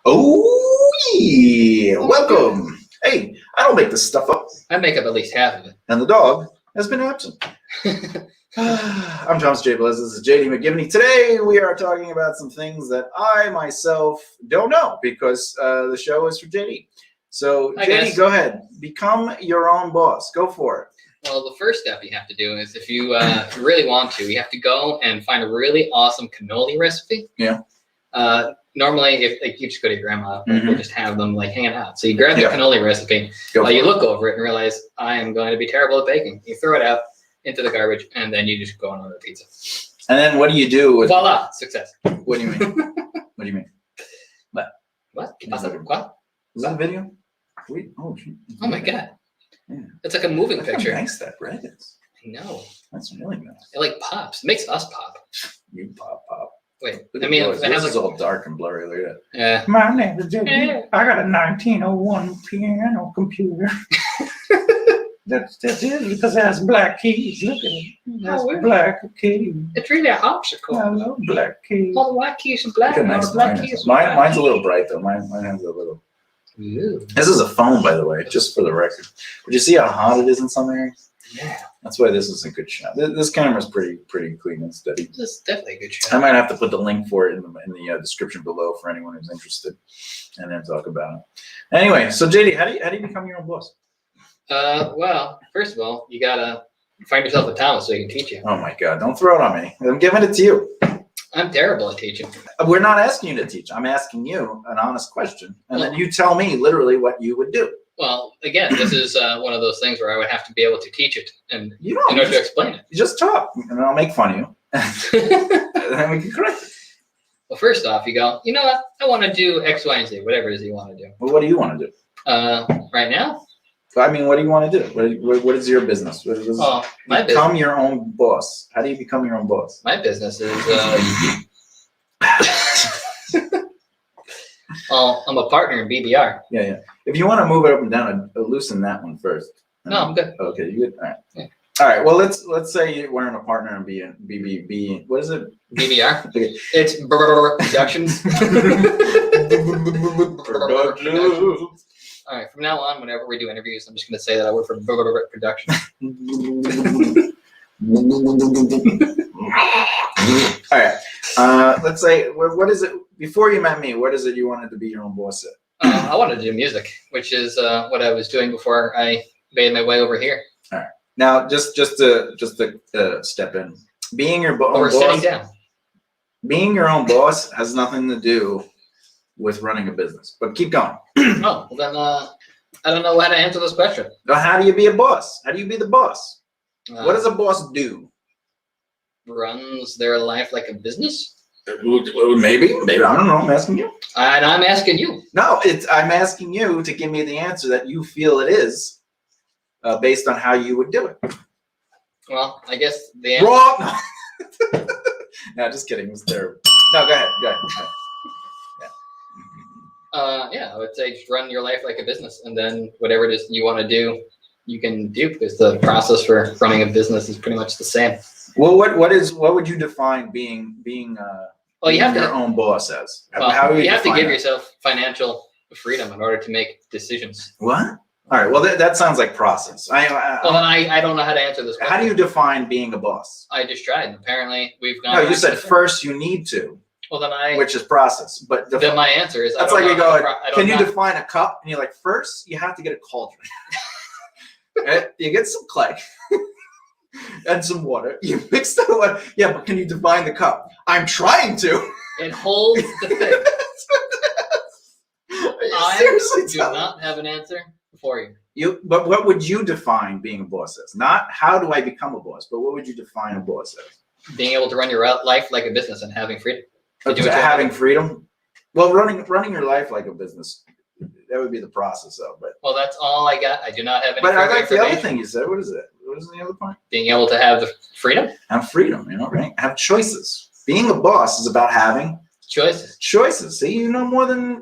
Oh, yeah. Welcome. Hey, I don't make this stuff up. I make up at least half of it. And the dog has been absent. I'm Thomas J. Bellezza. This is JD McGibney. Today we are talking about some things that I myself don't know because the show is for JD. So, JD, go ahead. Become your own boss. Go for it. Well, the first step you have to do is if you really want to, you have to go and find a really awesome cannoli recipe. Yeah. Normally, if you just go to your grandma, they just have them like hanging out. So you grab the cannoli recipe, you look over it and realize I am going to be terrible at baking. You throw it out into the garbage, and then you just go and order a pizza. And then what do you do with voila, success. What do you mean? What do you mean? What? What? Is that a video? Oh my God. Yeah. It's like a moving picture. How nice that bread is. I know. That's really nice. It like pops. It makes us pop. You pop. Wait, I mean, this is all dark and blurry. Look at that. Yeah. My name is JD. I got a 1901 piano computer. That's it because it has black keys. Look at it. It has black keys. It's really a harpsichord. I love black keys. All the white keys are black. Nice mine's a little bright though. Mine has a little. Ooh. This is a phone, by the way, just for the record. But you see how hot it is in some areas? Yeah. That's why this is a good shot. This camera's pretty clean and steady. This is definitely a good shot. I might have to put the link for it in the description below for anyone who's interested, and then talk about it. Anyway, so JD, how do you become your own boss? Well, first of all, you gotta find yourself a talent so you can teach you. Oh my God! Don't throw it on me. I'm giving it to you. I'm terrible at teaching. We're not asking you to teach. I'm asking you an honest question, and then you tell me literally what you would do. Well, again, this is one of those things where I would have to be able to teach it and you don't in order to explain it. You just talk, and I'll make fun of you, and then we can correct it. Well, first off, you go, you know what? I want to do X, Y, and Z, whatever it is you want to do. Well, what do you want to do? Right now? I mean, what do you want to do? What is your business? My business. Become your own boss. How do you become your own boss? My business is... Well, I'm a partner in BBR. Yeah. If you want to move it up and down, loosen that one first. No, I'm good. Okay, you good? All right. Yeah. All right. Well, let's say you're wearing a partner in BBB. What is it? BBR. Okay. It's BBR Productions. Productions. All right. From now on, whenever we do interviews, I'm just going to say that I work for BBR Productions. All right. Let's say, what is it? Before you met me, what is it you wanted to be your own boss at? I wanted to do music, which is what I was doing before I made my way over here. All right. Now, just to step in, being your own boss. Sitting down. Being your own boss has nothing to do with running a business. But keep going. Oh, well then I don't know how to answer this question. How do you be a boss? How do you be the boss? What does a boss do? Runs their life like a business? Maybe. I don't know. I'm asking you. And I'm asking you. No, I'm asking you to give me the answer that you feel it is, based on how you would do it. Well, I guess the answer. Wrong. No, just kidding. It was terrible. No, go ahead. Yeah, I would say just run your life like a business, and then whatever it is you want to do, you can do, because the process for running a business is pretty much the same. Well, what would you define being well, you have your to, own boss as? Well, how you have to give yourself financial freedom in order to make decisions. What? All right. Well, that sounds like process. Well, then I don't know how to answer this question. How do you define being a boss? I just tried. And apparently, we've gone. No, you said first you need to. Well, then which is process. But then my answer is that's like you go. Can you define a cup? And you're like, first you have to get a cauldron. Right? You get some clay and some water. You mix the water. Yeah, but can you define the cup? I'm trying to. It holds the thing. I do not have an answer for you. But what would you define being a boss as? Not how do I become a boss, but what would you define a boss as? Being able to run your life like a business and having freedom. Having freedom? Well, running your life like a business, that would be the process of it. Well, that's all I got. I do not have any. But I like the other thing you said. What is it? What is the other point? Being able to have the freedom. Have freedom, right? Have choices. Being a boss is about having choices. See, you know more than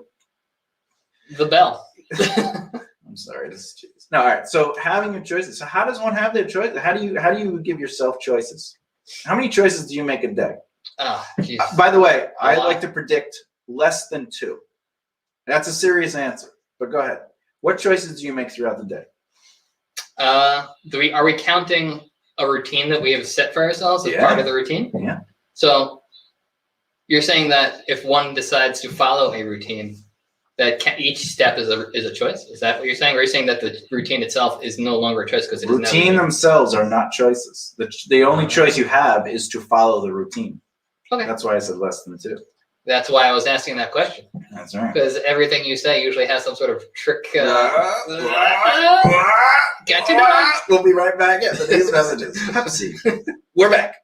the bell. I'm sorry, this is cheese. No, all right. So having your choices. So how does one have their choices? How do you give yourself choices? How many choices do you make a day? Oh, geez. By the way, I like to predict less than 2. That's a serious answer, but go ahead. What choices do you make throughout the day? Are we counting a routine that we have set for ourselves as part of the routine? Yeah. So you're saying that if one decides to follow a routine, that each step is a choice? Is that what you're saying? Or are you saying that the routine itself is no longer a choice because it is now routine themselves are not choices. The only choice you have is to follow the routine. Okay. That's why I said less than 2. That's why I was asking that question. That's right. Because everything you say usually has some sort of trick. Get to know. We'll be right back after these messages. Pepsi. We're back.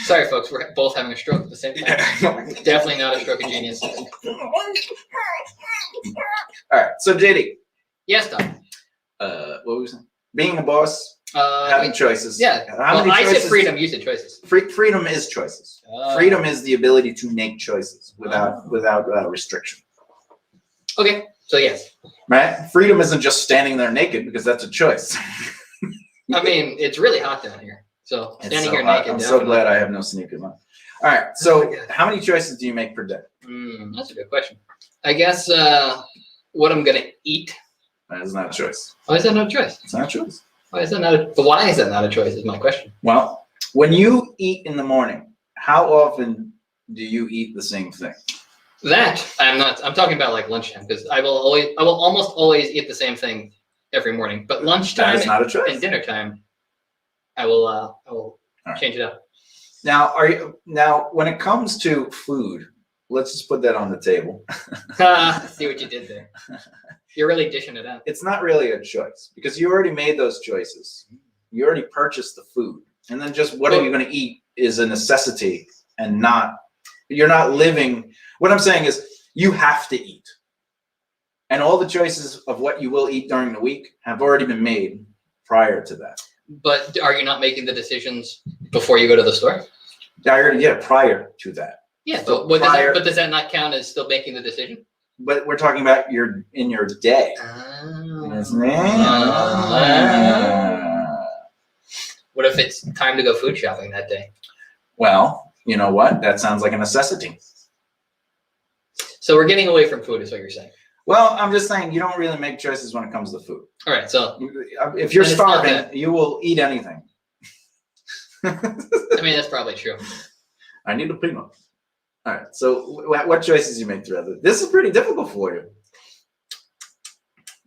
Sorry, folks. We're both having a stroke at the same time. Definitely not a stroke of genius. All right. So, JD. Yes, Doc. What were we saying? Being a boss, having choices. Yeah. I said freedom. You said choices. Freedom is choices. Freedom is the ability to make choices without restriction. Okay. So yes. Right. Freedom isn't just standing there naked because that's a choice. I mean, it's really hot down here. So standing here hot. naked. I'm so glad I have no sneakers on. All right. So how many choices do you make per day? That's a good question. I guess what I'm gonna eat. That is not a choice. Why is that not a choice? It's not a choice. Why is that not a choice is my question. Well, when you eat in the morning, how often do you eat the same thing? That I'm talking about like lunchtime, because I will almost always eat the same thing every morning. But lunchtime is not a choice. And dinner time, I will change it up. Now, when it comes to food, let's just put that on the table. See what you did there. You're really dishing it out. It's not really a choice because you already made those choices. You already purchased the food. And then just what are you going to eat is a necessity and you're not living. What I'm saying is you have to eat. And all the choices of what you will eat during the week have already been made prior to that. But are you not making the decisions before you go to the store? Prior to that. Yeah, so but does that not count as still making the decision? But we're talking about in your day. What if it's time to go food shopping that day? Well, you know what? That sounds like a necessity. So we're getting away from food is what you're saying. Well, I'm just saying you don't really make choices when it comes to food. All right, so if you're starving, you will eat anything. I mean, that's probably true. I need a peanut. All right, so what choices you make throughout it? This is pretty difficult for you.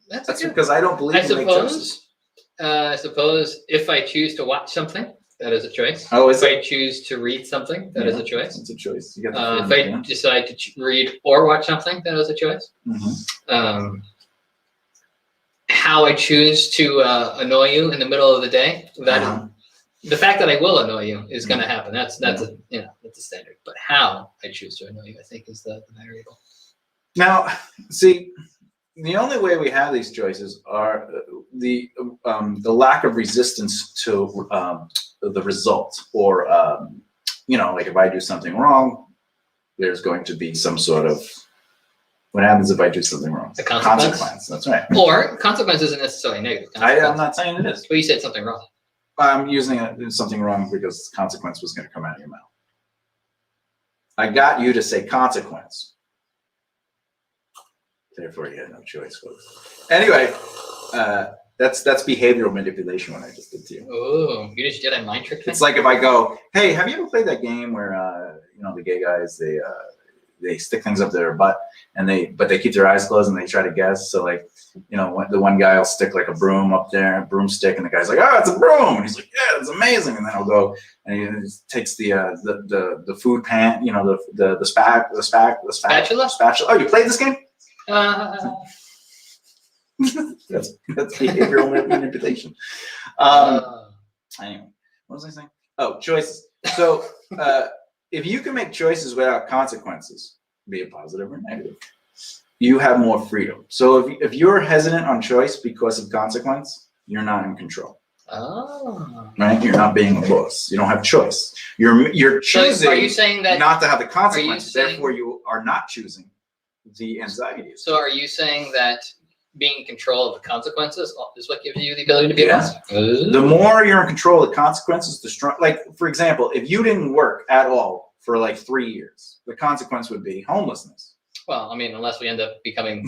That's because I don't believe you make choices. I suppose if I choose to watch something, that is a choice. Oh, if I choose to read something, that is a choice. It's a choice. If I decide to read or watch something, that is a choice. Mm-hmm. How I choose to annoy you in the middle of the day, the fact that I will annoy you is going to happen. That's a standard. But how I choose to annoy you, I think, is the variable. Now, see, the only way we have these choices are the lack of resistance to the result, or like if I do something wrong, there's going to be some sort of what happens if I do something wrong? A consequence. That's right. Or consequence isn't necessarily negative. I'm not saying it is. But you said something wrong. I'm using something wrong because consequence was going to come out of your mouth. I got you to say consequence. Therefore, you had no choice, folks. Anyway, that's behavioral manipulation. What I just did to you. Oh, you just did a mind trick thing? It's like if I go, hey, have you ever played that game where the gay guys they stick things up their butt but they keep their eyes closed and they try to guess. So like, the one guy will stick like a broom up there, a broomstick, and the guy's like, oh, it's a broom. And he's like, yeah, it's amazing. And then I'll go and he takes the food pan, the spatula. Oh, you played this game? That's behavioral manipulation. Anyway, what was I saying? Oh, choices. So if you can make choices without consequences, be it positive or negative, you have more freedom. So if you're hesitant on choice because of consequence, you're not in control. Oh. Right? You're not being a boss. You don't have choice. You're choosing so are you saying that not to have the consequences. Therefore, you are not choosing the anxiety. So are you saying that being in control of the consequences is what gives you the ability to be a boss? The more you're in control of the consequences, the strong. Like, for example, if you didn't work at all for like 3 years. The consequence would be homelessness. Well, I mean, unless we end up becoming,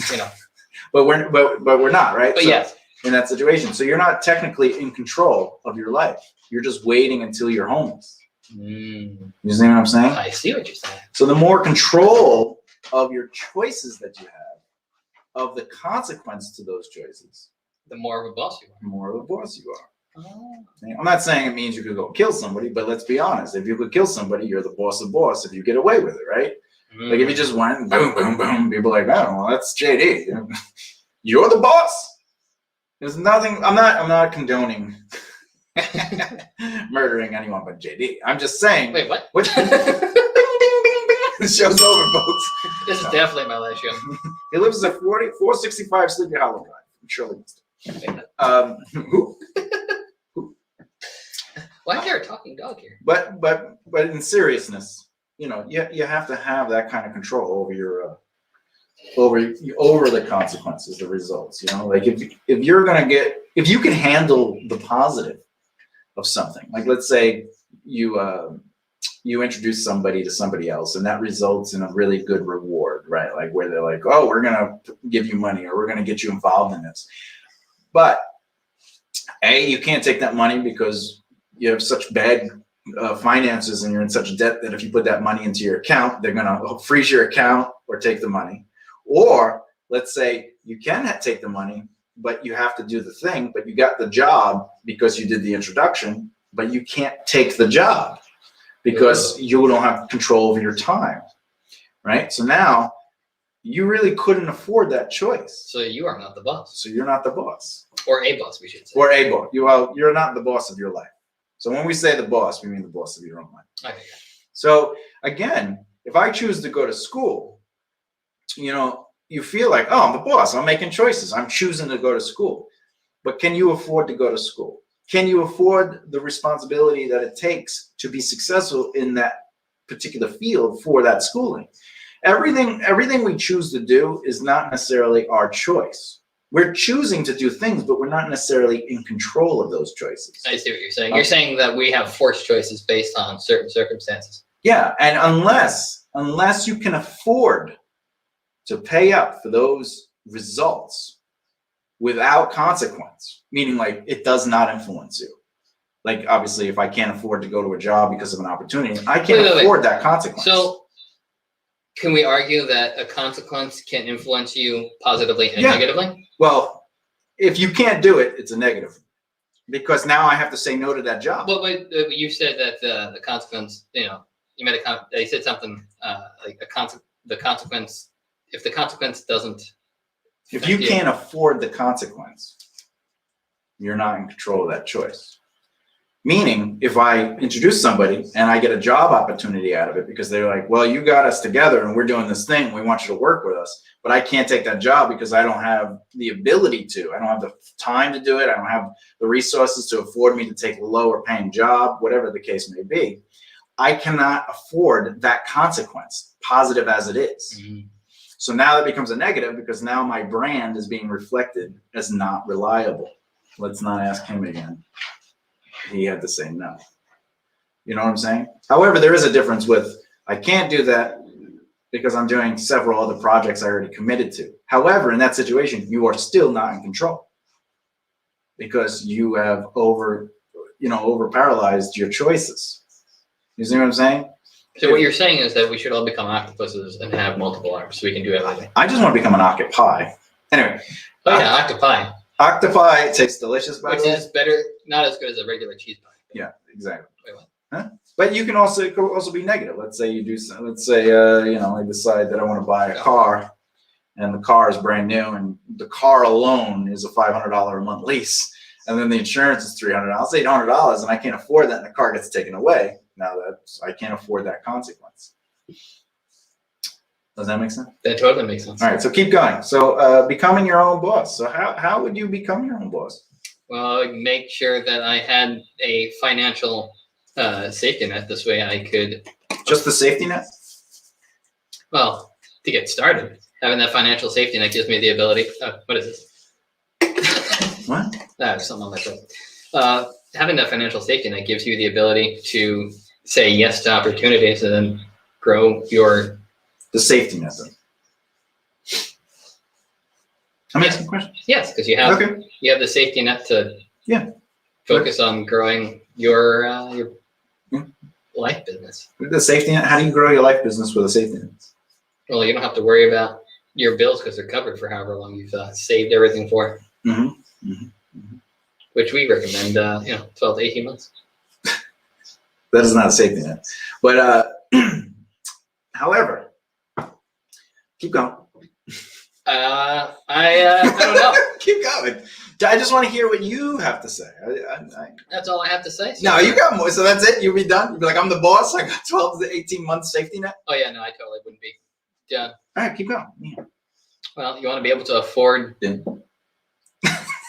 But we're not, right? But So, yes. in that situation. So you're not technically in control of your life. You're just waiting until you're homeless. You see what I'm saying? I see what you're saying. So the more control of your choices that you have, of the consequence to those choices, The more of a boss you are. the more of a boss you are. Oh. I'm not saying it means you could go kill somebody, but let's be honest. If you could kill somebody, you're the boss of boss if you get away with it, right? Like if you just went boom, boom, boom, people are like, oh, well, that's JD. You're the boss. There's nothing. I'm not condoning murdering anyone but JD. I'm just saying. Wait, what? Bing, bing, bing, bing. The show's over, folks. This is definitely my last show. He lives at 465 Sleepy Hollow Drive. I'm sure he missed it. Who? Why is there a talking dog here? But in seriousness, you have to have that kind of control over your over the consequences, the results. Like if you can handle the positive of something, like let's say you introduce somebody to somebody else and that results in a really good reward, right? Like where they're like, oh, we're gonna give you money or we're gonna get you involved in this. But you can't take that money because you have such bad finances and you're in such debt that if you put that money into your account, they're gonna freeze your account or take the money. Or let's say you can take the money, but you have to do the thing, but you got the job because you did the introduction, but you can't take the job because you don't have control over your time, right? So now you really couldn't afford that choice. So you are not the boss. So you're not the boss. Or a boss, we should say. Or a boss. You're not the boss of your life. So when we say the boss, we mean the boss of your own life. Okay. So again, if I choose to go to school, you feel like, oh, I'm the boss. I'm making choices. I'm choosing to go to school. But can you afford to go to school? Can you afford the responsibility that it takes to be successful in that particular field for that schooling? Everything we choose to do is not necessarily our choice. We're choosing to do things, but we're not necessarily in control of those choices. I see what you're saying. You're saying that we have forced choices based on certain circumstances. Yeah, and unless you can afford to pay up for those results without consequence, meaning like it does not influence you. Like obviously, if I can't afford to go to a job because of an opportunity, I can't afford that consequence. So can we argue that a consequence can influence you positively and negatively? Well, if you can't do it, it's a negative. Because now I have to say no to that job. But you said that the consequence, you made they said something like the consequence. If the consequence doesn't, if you can't afford the consequence, you're not in control of that choice. Meaning, if I introduce somebody and I get a job opportunity out of it because they're like, well, you got us together and we're doing this thing, we want you to work with us, but I can't take that job because I don't have the ability to. I don't have the time to do it. I don't have the resources to afford me to take a lower paying job, whatever the case may be. I cannot afford that consequence, positive as it is. Mm-hmm. So now that becomes a negative because now my brand is being reflected as not reliable. Let's not ask him again. He had to say no. You know what I'm saying? However, there is a difference with I can't do that because I'm doing several other projects I already committed to. However, in that situation, you are still not in control because you have over paralyzed your choices. You see what I'm saying? So what you're saying is that we should all become octopuses and have multiple arms so we can do everything. I just want to become an octopi. Anyway. Oh yeah, octopi. Octopi tastes delicious, by the way. Which is better, not as good as a regular cheese pie. Yeah, exactly. Wait, what? Huh? But you can also be negative. Let's say you do. Let's say I decide that I want to buy a car, and the car is brand new, and the car alone is a $500 a month lease, and then the insurance is $300. It's $800, and I can't afford that, and the car gets taken away. Now that I can't afford that consequence. Does that make sense? That totally makes sense. All right, so keep going. So becoming your own boss. So how would you become your own boss? Well, I'd make sure that I had a financial safety net. This way I could... Just the safety net? Well, to get started, having that financial safety net gives me the ability... what is this? What? Something on my throat. Having that financial safety net gives you the ability to say yes to opportunities and then grow your The safety net. I'm asking a question. Yes, because you have the safety net to focus on growing your life business. The safety net. How do you grow your life business with a safety net? Well, you don't have to worry about your bills because they're covered for however long you've saved everything for. Which we recommend, 12 to 18 months. That is not a safety net. But however, keep going. I don't know. Keep going. I just want to hear what you have to say. That's all I have to say. So no, you got more. So that's it? You'll be done? You'll be like, I'm the boss. I got 12 to 18 months safety net? Oh, yeah. No, I totally wouldn't be done. All right, keep going. Yeah. Well, you want to be able to afford...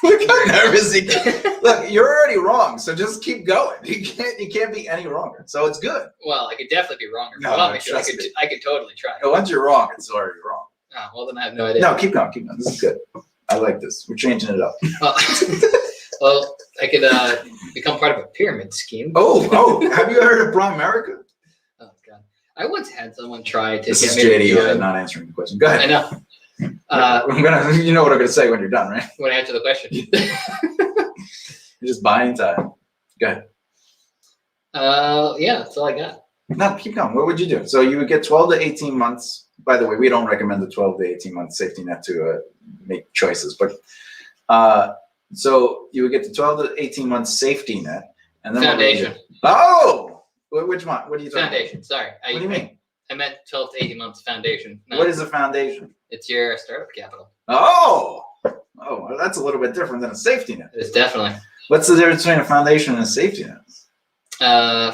Look how nervous he gets. Look, you're already wrong, so just keep going. You can't be any wronger. So it's good. Well, I could definitely be wrong. No, I could totally try. Once you're wrong, it's already wrong. Oh, well, then I have no idea. No, keep going. This is good. I like this. We're changing it up. Well, I could become part of a pyramid scheme. Oh, have you heard of Primerica? Oh, God. I once had someone try to This get is me JD not answering the question. Go ahead. I know. You know what I'm going to say when you're done, right? When I answer the question. You're just buying time. Go ahead. Yeah, that's all I got. No, keep going. What would you do? So you would get 12 to 18 months. By the way, we don't recommend the 12 to 18 month safety net to make choices. But so you would get the 12 to 18 months safety net. And then Foundation. Oh! Which one? What are you talking Foundation. Sorry. What do you mean? I meant 12 to 18 months foundation. No, what is a foundation? It's your startup capital. Oh, well, that's a little bit different than a safety net. It's definitely. What's the difference between a foundation and a safety net?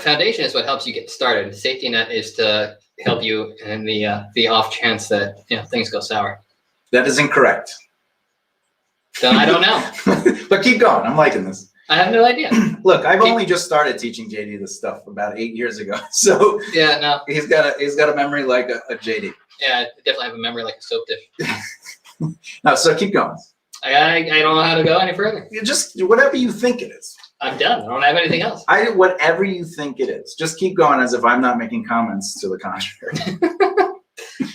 Foundation is what helps you get started. Safety net is to help you in the off chance that things go sour. That is incorrect. Then I don't know. But keep going. I'm liking this. I have no idea. Look, I've only just started teaching JD this stuff about 8 years ago. So yeah, no. He's got a memory like a JD. Yeah, I definitely have a memory like a soap dish. No, so keep going. I don't know how to go any further. You just whatever you think it is. I'm done. I don't have anything else. Whatever you think it is. Just keep going as if I'm not making comments to the contrary.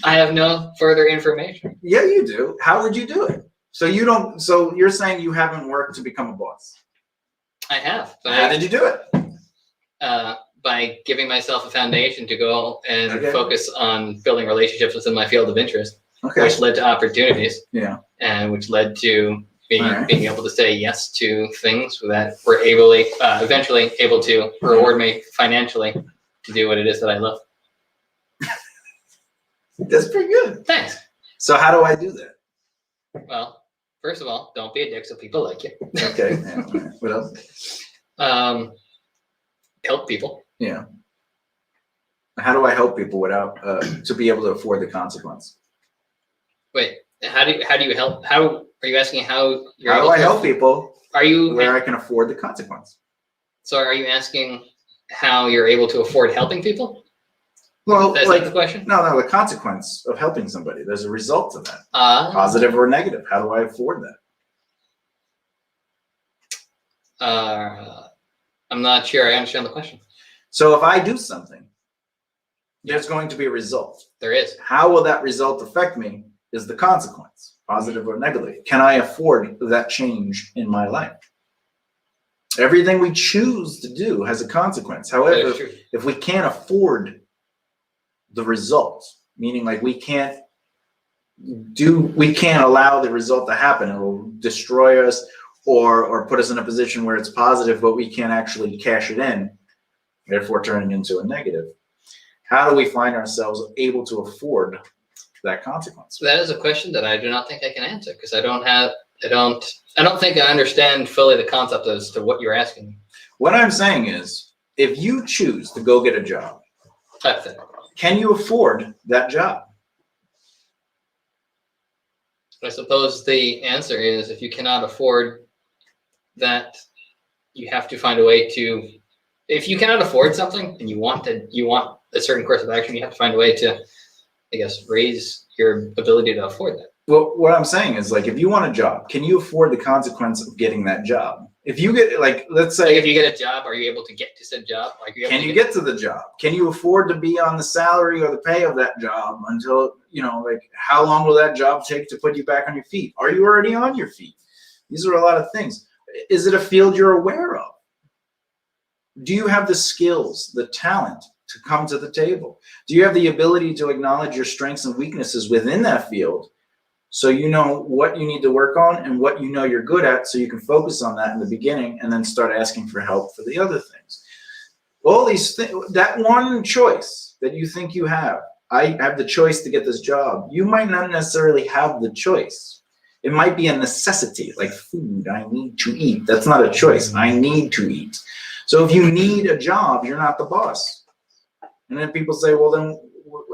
I have no further information. Yeah, you do. How would you do it? So you're saying you haven't worked to become a boss? I have. But how did you do it? By giving myself a foundation to go and focus on building relationships within my field of interest, which led to opportunities. Yeah. And which led to being able to say yes to things that were eventually able to reward me financially to do what it is that I love. That's pretty good. Thanks. So how do I do that? Well, first of all, don't be a dick so people like you. Okay. Yeah. What else? Help people. Yeah. How do I help people without to be able to afford the consequence? Wait, how do you help? How are you asking how you're how do I help people? Are you where I can afford the consequence? So are you asking how you're able to afford helping people? Well, that's like the question. No, the consequence of helping somebody. There's a result to that, positive or negative. How do I afford that? I'm not sure I understand the question. So if I do something, there's going to be a result. There is. How will that result affect me is the consequence, positive or negative. Can I afford that change in my life? Everything we choose to do has a consequence. However, if we can't afford the result, meaning like we can't allow the result to happen, it will destroy us or put us in a position where it's positive, but we can't actually cash it in, therefore turning into a negative. How do we find ourselves able to afford that consequence? That is a question that I do not think I can answer because I don't think I understand fully the concept as to what you're asking. What I'm saying is, if you choose to go get a job, can you afford that job? I suppose the answer is if you cannot afford that, you have to find a way to. If you cannot afford something and you want a certain course of action, you have to find a way to, I guess, raise your ability to afford that. Well, what I'm saying is, like, if you want a job, can you afford the consequence of getting that job? If you get, like, let's say, Like if you get a job, are you able to get to said job? Like, can you get to the job? Can you afford to be on the salary or the pay of that job until, like, how long will that job take to put you back on your feet? Are you already on your feet? These are a lot of things. Is it a field you're aware of? Do you have the skills, the talent to come to the table? Do you have the ability to acknowledge your strengths and weaknesses within that field so you know what you need to work on and what you know you're good at so you can focus on that in the beginning and then start asking for help for the other things? All these things, that one choice that you think you have, I have the choice to get this job. You might not necessarily have the choice. It might be a necessity, like food. I need to eat. That's not a choice. I need to eat. So if you need a job, you're not the boss. And then people say, well, then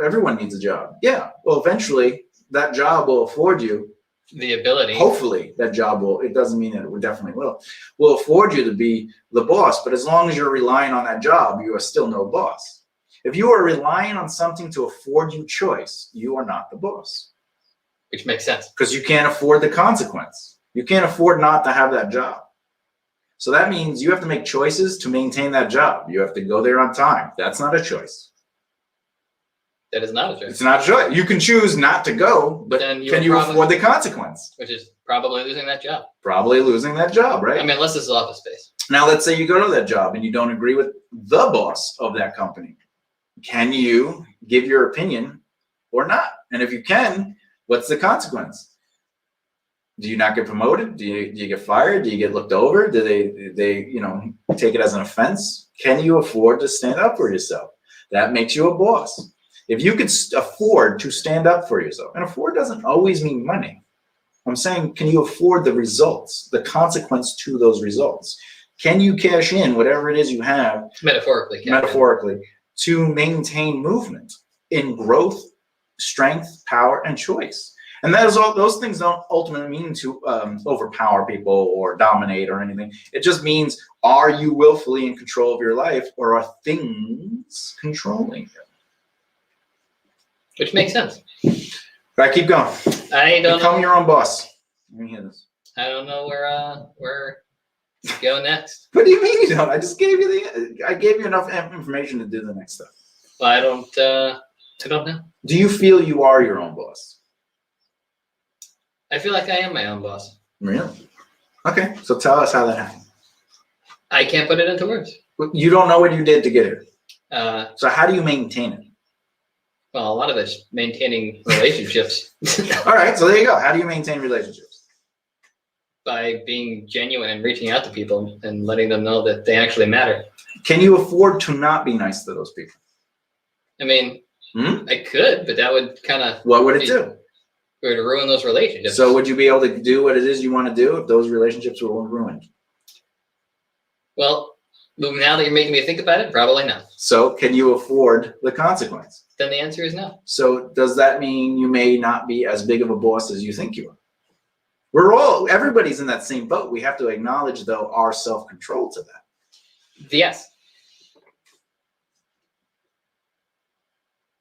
everyone needs a job. Yeah, well, eventually that job will afford you the ability. Hopefully that job will, it doesn't mean that it definitely will afford you to be the boss. But as long as you're relying on that job, you are still no boss. If you are relying on something to afford you choice, you are not the boss. Which makes sense. Because you can't afford the consequence. You can't afford not to have that job. So that means you have to make choices to maintain that job. You have to go there on time. That's not a choice. That is not a choice. It's not a choice. You can choose not to go, but then can you afford the consequence? Which is probably losing that job. Probably losing that job, right? I mean, unless this is office space. Now, let's say you go to that job and you don't agree with the boss of that company. Can you give your opinion or not? And if you can, what's the consequence? Do you not get promoted? Do you get fired? Do you get looked over? Do they take it as an offense? Can you afford to stand up for yourself? That makes you a boss. If you could afford to stand up for yourself, and afford doesn't always mean money. I'm saying, can you afford the results, the consequence to those results? Can you cash in whatever it is you have, metaphorically, to maintain movement in growth, strength, power, and choice? And that is all. Those things don't ultimately mean to overpower people or dominate or anything. It just means, are you willfully in control of your life, or are things controlling you? Which makes sense. All right, keep going. I don't Become know. your own boss. Let me hear this. I don't know where to go next. What do you mean you don't? I just gave you I gave you enough information to do the next step. Well, I don't know. Do you feel you are your own boss? I feel like I am my own boss. Really? Okay, so tell us how that happened. I can't put it into words. You don't know what you did to get here. So how do you maintain it? Well, a lot of it's maintaining relationships. All right, so there you go. How do you maintain relationships? By being genuine and reaching out to people and letting them know that they actually matter. Can you afford to not be nice to those people? I mean, I could, but that would kind of... What would it do? It would ruin those relationships. So would you be able to do what it is you want to do if those relationships were ruined? Well, now that you're making me think about it, probably not. So can you afford the consequence? Then the answer is no. So does that mean you may not be as big of a boss as you think you are? Everybody's in that same boat. We have to acknowledge, though, our self-control to that. Yes.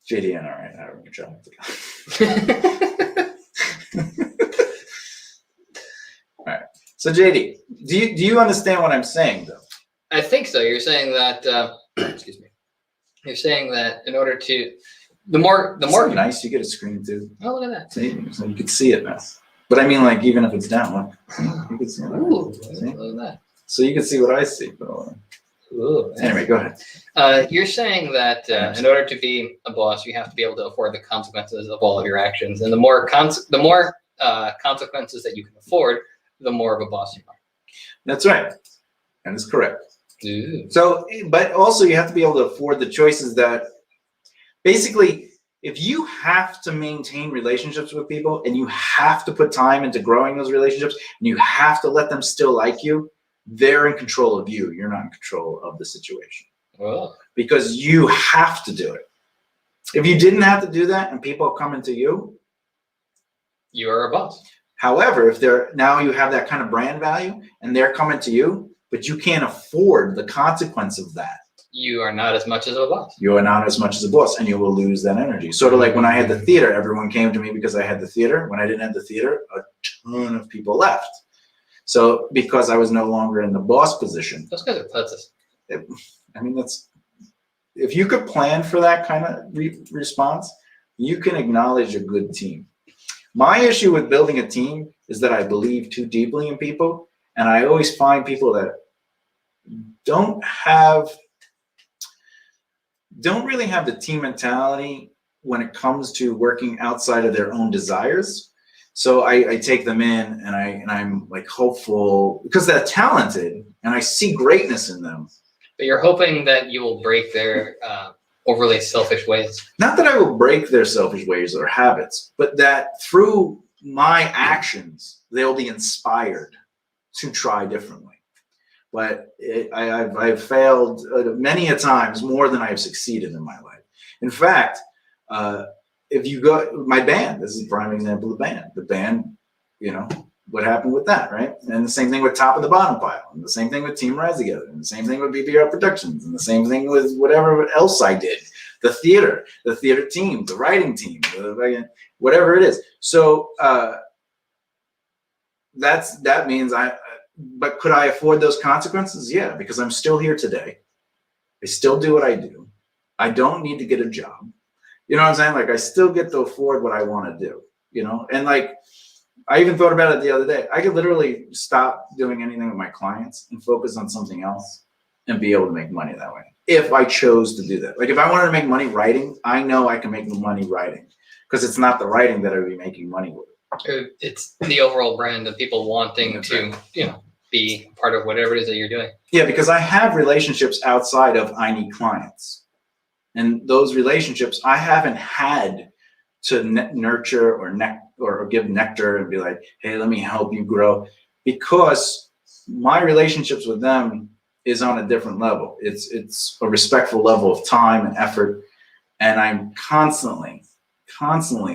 JD and I are having a job. All right. So JD, do you understand what I'm saying, though? I think so. You're saying that. Excuse me. You're saying that in order to, the more nice, you get a screen too. Oh, look at that. See, so you can see it now. But I mean, like, even if it's down, look, you can see it. Ooh, look at that. So you can see what I see. But, anyway, go ahead. You're saying that in order to be a boss, you have to be able to afford the consequences of all of your actions, and the more consequences that you can afford, the more of a boss you are. That's right. That is correct. Ooh. So, but also you have to be able to afford the choices that, basically, if you have to maintain relationships with people and you have to put time into growing those relationships and you have to let them still like you, they're in control of you. You're not in control of the situation. Oh. Because you have to do it. If you didn't have to do that and people are coming to you, you are a boss. However, if now you have that kind of brand value and they're coming to you, but you can't afford the consequence of that, you are not as much as a boss. You are not as much as a boss, and you will lose that energy. Sort of like when I had the theater, everyone came to me because I had the theater. When I didn't have the theater, a ton of people left. So because I was no longer in the boss position. Those guys are pussies. I mean, if you could plan for that kind of response, you can acknowledge a good team. My issue with building a team is that I believe too deeply in people, and I always find people that don't really have the team mentality when it comes to working outside of their own desires. So I take them in, and I'm like hopeful because they're talented and I see greatness in them. But you're hoping that you will break their overly selfish ways. Not that I will break their selfish ways or habits, but that through my actions, they'll be inspired to try differently. But I've failed many a times, more than I've succeeded in my life. In fact, if you go, my band, this is a prime example of the band, you know, what happened with that, right? And the same thing with Top of the Bottom Pile, and the same thing with Team Rise Together, and the same thing with BBR Productions, and the same thing with whatever else I did, the theater team, the writing team, whatever it is. So that means but could I afford those consequences? Yeah, because I'm still here today. I still do what I do. I don't need to get a job. You know what I'm saying? Like, I still get to afford what I want to do, you know? And like, I even thought about it the other day. I could literally stop doing anything with my clients and focus on something else and be able to make money that way, if I chose to do that. Like, if I wanted to make money writing, I know I can make the money writing, because it's not the writing that I would be making money with. It's the overall brand of people wanting to, you know, be part of whatever it is that you're doing. Yeah, because I have relationships outside of I need clients. And those relationships I haven't had to nurture or give nectar and be like, hey, let me help you grow, because my relationships with them is on a different level. It's a respectful level of time and effort, and I'm constantly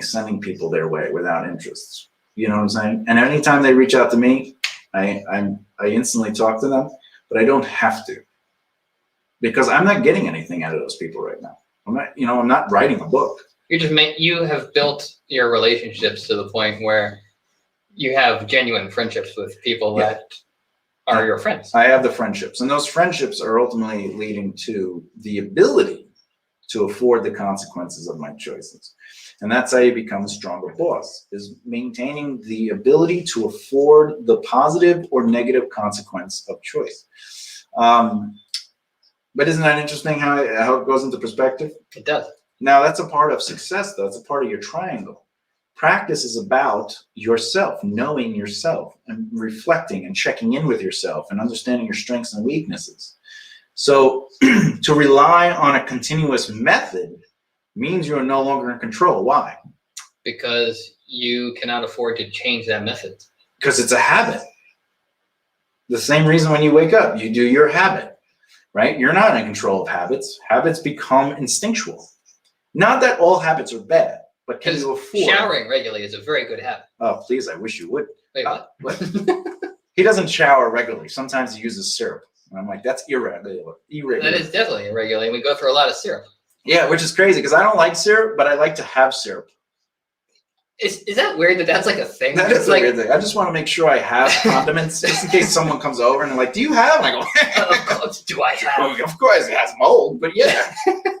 sending people their way without interest. You know what I'm saying? And anytime they reach out to me, I instantly talk to them, but I don't have to, because I'm not getting anything out of those people right now. I'm not writing a book. You have built your relationships to the point where you have genuine friendships with people that are your friends. I have the friendships, and those friendships are ultimately leading to the ability to afford the consequences of my choices. And that's how you become a stronger boss, is maintaining the ability to afford the positive or negative consequence of choice. But isn't that interesting how it goes into perspective? It does. Now, that's a part of success, though. It's a part of your triangle. Practice is about yourself, knowing yourself, and reflecting and checking in with yourself and understanding your strengths and weaknesses. So to rely on a continuous method means you are no longer in control. Why? Because you cannot afford to change that method. Because it's a habit. The same reason when you wake up, you do your habit, right? You're not in control of habits. Habits become instinctual. Not that all habits are bad, but can you afford? Showering regularly is a very good habit. Oh, please, I wish you would. Wait, what? He doesn't shower regularly. Sometimes he uses syrup. And I'm like, that's irregular. That is definitely irregular. We go through a lot of syrup. Yeah, which is crazy, because I don't like syrup, but I like to have syrup. Is that weird that that's like a thing? That is like a weird thing. I just want to make sure I have condiments, just in case someone comes over and they're like, do you have? And I go, of course, do I have? Well, of course, it has mold, but yeah.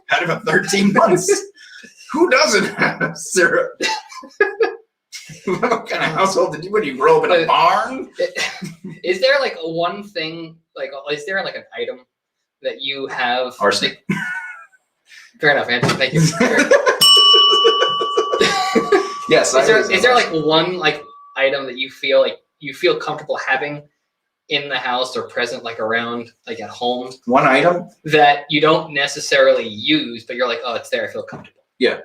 Had it for 13 months. Who doesn't have syrup? What kind of household did you grow up in a barn? Is there like one thing, like, is there like an item that you have? Arsenic. Fair enough, Andrew. Thank you. Yes. Is there like one like item that you feel comfortable having in the house or present, like around, like at home? One item that you don't necessarily use, but you're like, oh, it's there. I feel comfortable. Yeah.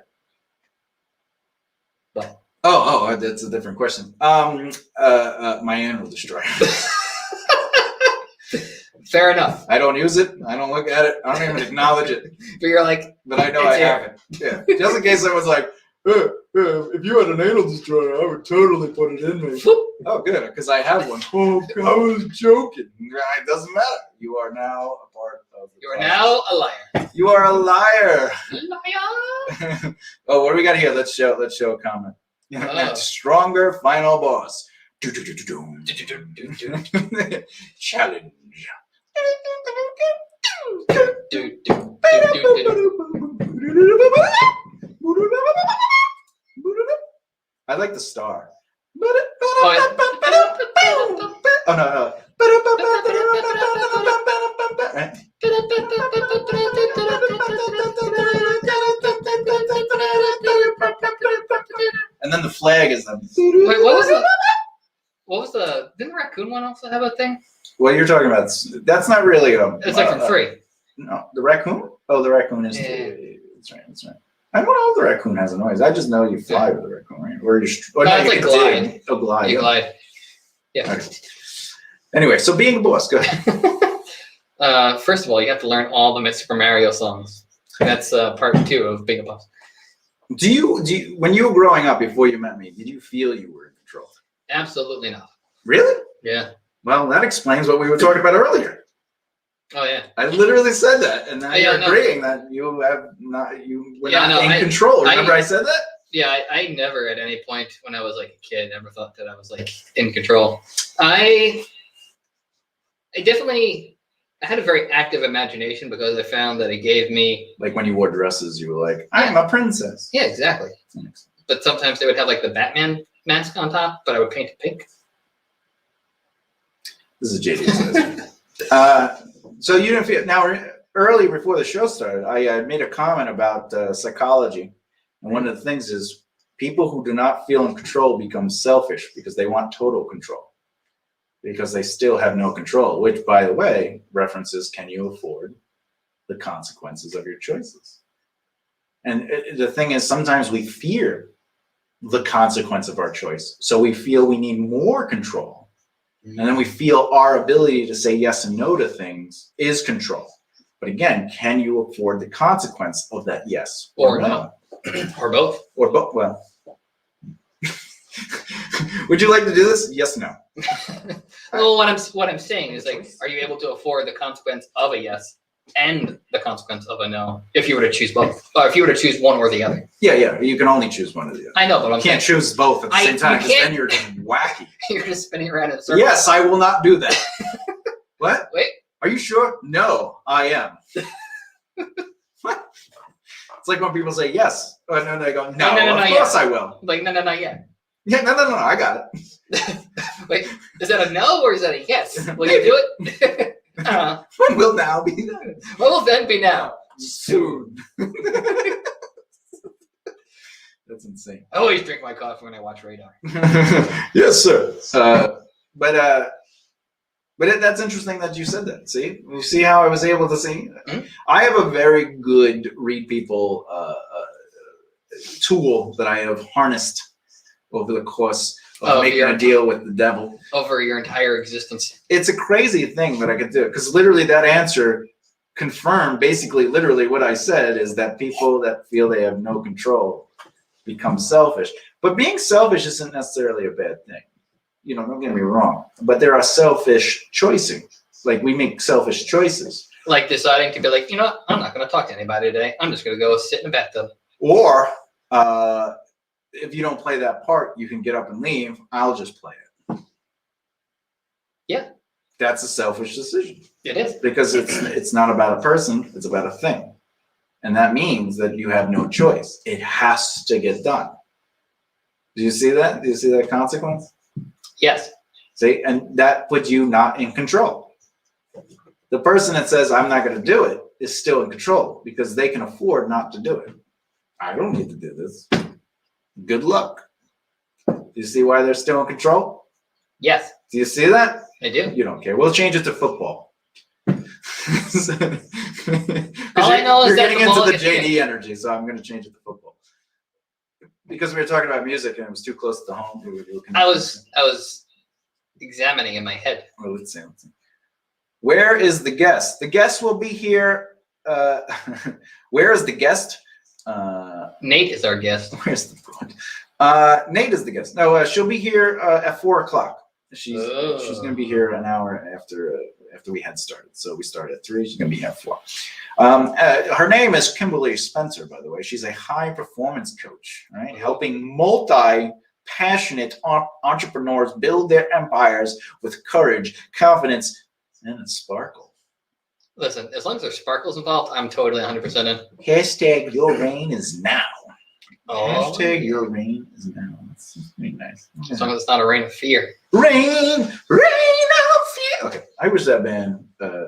What? Oh, that's a different question. My animal destroyer. Fair enough. I don't use it. I don't look at it. I don't even acknowledge it. But you're like, but I know I have it. Yeah. Just in case someone's like, if you had an anal destroyer, I would totally put it in me. Oh, good, because I have one. Oh, I was joking. It doesn't matter. You are now a part of the process. Now a liar. You are a liar. Liar. Oh, what do we got here? Let's show a comment. Stronger final boss. Challenge. I like the star. Oh no. And then the flag is the. Wait, what was the? Didn't the raccoon one also have a thing? What you're talking about? That's not really It's like from 3. No, the raccoon. Oh, the raccoon is. Yeah. That's right. I don't know if the raccoon has a noise. I just know you fly with the raccoon, right? Or you. No, it's like glide. Oh, glide. You glide. Yeah. Okay. Anyway, so being a boss, go ahead. First of all, you have to learn all the Super Mario songs. That's part 2 of being a boss. Do you when you were growing up before you met me, did you feel you were in control? Absolutely not. Really? Yeah. Well, that explains what we were talking about earlier. Oh yeah. I literally said that, and now Yeah, you're no. agreeing that you were Yeah, not no, in control. Remember I said that? Yeah, I never at any point when I was like a kid ever thought that I was like in control. I definitely had a very active imagination because I found that it gave me Like when you wore dresses, you were like, "I'm a princess." yeah, exactly. But sometimes they would have like the Batman mask on top, but I would paint it pink. This is JD. So you didn't feel now early before the show started. I made a comment about psychology, and one of the things is people who do not feel in control become selfish because they want total control, because they still have no control. Which, by the way, references can you afford the consequences of your choices? And the thing is, sometimes we fear the consequence of our choice, so we feel we need more control. And then we feel our ability to say yes and no to things is control. But again, can you afford the consequence of that yes or no? Or both? Or both. Well, would you like to do this? Yes, no. Well, what I'm saying is like, are you able to afford the consequence of a yes and the consequence of a no if you were to choose both, or if you were to choose one or the other? Yeah. You can only choose one or the other. I know, but You can't choose both at the same time because then you're just wacky. You're just spinning around in a circle. Yes, I will not do that. What? Wait. Are you sure? No, I am. What? It's like when people say yes. Oh, no, they go, no, of course I will. Like, no, not yet. Yeah, no, I got it. Wait, is that a no or is that a yes? Will you do it? When will now be then? What will then be now? Soon. That's insane. I always drink my coffee when I watch Radar. Yes, sir. But that's interesting that you said that. See, you see how I was able to see. Mm-hmm. I have a very good read people tool that I have harnessed over the course of making a deal with the devil over your entire existence. It's a crazy thing that I could do because literally that answer confirmed basically literally what I said is that people that feel they have no control become selfish. But being selfish isn't necessarily a bad thing. You know, don't get me wrong. But there are selfish choicing. Like we make selfish choices. Like deciding to be like, you know what? I'm not going to talk to anybody today. I'm just going to go sit in a bathtub. Or if you don't play that part, you can get up and leave. I'll just play it. Yeah. That's a selfish decision. It is. Because it's not about a person, it's about a thing. And that means that you have no choice. It has to get done. Do you see that? Do you see that consequence? Yes. See, and that puts you not in control. The person that says, I'm not going to do it, is still in control because they can afford not to do it. I don't need to do this. Good luck. Do you see why they're still in control? Yes. Do you see that? I do. You don't care. We'll change it to football. All I know is you're that getting into the JD energy, so I'm going to change it to football. Because we were talking about music and it was too close to home. I was examining in my head. Well, let's see. Where is the guest? The guest will be here. Where is the guest? Nate is our guest. Where's the point? Nate is the guest. No, she'll be here at 4:00. She's going to be here an hour after we had started. So we started at 3. She's going to be here at 4. Her name is Kimberly Spencer, by the way. She's a high performance coach, right? Helping passionate entrepreneurs build their empires with courage, confidence, and a sparkle. Listen, as long as there's sparkles involved, I'm totally 100% in. Hashtag your reign is now. Oh, Hashtag your reign is now. That's pretty nice. as long as it's not a reign of fear. Rain of fear. Okay, I wish that band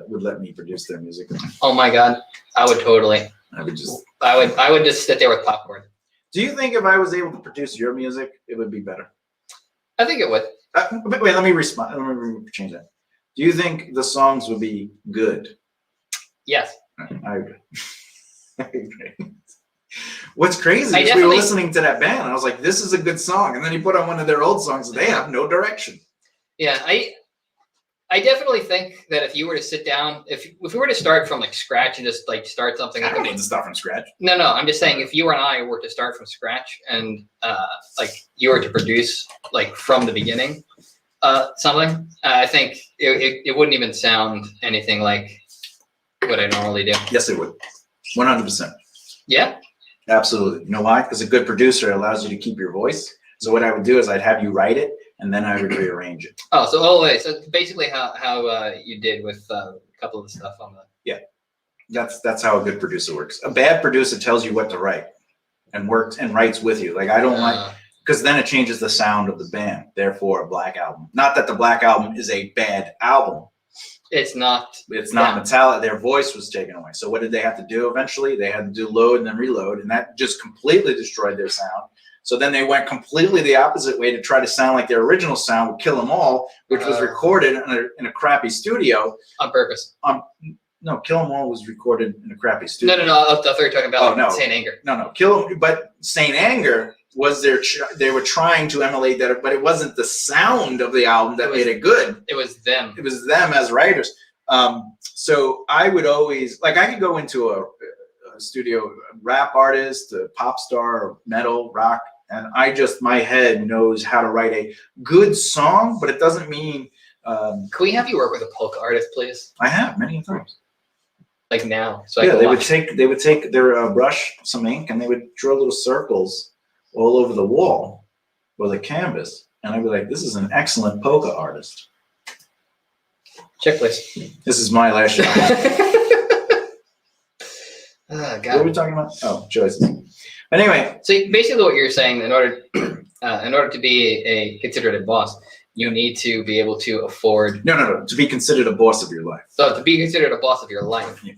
would let me produce their music. Oh my God, I would totally. I would just. I would just sit there with popcorn. Do you think if I was able to produce your music, it would be better? I think it would. But wait, let me respond. Let me change that. Do you think the songs would be good? Yes. I agree. I agree. What's crazy is we were listening to that band, and I was like, "This is a good song," and then you put on one of their old songs, and they have no direction. Yeah, I definitely think that if you were to sit down, if we were to start from like scratch and just like start something, I don't need to start from scratch. No, I'm just saying if you and I were to start from scratch and like you were to produce like from the beginning something, I think it wouldn't even sound anything like what I normally do. Yes, it would. 100%. Yeah. Absolutely. You know why? Because a good producer allows you to keep your voice. So what I would do is I'd have you write it, and then I would rearrange it. So basically how you did with a couple of the stuff on the. Yeah, that's how a good producer works. A bad producer tells you what to write, and works and writes with you. Like I don't like, because then it changes the sound of the band. Therefore, a Black Album. Not that the Black Album is a bad album. It's not. It's not metallic. Their voice was taken away. So what did they have to do eventually? They had to do load and then reload, and that just completely destroyed their sound. So then they went completely the opposite way to try to sound like their original sound with Kill 'Em All, which was recorded in a crappy studio. On purpose. No, Kill 'Em All was recorded in a crappy studio. No. I thought you were talking about Saint Anger. No. But Saint Anger was they were trying to emulate that, but it wasn't the sound of the album that made it good. It was them. It was them as writers. So I would always, like, I could go into a studio rap artist, a pop star, metal, rock, and my head knows how to write a good song, but it doesn't mean. Can we have you work with a polka artist, please? I have many times. Like now, so yeah, they would take their brush, some ink, and they would draw little circles all over the wall with a canvas, and I'd be like, "This is an excellent polka artist." Check, please. This is my last shot. Oh, God. What are we talking about? Oh, choices. Anyway, so basically, what you're saying, in order to be considered a boss, you need to be able to afford. No. To be considered a boss of your life. So to be considered a boss of your life, you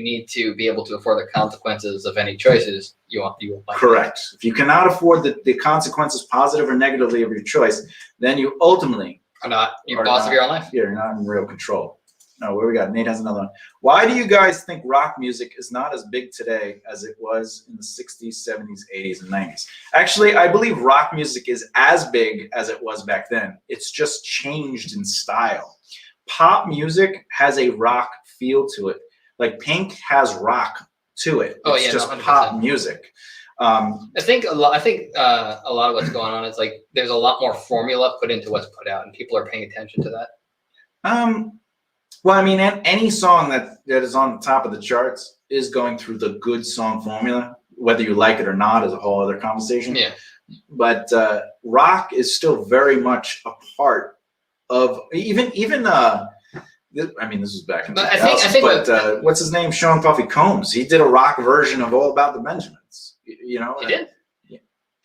need to be able to afford the consequences of any choices you will make. Correct. If you cannot afford the consequences, positive or negatively, of your choice, then you ultimately are not boss of your own life. Yeah, you're not in real control. No, what we got? Nate has another one. Why do you guys think rock music is not as big today as it was in the 60s, 70s, 80s, and 90s? Actually, I believe rock music is as big as it was back then. It's just changed in style. Pop music has a rock feel to it. Like Pink has rock to it. It's just 100%. Pop music. I think a lot of what's going on is like there's a lot more formula put into what's put out, and people are paying attention to that. Well, I mean, any song that is on the top of the charts is going through the good song formula. Whether you like it or not is a whole other conversation. Yeah. But rock is still very much a part of even. I mean, this was back in the 2000s. But what's his name? Sean Puffy Combs. He did a rock version of All About the Benjamins. You know. He did.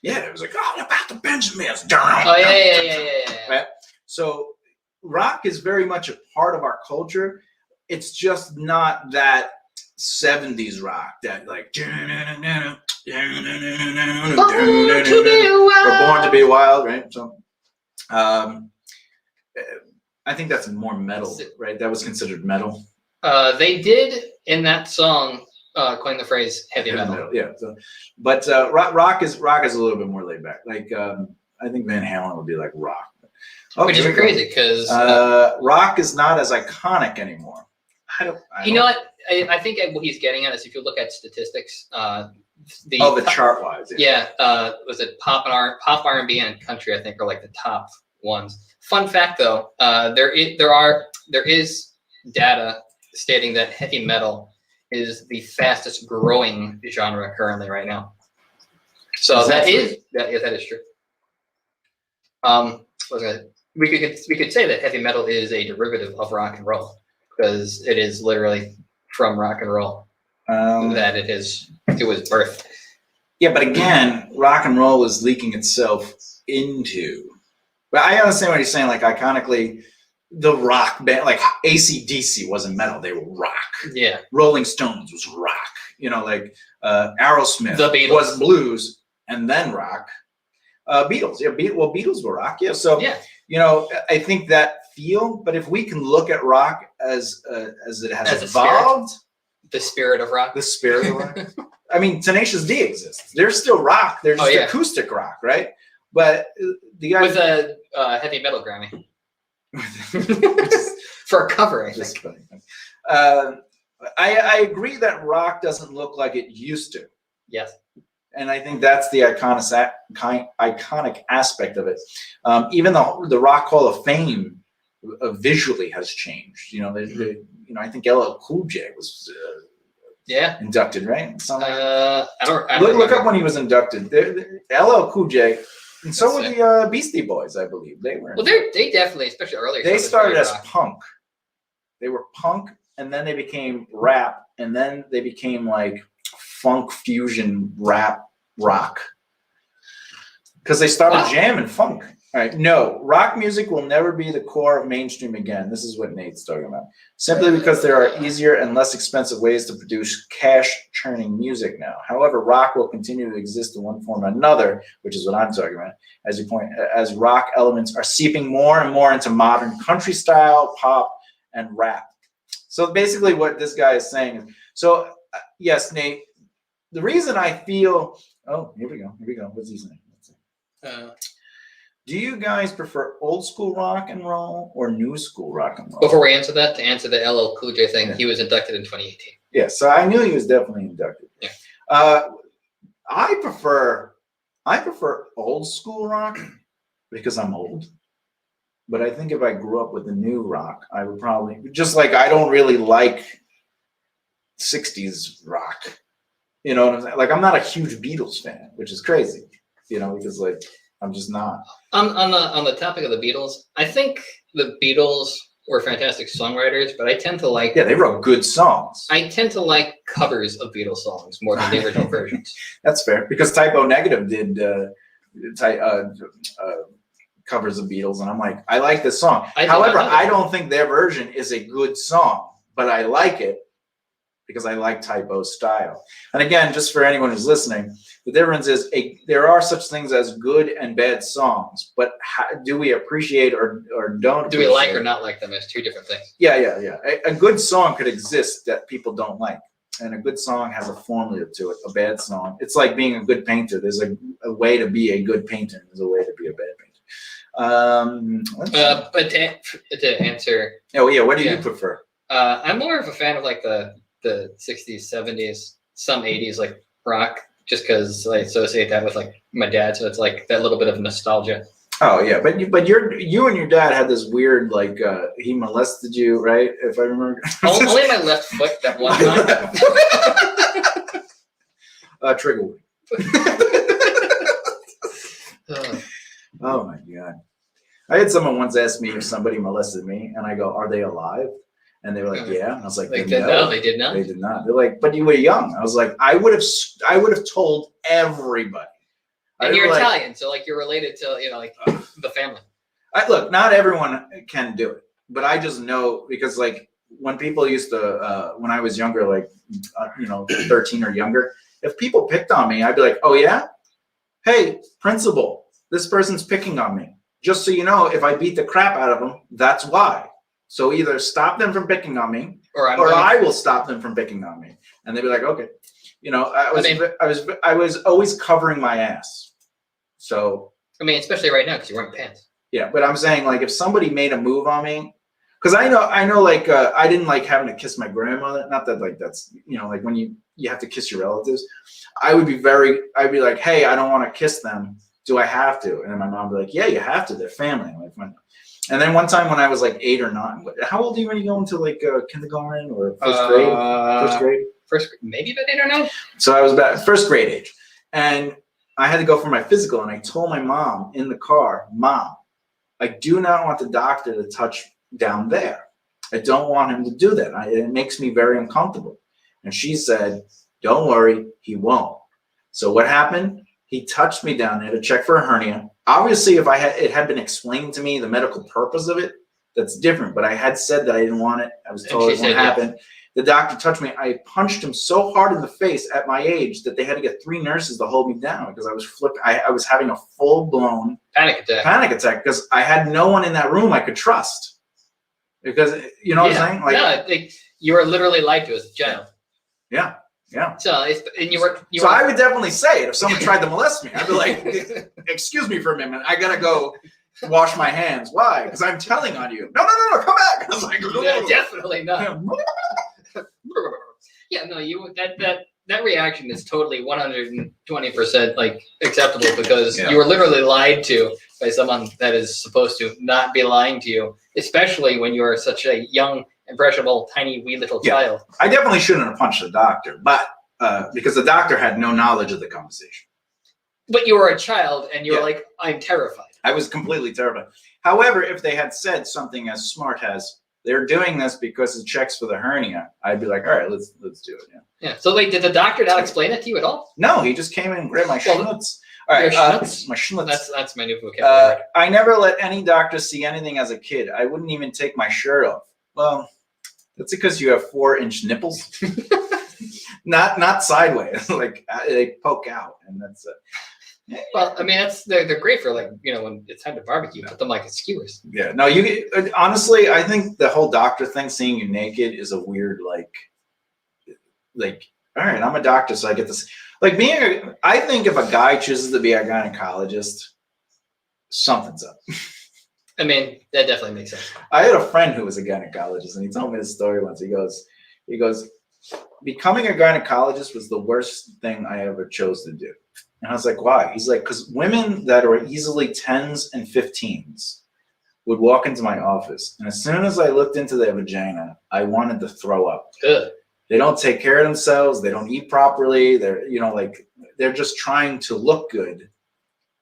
Yeah, it was like All About the Benjamins. Oh yeah. Right? So. Rock is very much a part of our culture. It's just not that 70s rock that like Born to Be Wild, right? So I think that's more metal, right? That was considered metal. They did in that song coin the phrase heavy metal. Yeah. So, but rock is a little bit more laid back. Like I think Van Halen would be like rock. Which is crazy because rock is not as iconic anymore. You know what? I think what he's getting at is if you look at statistics, the chart wise. Yeah. Was it pop R&B, and country? I think are like the top ones. Fun fact though, there is data stating that heavy metal is the fastest growing genre currently right now. So that is true. We could say that heavy metal is a derivative of rock and roll because it is literally from rock and roll that it was birthed. Yeah, but again, rock and roll is leaking itself into. But I understand what you're saying. Like iconically, the rock band, like AC/DC wasn't metal; they were rock. Yeah. Rolling Stones was rock. You know, like Aerosmith The Beatles. was blues and then rock. Beatles, yeah, Beatles were rock, yeah. So, yeah. You know, I think that feel. But if we can look at rock as it has evolved, the spirit of rock, the spirit of rock. I mean, Tenacious D exists. They're still rock. They're just acoustic rock, right? But the guys with a heavy metal Grammy for a cover, I think. I agree that rock doesn't look like it used to. Yes. And I think that's the iconic aspect of it. Even the Rock Hall of Fame visually has changed. You know, I think LL Cool J was inducted, right? I don't look up when he was inducted. LL Cool J, and so were the Beastie Boys, I believe. They were. Well, they definitely, especially earlier. They started as punk. They were punk, and then they became rap, and then they became like funk fusion rap rock. Because they started jamming funk. All right. No, rock music will never be the core of mainstream again. This is what Nate's talking about. Simply because there are easier and less expensive ways to produce cash-churning music now. However, rock will continue to exist in one form or another, which is what I'm talking about. As rock elements are seeping more and more into modern country style, pop, and rap. So basically, what this guy is saying is, so yes, Nate. The reason I feel, here we go. What's he saying? Let's see. Do you guys prefer old school rock and roll or new school rock and roll? Before we answer that, to answer the LL Cool J thing, he was inducted in 2018. Yeah, so I knew he was definitely inducted. Yeah. I prefer old school rock because I'm old. But I think if I grew up with the new rock, I would probably, just like I don't really like 60s rock. You know what I'm saying? Like I'm not a huge Beatles fan, which is crazy. You know, because like I'm just not. On the topic of the Beatles, I think the Beatles were fantastic songwriters, but I tend to like. Yeah, they wrote good songs. I tend to like covers of Beatles songs more than the original versions. That's fair, because Typo Negative did covers of Beatles, and I'm like, I like this song. However, I don't think their version is a good song, but I like it because I like Typo's style. And again, just for anyone who's listening, the difference is there are such things as good and bad songs, but do we appreciate or don't? Do we like or not like them as two different things? Yeah. A good song could exist that people don't like. And a good song has a formula to it. A bad song, it's like being a good painter. There's a way to be a good painter. There's a way to be a bad painter. But to answer. Oh yeah, what do you prefer? I'm more of a fan of like the 60s, 70s, some 80s like rock, just because I associate that with like my dad. So it's like that little bit of nostalgia. Oh yeah, but you and your dad had this weird like he molested you, right? If I remember. Only my left foot that one time. Trigger. Oh my god! I had someone once ask me if somebody molested me, and I go, "Are they alive?" And they were like, "Yeah." And I was like, "They did not. They did not. They did not." They're like, "But you were young." I was like, "I would have told everybody." And you're Italian, so like you're related to like the family. Look, not everyone can do it, but I just know because like when people used to when I was younger, like 13 or younger, if people picked on me, I'd be like, "Oh yeah, hey principal, this person's picking on me. Just so you know, if I beat the crap out of them, that's why. So either stop them from picking on me, or I will stop them from picking on me." And they'd be like, "Okay." I was always covering my ass. So I mean, especially right now because you're wearing pants. Yeah, but I'm saying like if somebody made a move on me, because I know like I didn't like having to kiss my grandmother. Not that like that's like when you have to kiss your relatives. I'd be like, "Hey, I don't want to kiss them. Do I have to?" And then my mom would be like, "Yeah, you have to. They're family." And then one time when I was like 8 or 9, how old are you when you go into like kindergarten or first grade? First grade, maybe about 8 or 9. So I was about first grade age, and I had to go for my physical, and I told my mom in the car, Mom, I do not want the doctor to touch down there. I don't want him to do that. It makes me very uncomfortable. And she said, don't worry, he won't. So what happened? He touched me down there to check for a hernia. Obviously, if it had been explained to me, the medical purpose of it, that's different. But I had said that I didn't want it. I was told it wouldn't happen. The doctor touched me. I punched him so hard in the face at my age that they had to get 3 nurses to hold me down because I was flipping. I was having a full-blown panic attack because I had no one in that room I could trust. Because, you know what I'm saying? Like, you were literally lied to as a child. Yeah. So, I would definitely say it if someone tried to molest me. I'd be like, excuse me for a minute. I got to go wash my hands. Why? Because I'm telling on you. No, come back. I was like, definitely not. Yeah, no, that reaction is totally 120% like acceptable because you were literally lied to by someone that is supposed to not be lying to you, especially when you are such a young, impressionable, tiny, wee little child. I definitely shouldn't have punched the doctor, but because the doctor had no knowledge of the conversation. But you were a child, and you were like, "I'm terrified." I was completely terrified. However, if they had said something as smart as, they're doing this because it checks for the hernia, I'd be like, all right, let's do it. Yeah. So like, did the doctor not explain it to you at all? No, he just came in and grabbed my schnutz. All right, my schnutz. That's my new vocabulary. I never let any doctor see anything as a kid. I wouldn't even take my shirt off. Well, that's because you have 4-inch nipples. not sideways, like they poke out, and that's it. Well, I mean, they're great for like, you know, when it's time to barbecue, put them like as skewers. Yeah, no, honestly, I think the whole doctor thing, seeing you naked, is a weird like, all right, I'm a doctor, so I get this. Like I think if a guy chooses to be a gynecologist, something's up. I mean, that definitely makes sense. I had a friend who was a gynecologist, and he told me this story once. He goes, becoming a gynecologist was the worst thing I ever chose to do. And I was like, why? He's like, because women that are easily 10s and 15s would walk into my office, and as soon as I looked into their vagina, I wanted to throw up. Good. They don't take care of themselves. They don't eat properly. They're just trying to look good.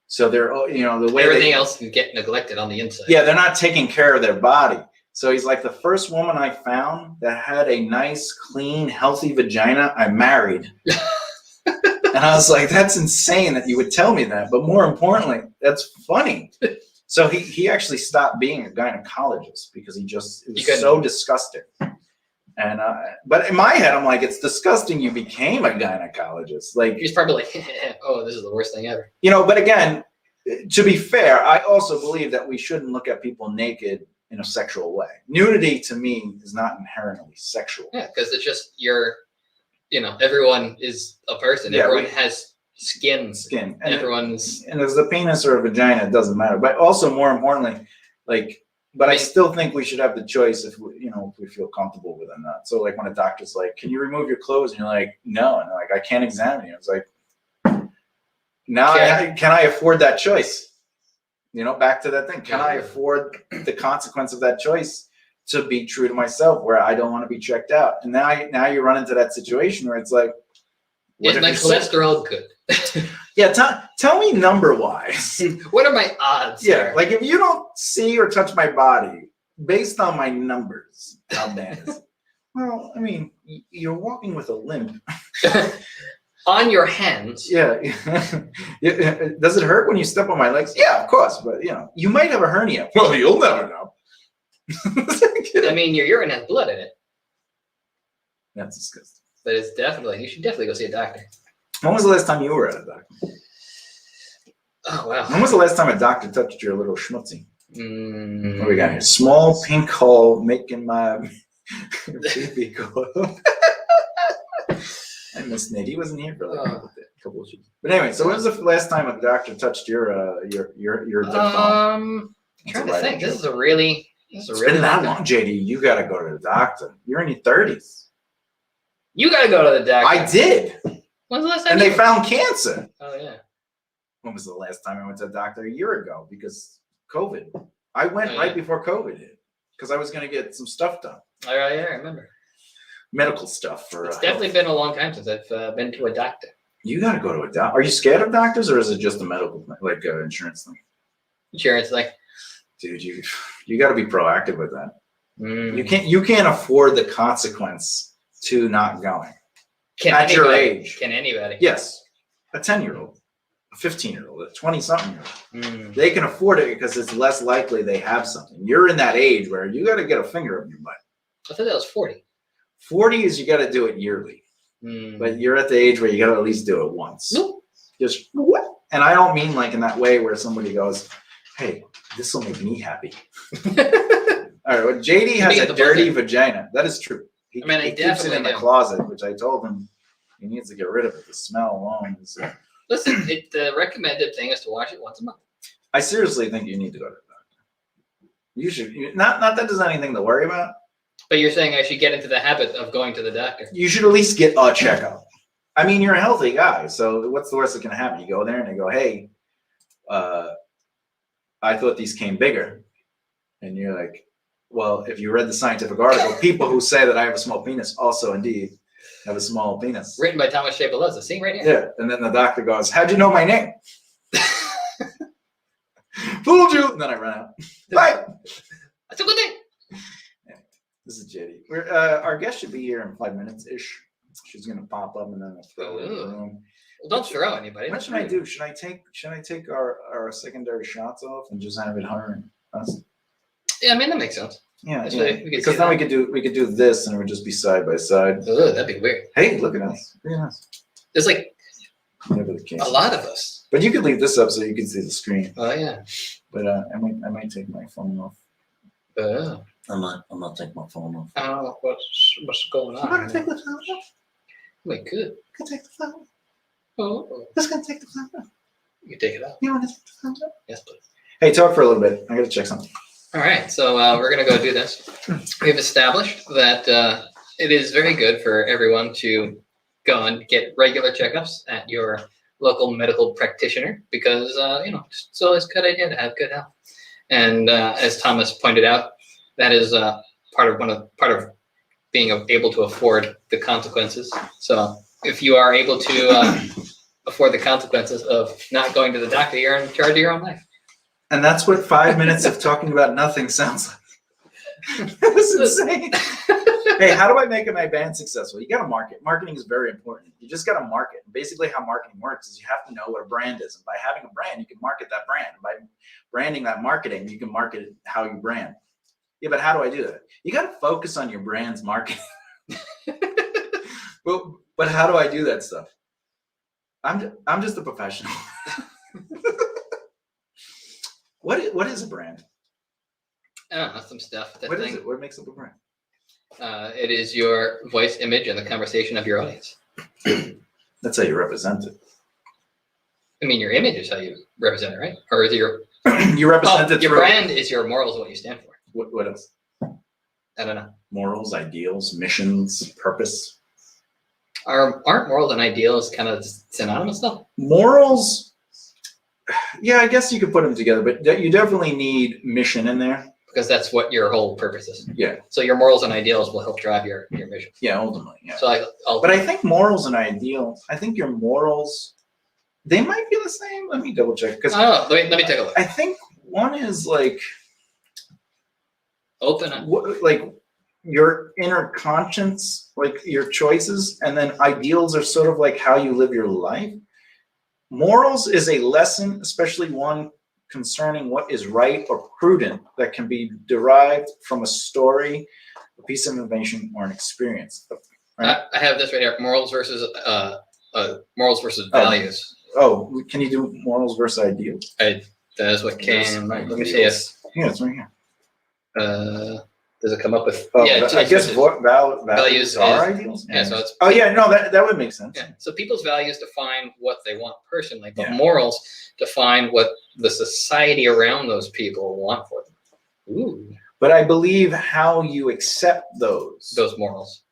So they're, the way everything else can get neglected on the inside. Yeah, they're not taking care of their body. So he's like, the first woman I found that had a nice, clean, healthy vagina, I married. And I was like, that's insane that you would tell me that. But more importantly, that's funny. So he actually stopped being a gynecologist because it was so disgusting. And but in my head, I'm like, it's disgusting you became a gynecologist. Like, he's probably like, oh, this is the worst thing ever. But again, to be fair, I also believe that we shouldn't look at people naked in a sexual way. Nudity to me is not inherently sexual. Yeah, because it's just everyone is a person. Yeah, everyone has skin. And everyone's and there's a penis or a vagina, it doesn't matter. But also more importantly, I still think we should have the choice if we feel comfortable with it or not. So like when a doctor's like, can you remove your clothes? And you're like, no. And they're like, I can't examine you. It's like, now can I afford that choice? Back to that thing. Can I afford the consequence of that choice to be true to myself where I don't want to be checked out? And now you run into that situation where it's like, is my cholesterol good? Yeah, tell me number-wise. What are my odds? Yeah, like if you don't see or touch my body based on my numbers, how bad is it? Well, I mean, you're walking with a limp. On your hands. Yeah. Does it hurt when you step on my legs? Yeah, of course. But, you might have a hernia. Well, you'll never know. I mean, your urine has blood in it. That's disgusting. But you should definitely go see a doctor. When was the last time you were at a doctor? Oh, wow. When was the last time a doctor touched your little schmutzy? What do we got here? Small pink hole making my baby go up. I miss Nate. He wasn't here for like a couple of years. But anyway, so when was the last time a doctor touched your I'm trying to think. It's been that long, JD. You got to go to the doctor. You're in your 30s. You got to go to the doctor. I did. When's the last time? And they found cancer. Oh, yeah. When was the last time I went to the doctor? A year ago, because COVID. I went right before COVID hit because I was going to get some stuff done. Oh, yeah, I remember. Medical stuff. It's definitely been a long time since I've been to a doctor. You got to go to a doctor. Are you scared of doctors, or is it just a medical thing, like insurance thing? Insurance, like, Dude, you got to be proactive with that. mm. You can't afford the consequence to not going. At your age. Can anybody? Yes, a 10-year-old, a 15-year-old, a 20-something-year-old. Mm. They can afford it because it's less likely they have something. You're in that age where you got to get a finger up your butt. I thought that was 40. 40 is you got to do it yearly. Mm. But you're at the age where you got to at least do it once. Nope. Just what? And I don't mean like in that way where somebody goes, "Hey, this will make me happy." All right. Well, JD has a dirty vagina. That is true. He keeps it in the closet, which I told him he needs to get rid of it. The smell alone is. Listen, the recommended thing is to wash it once a month. I seriously think you need to go to the doctor. You should. Not that there's anything to worry about. But you're saying I should get into the habit of going to the doctor. You should at least get a checkup. I mean, you're a healthy guy, so what's the worst that can happen? You go there and they go, "Hey, I thought these came bigger," and you're like, "Well, if you read the scientific article, people who say that I have a small penis also indeed have a small penis." Written by Thomas J. Bellezza. See right here. Yeah, and then the doctor goes, "How'd you know my name?" Fooled you. And then I run out. Bye. That's a good thing. This is JD. Our guest should be here in 5 minutes ish. She's gonna pop up and then I'll throw her in the room. Well, don't throw anybody. What should I do? Should I take our secondary shots off and just have it her and us? Yeah, I mean that makes sense. Yeah, Actually, because then we could do this and it would just be side by side. Ugh, that'd be weird. Hey, look at us. Look at us. There's like Whatever the case. a lot of us. But you could leave this up so you can see the screen. Oh yeah. But I might take my phone off. I'm not taking my phone off. I don't know what's going on. I'm gonna take the phone off. Wait, good. I can take the phone off. Oh, Who's gonna take the phone off? you can take it out. You want to take the phone off? Yes, please. Hey, talk for a little bit. I gotta check something. All right, so we're gonna go do this. We've established that it is very good for everyone to go and get regular checkups at your local medical practitioner because it's always a good idea to have good health. And as Thomas pointed out, that is part of being able to afford the consequences. So if you are able to afford the consequences of not going to the doctor, you're in charge of your own life. And that's what 5 minutes of talking about nothing sounds like. That was insane. Hey, how do I make my band successful? You got to market. Marketing is very important. You just got to market. Basically, how marketing works is you have to know what a brand is. And by having a brand, you can market that brand. And by branding that marketing, you can market it how you brand. Yeah, but how do I do that? You got to focus on your brand's marketing. But how do I do that stuff? I'm just a professional. What is a brand? I don't know, some stuff. What is it? What makes up a brand? It is your voice, image, and the conversation of your audience. That's how you represent it. I mean, your image is how you represent it, right? Or is it your you represent it your through brand is your morals, what you stand for. What else? I don't know. Morals, ideals, missions, purpose. Aren't morals and ideals kind of synonymous though? Morals, yeah, I guess you could put them together, but you definitely need mission in there. Because that's what your whole purpose is. Yeah. So your morals and ideals will help drive your mission. Yeah, ultimately, yeah. So but I think morals and ideals, I think your morals, they might be the same. Let me double check. Let me take a look. I think one is like open up. Like your inner conscience, like your choices, and then ideals are sort of like how you live your life. Morals is a lesson, especially one concerning what is right or prudent that can be derived from a story, a piece of information, or an experience. Right? I have this right here: morals versus values. Oh, can you do morals versus ideals? That is what came. Let me see if. Yeah, it's right here. Does it come up with? I guess values are ideals. Yeah, so it's. Oh yeah, no, that would make sense. Yeah, so people's values define what they want personally, but Yeah. morals define what the society around those people want for them. Ooh, But I believe how you accept those morals.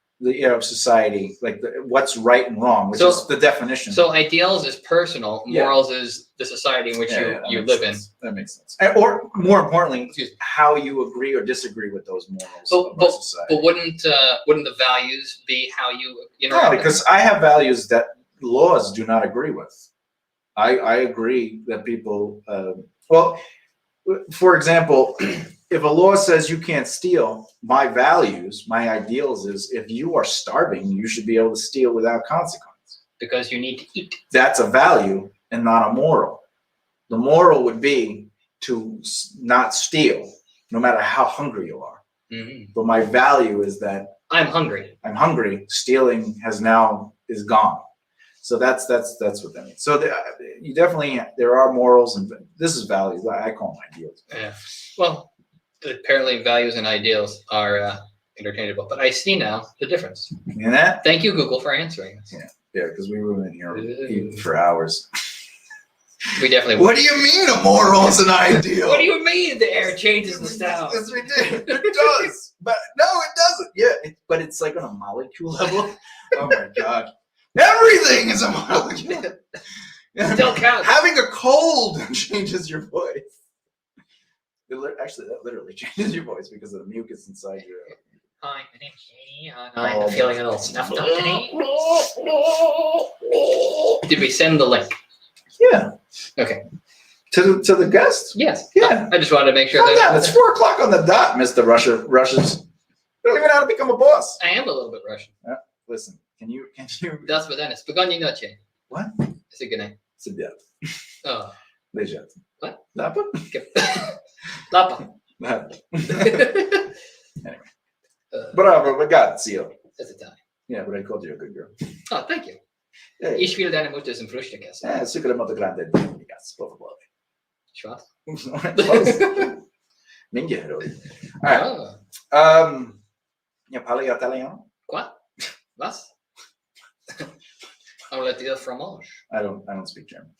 Society, like what's right and wrong, which is the definition. So ideals is personal, Yeah. morals is the society in which you live in. That makes sense. Or more importantly, how you agree or disagree with those morals of our society. But wouldn't the values be how you No, because I have values that laws do not agree with. I agree that people, well, for example, if a law says you can't steal, my values, my ideals is if you are starving, you should be able to steal without consequence. Because you need to eat. That's a value and not a moral. The moral would be to not steal, no matter how hungry you are. Mm-hmm. But my value is that I'm hungry. I'm hungry. Stealing is gone. So that's what that means. So you definitely, there are morals, and this is values. I call them ideals. Yeah. Well, apparently values and ideals are interchangeable, but I see now the difference. You know that? Thank you, Google, for answering this. Yeah, because we were in here eating for hours. We definitely. What do you mean a moral is an ideal? What do you mean the air changes the sound? It's ridiculous. It does, but no, it doesn't. Yeah, but it's like on a molecule level. Oh my god. Everything is a molecule. Still counts. Having a cold changes your voice. Actually, that literally changes your voice because of the mucus inside your. Hi, my name's Jamie. I'm feeling a little snuffed up today. Did we send the link? Yeah. Okay. To the guest? Yes. Yeah. I just wanted to make sure that it's 4:00 on the dot, Mr. Russians. You don't even know how to become a boss. I am a little bit Russian. Listen, can you? Das vidania. Spokojnej nocy. What? It's a good name. Сидят. Oh. Лежат. What? Lapa? Lapa. Anyway. Bravo, ragazzi. That's Italian. Yeah, but I called you a good girl. Oh, thank you. Hey. Ich will deine Mutter zum Frühstück essen. Sucre molto grande, ragazzi, por favor. Schwarz? Minchia, all right. You parli italiano? Quoi? Was? Omelette de fromage. I don't speak German.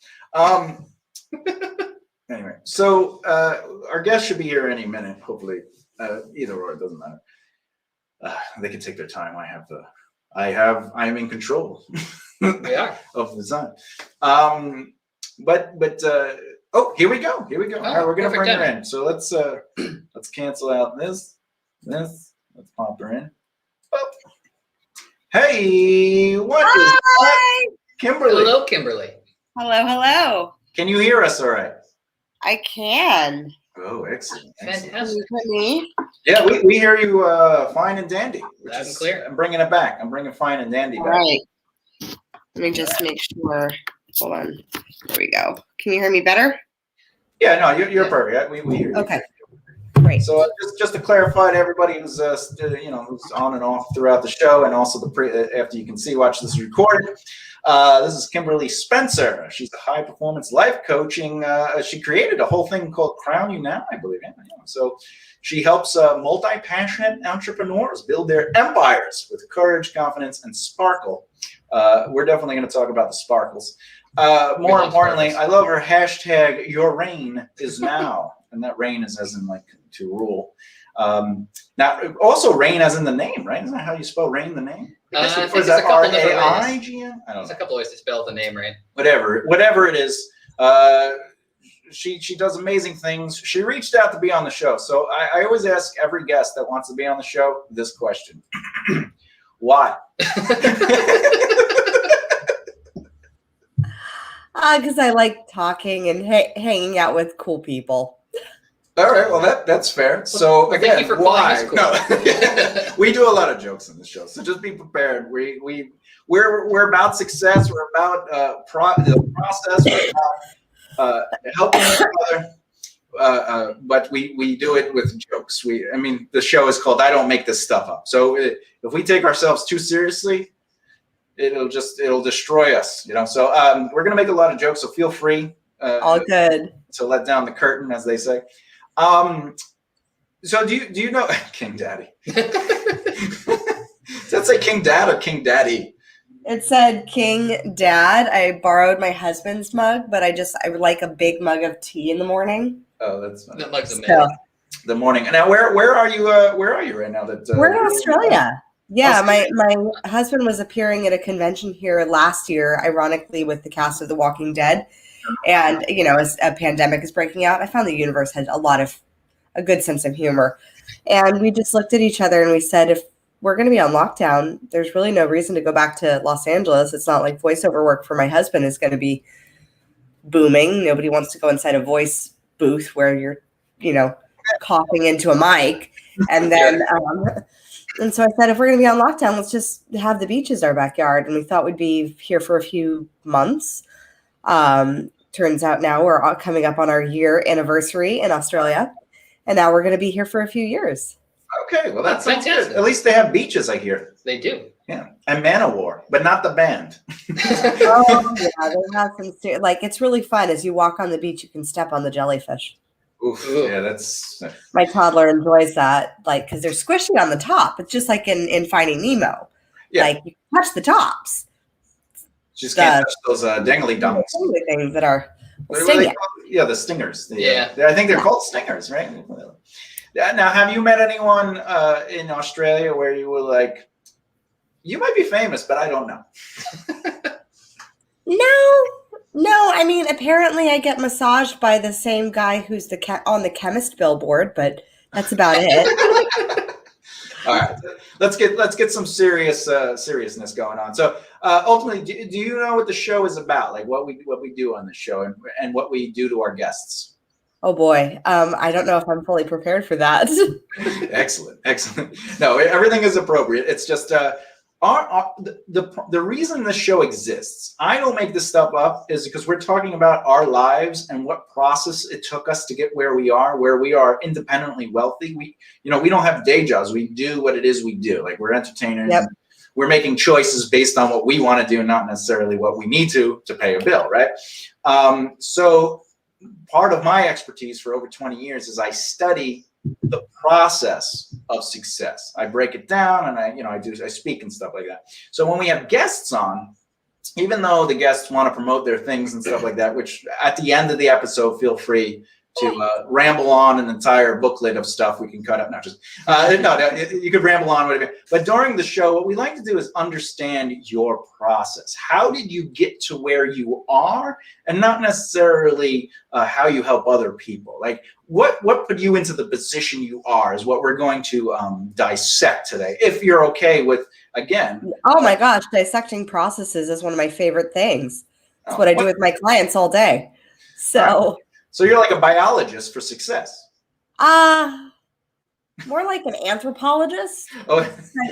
Anyway, so our guest should be here any minute, hopefully. Either or, it doesn't matter. They can take their time. I am in control. We are. Of the time. But here we go. Here we go. Oh, all right, we're gonna bring her timing. in. So let's cancel out this. Let's pop her in. Oh. Hey, what is that? Kimberly? Hello, Kimberly. Hello. Can you hear us all right? I can. Oh, excellent. Fantastic. Can you hear me? Yeah, we hear you fine and dandy. Loud and clear. I'm bringing it back. I'm bringing fine and dandy All back. right. Let me just make sure. Hold on. There we go. Can you hear me better? Yeah, no, you're perfect. We hear you. Okay. Great. So just to clarify to everybody who's who's on and off throughout the show, and also after you can watch this recorded. This is Kimberly Spencer. She's a high performance life coaching. She created a whole thing called Crown You Now, I believe. Yeah. So she helps multi-passionate entrepreneurs build their empires with courage, confidence, and sparkle. We're definitely going to talk about the sparkles. More importantly, I love her hashtag, your reign is now. And that reign is as in like to rule. Now, also reign as in the name, right? Isn't that how you spell reign, the name? I think Or is there's that a couple different R-A-I-G-N? I don't There's know. a couple ways to spell the name, right? Whatever it is. She does amazing things. She reached out to be on the show. So I always ask every guest that wants to be on the show this question. Why? Because I like talking and hanging out with cool people. All right, well that's fair. So Well, again, thank you for calling why? us cool. No. We do a lot of jokes on the show, so just be prepared. We're about success. We're about the process. We're about helping each other. But we do it with jokes. The show is called "I Don't Make This Stuff Up." So if we take ourselves too seriously, it'll destroy us. So we're gonna make a lot of jokes. So feel free. All good. To let down the curtain, as they say. So do you know King Daddy? Does that say King Dad or King Daddy? It said King Dad. I borrowed my husband's mug, but I would like a big mug of tea in the morning. Oh, that's That mug's amazing. So, the morning. Now, where are you? Where are you right now? we're in Australia. Yeah, Australia. my husband was appearing at a convention here last year, ironically, with the cast of The Walking Dead. And, as a pandemic is breaking out, I found the universe had a good sense of humor. And we just looked at each other and we said, if we're going to be on lockdown. There's really no reason to go back to Los Angeles. It's not like voiceover work for my husband is going to be booming. Nobody wants to go inside a voice booth where you're, coughing into a mic. And then, and so I said, if we're going to be on lockdown, let's just have the beach as our backyard. And we thought we'd be here for a few months. Turns out now we're coming up on our year anniversary in Australia. And now we're going to be here for a few years. Okay, well, that's fantastic. Good. At least they have beaches, I hear. They do. Yeah, and Manowar, but not the band. Oh, yeah, they have some it's really fun. As you walk on the beach, you can step on the jellyfish. Oof, yeah, that's... My toddler enjoys that, because they're squishy on the top. It's just like in Finding Nemo. Yeah. You touch the tops. Just can't touch those dangly dongs. Things that are stinging. Yeah, the stingers. I think they're called stingers, right? Now, have you met anyone in Australia where you were like, you might be famous, but I don't know? No. I mean, apparently I get massaged by the same guy who's on the chemist billboard, but that's about it. All right, let's get some seriousness going on. So, ultimately, do you know what the show is about? Like what we do on the show and what we do to our guests? Oh boy, I don't know if I'm fully prepared for that. Excellent. No, everything is appropriate. It's just the reason this show exists. I don't make this stuff up is because we're talking about our lives and what process it took us to get where we are independently wealthy. We don't have day jobs. We do what it is we do. Like we're entertainers. Yep. We're making choices based on what we want to do, not necessarily what we need to pay a bill, right? So part of my expertise for over 20 years is I study the process of success. I break it down and I speak and stuff like that. So when we have guests on, even though the guests want to promote their things and stuff like that, which at the end of the episode, feel free to ramble on an entire booklet of stuff we can cut up. You could ramble on, whatever. But during the show, what we like to do is understand your process. How did you get to where you are, and not necessarily how you help other people? Like what put you into the position you are is what we're going to dissect today. If you're okay with, again. Oh my gosh, dissecting processes is one of my favorite things. It's what I do with my clients all day. So. So you're like a biologist for success. More like an anthropologist. Oh.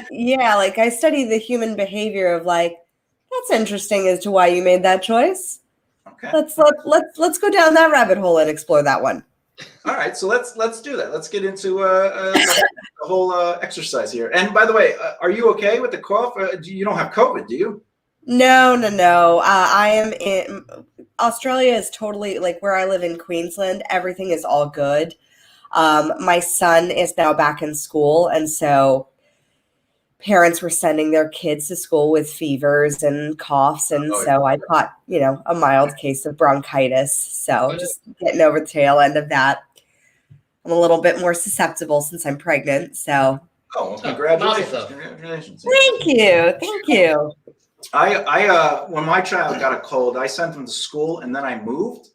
Yeah, I study the human behavior of that's interesting as to why you made that choice. Okay. Let's go down that rabbit hole and explore that one. All right, so let's do that. Let's get into the whole exercise here. And by the way, are you okay with the cough? You don't have COVID, do you? No. I am in Australia. Is totally where I live in Queensland. Everything is all good. My son is now back in school, and so parents were sending their kids to school with fevers and coughs, and so I caught a mild case of bronchitis. So just getting over the tail end of that. I'm a little bit more susceptible since I'm pregnant. So. Oh, well, congratulations! Thank you. I when my child got a cold, I sent him to school and then I moved,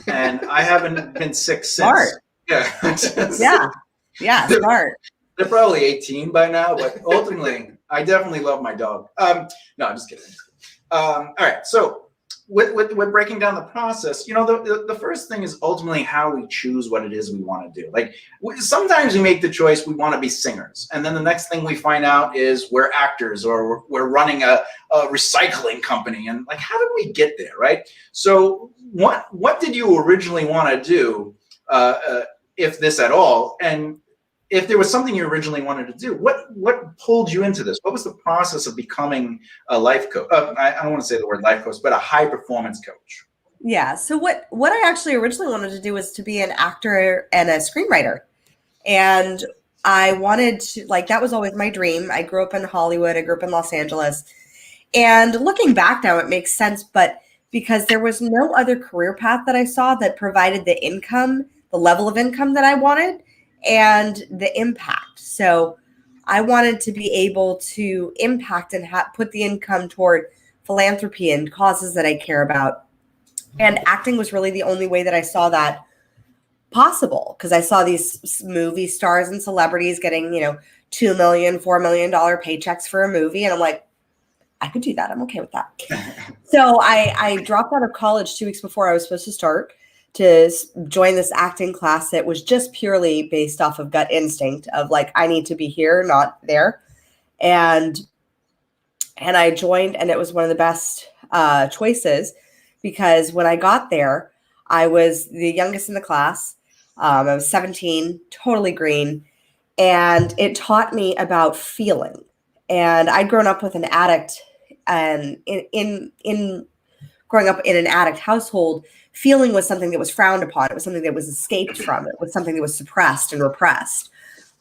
and I haven't been sick since. Smart. Yeah. Smart. They're probably 18 by now, but ultimately, I definitely love my dog. No, I'm just kidding. All right, so with breaking down the process, the first thing is ultimately how we choose what it is we want to do. Sometimes we make the choice we want to be singers, and then the next thing we find out is we're actors or we're running a recycling company, and how did we get there, right? So what did you originally want to do, if this at all, and if there was something you originally wanted to do, what pulled you into this? What was the process of becoming a life coach? I don't want to say the word life coach, but a high performance coach. Yeah. So what I actually originally wanted to do was to be an actor and a screenwriter. And I wanted to, that was always my dream. I grew up in Hollywood. I grew up in Los Angeles. And looking back now, it makes sense. But because there was no other career path that I saw that provided the income, the level of income that I wanted, and the impact. So I wanted to be able to impact and put the income toward philanthropy and causes that I care about. And acting was really the only way that I saw that possible, because I saw these movie stars and celebrities getting, $2 million, $4 million paychecks for a movie. And I'm like, I could do that. I'm okay with that. So I dropped out of college 2 weeks before I was supposed to start to join this acting class that was just purely based off of gut instinct of like, I need to be here, not there. And I joined, and it was one of the best choices because when I got there, I was the youngest in the class. I was 17, totally green. And it taught me about feeling. And I'd grown up with an addict, and in growing up in an addict household, feeling was something that was frowned upon. It was something that was escaped from. It was something that was suppressed and repressed.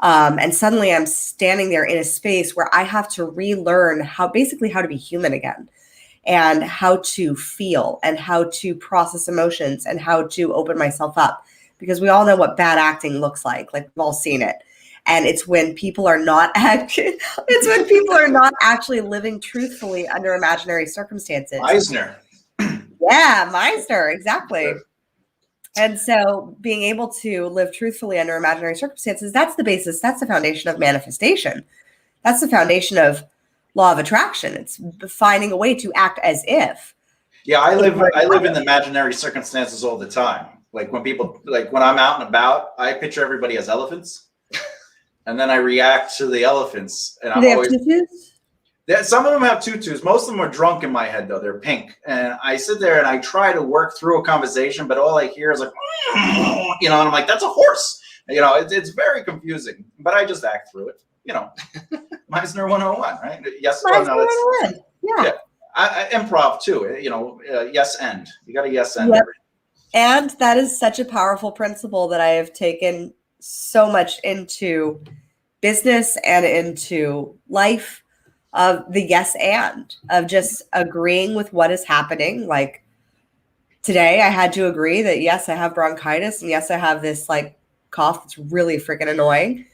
And suddenly I'm standing there in a space where I have to relearn how to be human again, and how to feel and how to process emotions and how to open myself up, because we all know what bad acting looks like. Like, we've all seen it. And it's when people are not actually living truthfully under imaginary circumstances. Eisner. Yeah, Meister, exactly. And so being able to live truthfully under imaginary circumstances, that's the basis, that's the foundation of manifestation. That's the foundation of law of attraction. It's finding a way to act as if. Yeah, I live in imaginary circumstances all the time. Like when I'm out and about, I picture everybody as elephants. And then I react to the elephants. And I'm always tutus? Some of them have tutus. Most of them are drunk in my head, though. They're pink. And I sit there and I try to work through a conversation, but all I hear is like, and I'm like, that's a horse. It's very confusing. But I just act through it. Meisner 101, right? Yes. Meisner 101. Yeah. I improv too. Yes and. You got a yes and. Yep. And that is such a powerful principle that I have taken so much into business and into life, of the yes and, of just agreeing with what is happening. Like today I had to agree that yes, I have bronchitis, and yes, I have this like cough that's really freaking annoying,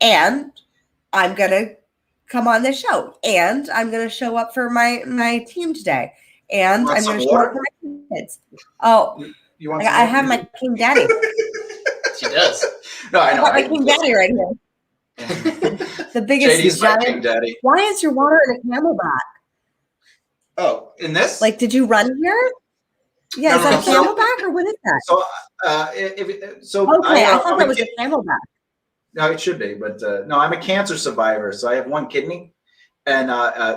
and I'm gonna come on this show, and I'm gonna show up for my team today, and I'm gonna show up for my kids. Oh, you want I have my King Daddy. She does. No, I know. I got my King Daddy right here. The biggest JD's giant. King Daddy. Why is your water in a Camelback? Oh, in this? Like, did you run here? Yeah, is that a Camelback or what is that? So, okay, I thought that was a Camelback. No, it should be, but no, I'm a cancer survivor, so I have one kidney, and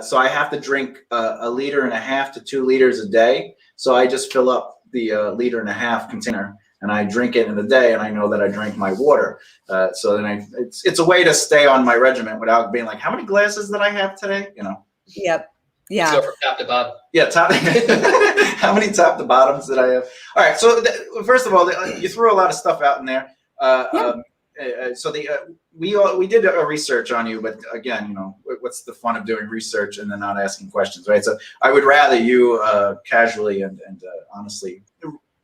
so I have to drink 1.5 liters to 2 liters a day. So I just fill up the 1.5 liter container, and I drink it in a day, and I know that I drank my water. So then it's a way to stay on my regimen without being like, how many glasses did I have today? Yep. Yeah. So from top to bottom. Yeah, top. How many top to bottoms did I have? All right. So first of all, you threw a lot of stuff out in there. We did a research on you, but again, what's the fun of doing research and then not asking questions, right? So I would rather you casually and honestly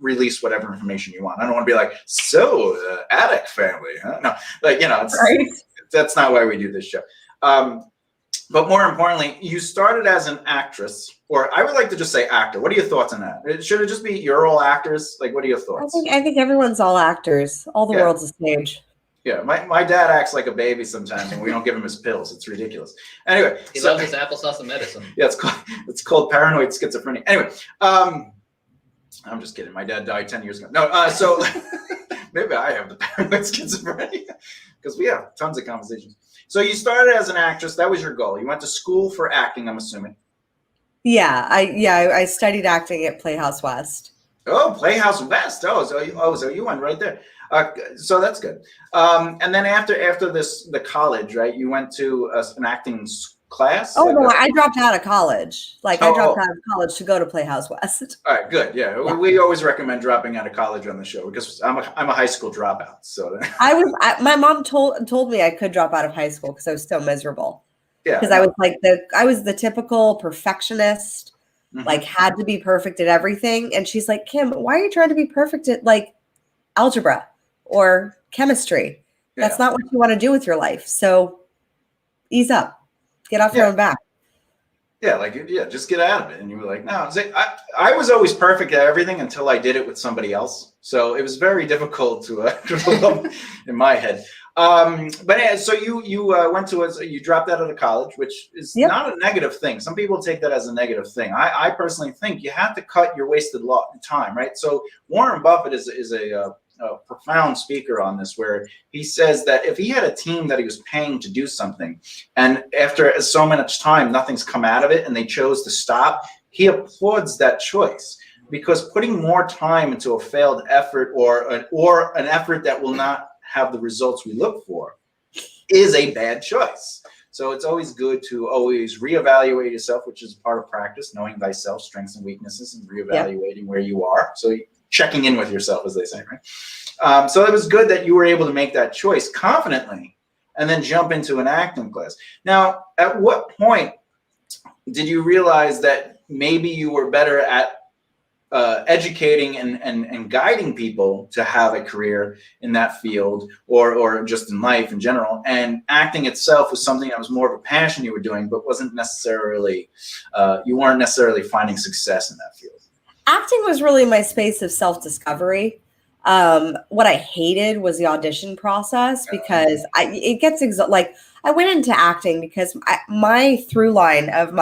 release whatever information you want. I don't want to be like, addict family, huh? No, that's not why we do this show. But more importantly, you started as an actress, or I would like to just say actor. What are your thoughts on that? Should it just be you're all actors? Like, what are your thoughts? I think everyone's all actors. All the world's a stage. Yeah, my dad acts like a baby sometimes, and we don't give him his pills. It's ridiculous. Anyway, he loves his applesauce and medicine. Yeah, it's called paranoid schizophrenia. Anyway, I'm just kidding. My dad died 10 years ago. No, so maybe I have the paranoid schizophrenia because we have tons of conversations. So you started as an actress. That was your goal. You went to school for acting, I'm assuming. Yeah, I studied acting at Playhouse West. Oh, Playhouse West. So you went right there. So that's good. And then after the college, right? You went to an acting class. Oh no, I dropped out of college. I dropped out of college to go to Playhouse West. All right, good. Yeah, we always recommend dropping out of college on the show because I'm a high school dropout. So my mom told me I could drop out of high school because I was so miserable. Yeah, because I was the typical perfectionist, had to be perfect at everything. And she's like, Kim, why are you trying to be perfect at algebra or chemistry? That's not what you want to do with your life. So ease up. Get off your own back. Yeah, just get out of it. And you were like, no. I was always perfect at everything until I did it with somebody else. So it was very difficult to develop in my head. But yeah, so you went to you dropped out of college, which is not a negative thing. Some people take that as a negative thing. I personally think you have to cut your wasted time, right? So Warren Buffett is a profound speaker on this, where he says that if he had a team that he was paying to do something, and after so much time nothing's come out of it, and they chose to stop, he applauds that choice. Because putting more time into a failed effort or an effort that will not have the results we look for is a bad choice. So it's always good to always reevaluate yourself, which is part of practice, knowing thyself, strengths and weaknesses, and reevaluating where you are. So checking in with yourself, as they say, right? So it was good that you were able to make that choice confidently and then jump into an acting class. Now, at what point did you realize that maybe you were better at educating and guiding people to have a career in that field, or just in life in general, and acting itself was something that was more of a passion you were doing, but wasn't necessarily, you weren't necessarily finding success in that field? Acting was really my space of self-discovery. What I hated was the audition process, because it gets like, I went into acting because my through line of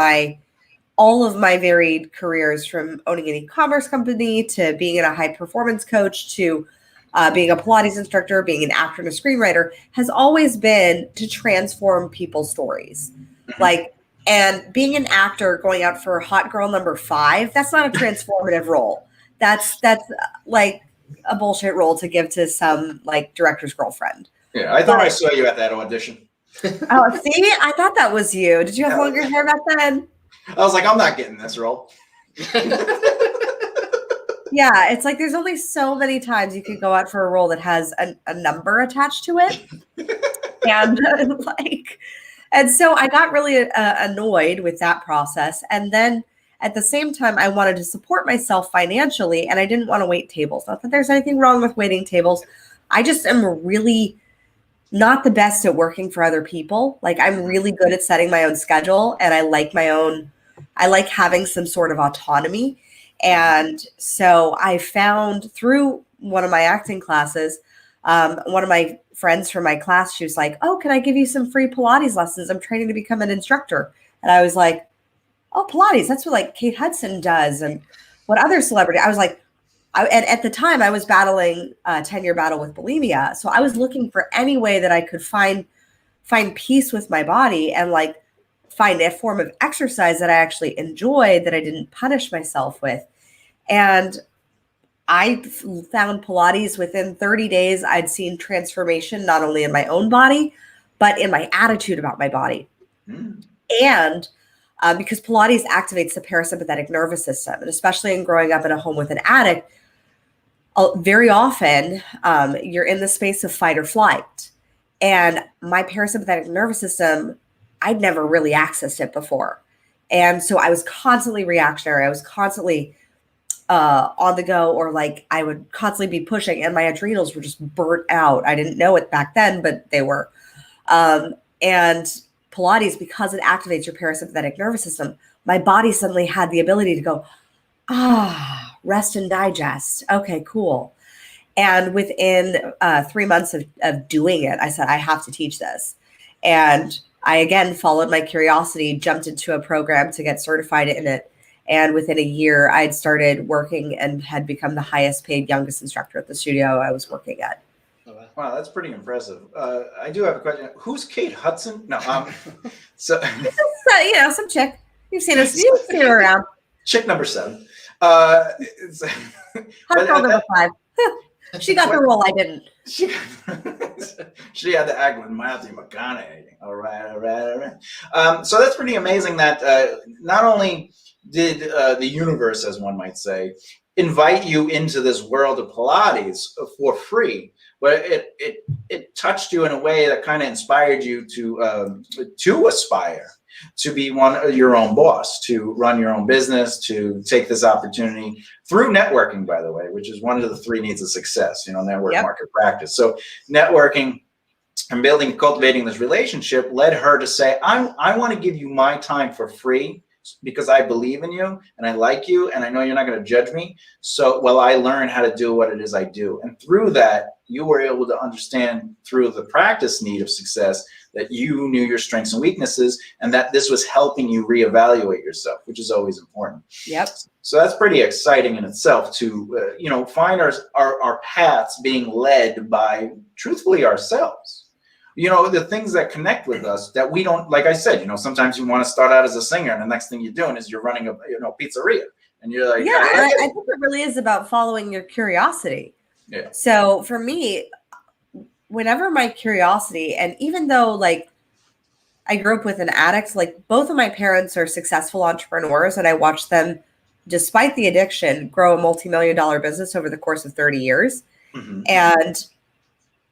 all of my varied careers, from owning an e-commerce company to being a high performance coach to being a Pilates instructor, being an actor and a screenwriter, has always been to transform people's stories. Like, and being an actor going out for hot girl number 5, that's not a transformative role. That's like a bullshit role to give to some like director's girlfriend. Yeah, I thought I saw you at that audition. Oh, see, I thought that was you. Did you have longer hair back then? I was like, I'm not getting this role. Yeah, it's like there's only so many times you could go out for a role that has a number attached to it. And so I got really annoyed with that process. And then at the same time, I wanted to support myself financially, and I didn't want to wait tables. Not that there's anything wrong with waiting tables. I just am really not the best at working for other people. Like, I'm really good at setting my own schedule, and I like having some sort of autonomy. And so I found through one of my acting classes, one of my friends from my class, she was like, "Oh, can I give you some free Pilates lessons? I'm training to become an instructor." And I was like, "Oh, Pilates, that's what like Kate Hudson does. And what other celebrity?" I was like, and at the time I was battling a 10-year battle with bulimia. So I was looking for any way that I could find peace with my body, and like find a form of exercise that I actually enjoyed, that I didn't punish myself with. And I found Pilates. Within 30 days, I'd seen transformation, not only in my own body, but in my attitude about my body. And because Pilates activates the parasympathetic nervous system, and especially in growing up in a home with an addict, very often you're in the space of fight or flight. And my parasympathetic nervous system, I'd never really accessed it before. And so I was constantly reactionary. I was constantly on the go, or like I would constantly be pushing, and my adrenals were just burnt out. I didn't know it back then, but they were. And Pilates, because it activates your parasympathetic nervous system, my body suddenly had the ability to go, rest and digest. Okay, cool. And within 3 months of doing it, I said, I have to teach this. And I, again, followed my curiosity, jumped into a program to get certified in it. And within a year, I'd started working and had become the highest paid youngest instructor at the studio I was working at. Wow, that's pretty impressive. I do have a question. Who's Kate Hudson? No, so some chick. You've seen her around. Chick number 7. Hot girl number 5. She got the role, I didn't. She had to act with Matthew McConaughey. All right. So that's pretty amazing that not only did the universe, as one might say, invite you into this world of Pilates for free, but it touched you in a way that kind of inspired you to aspire to be your own boss, to run your own business, to take this opportunity through networking, by the way, which is one of the 3 needs of success, network, market, practice. So networking and cultivating this relationship led her to say, I want to give you my time for free because I believe in you and I like you and I know you're not going to judge me. So while I learn how to do what it is I do. And through that, you were able to understand through the practice need of success that you knew your strengths and weaknesses, and that this was helping you reevaluate yourself, which is always important. Yep. So that's pretty exciting in itself to, find our paths being led by, truthfully, ourselves. The things that connect with us that we don't, like I said, sometimes you want to start out as a singer and the next thing you're doing is you're running a pizzeria and you're like, yeah, I think it really is about following your curiosity. Yeah. So for me, whenever my curiosity, and even though like I grew up with an addict, like both of my parents are successful entrepreneurs and I watched them, despite the addiction, grow a multi-million-dollar business over the course of 30 years. Mm-hmm. And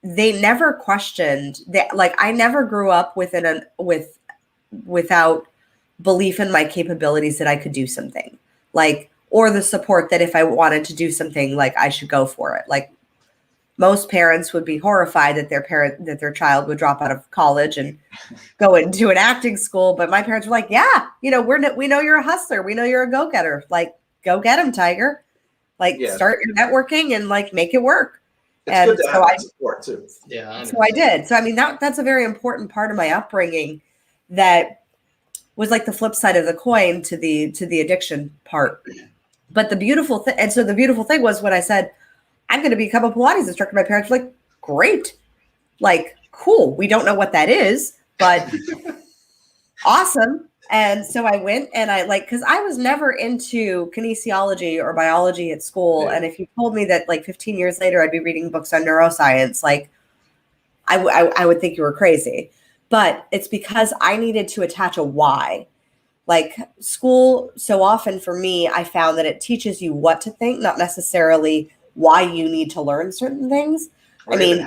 they never questioned that. Like I never grew up without belief in my capabilities that I could do something, like, or the support that if I wanted to do something, like I should go for it. Like most parents would be horrified that their child would drop out of college and go into an acting school. But my parents were like, yeah, we know you're a hustler. We know you're a go-getter. Like, go get them, Tiger. Like, start your networking and like make it work. It's good to have that support too. Yeah. So I did. So I mean, that's a very important part of my upbringing that was like the flip side of the coin to the addiction part. But the beautiful thing was when I said, I'm going to become a Pilates instructor, my parents were like, great. Like, cool. We don't know what that is, but awesome. And so I went and because I was never into kinesiology or biology at school. Yeah. And if you told me that like 15 years later, I'd be reading books on neuroscience, like I would think you were crazy. But it's because I needed to attach a why. Like school, so often for me, I found that it teaches you what to think, not necessarily why you need to learn certain things. Or even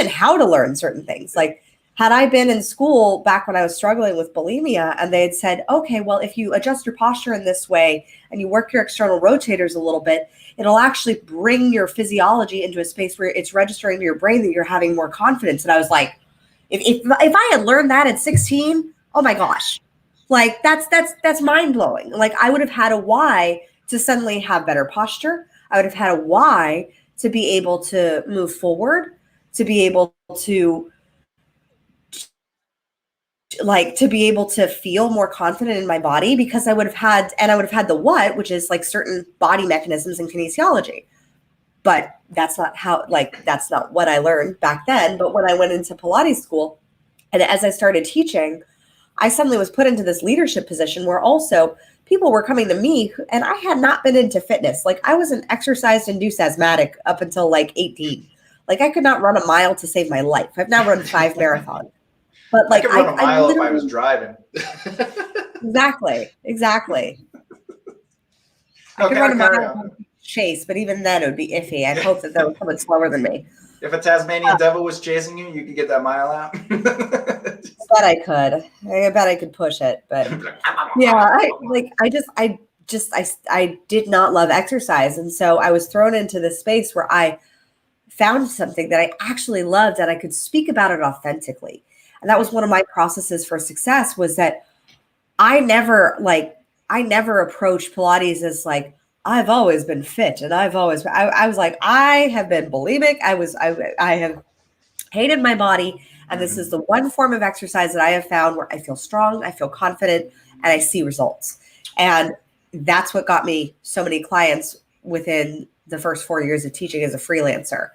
how to learn certain things. Like, had I been in school back when I was struggling with bulimia and they had said, okay, well, if you adjust your posture in this way and you work your external rotators a little bit, it'll actually bring your physiology into a space where it's registering to your brain that you're having more confidence. And I was like, if I had learned that at 16, oh my gosh, like that's mind blowing. Like I would have had a why to suddenly have better posture. I would have had a why to be able to move forward, to be able to feel more confident in my body, because I would have had the what, which is like certain body mechanisms in kinesiology. But that's not what I learned back then. But when I went into Pilates school and as I started teaching, I suddenly was put into this leadership position where also people were coming to me, and I had not been into fitness. Like I was an exercise-induced asthmatic up until like 18. Like I could not run a mile to save my life. I've now run 5 marathons. But like I could run a mile if I was driving. Exactly. I could run a mile chase, but even then it would be iffy. I'd hope that was someone slower than me. If a Tasmanian devil was chasing you, you could get that mile out. I bet I could push it, but yeah, I did not love exercise. And so I was thrown into this space where I found something that I actually loved and I could speak about it authentically. And that was one of my processes for success, was that I never approached Pilates as like, I've always been fit and I was like, I have been bulimic. I have hated my body. And this is the one form of exercise that I have found where I feel strong, I feel confident, and I see results. And that's what got me so many clients within the first 4 years of teaching as a freelancer.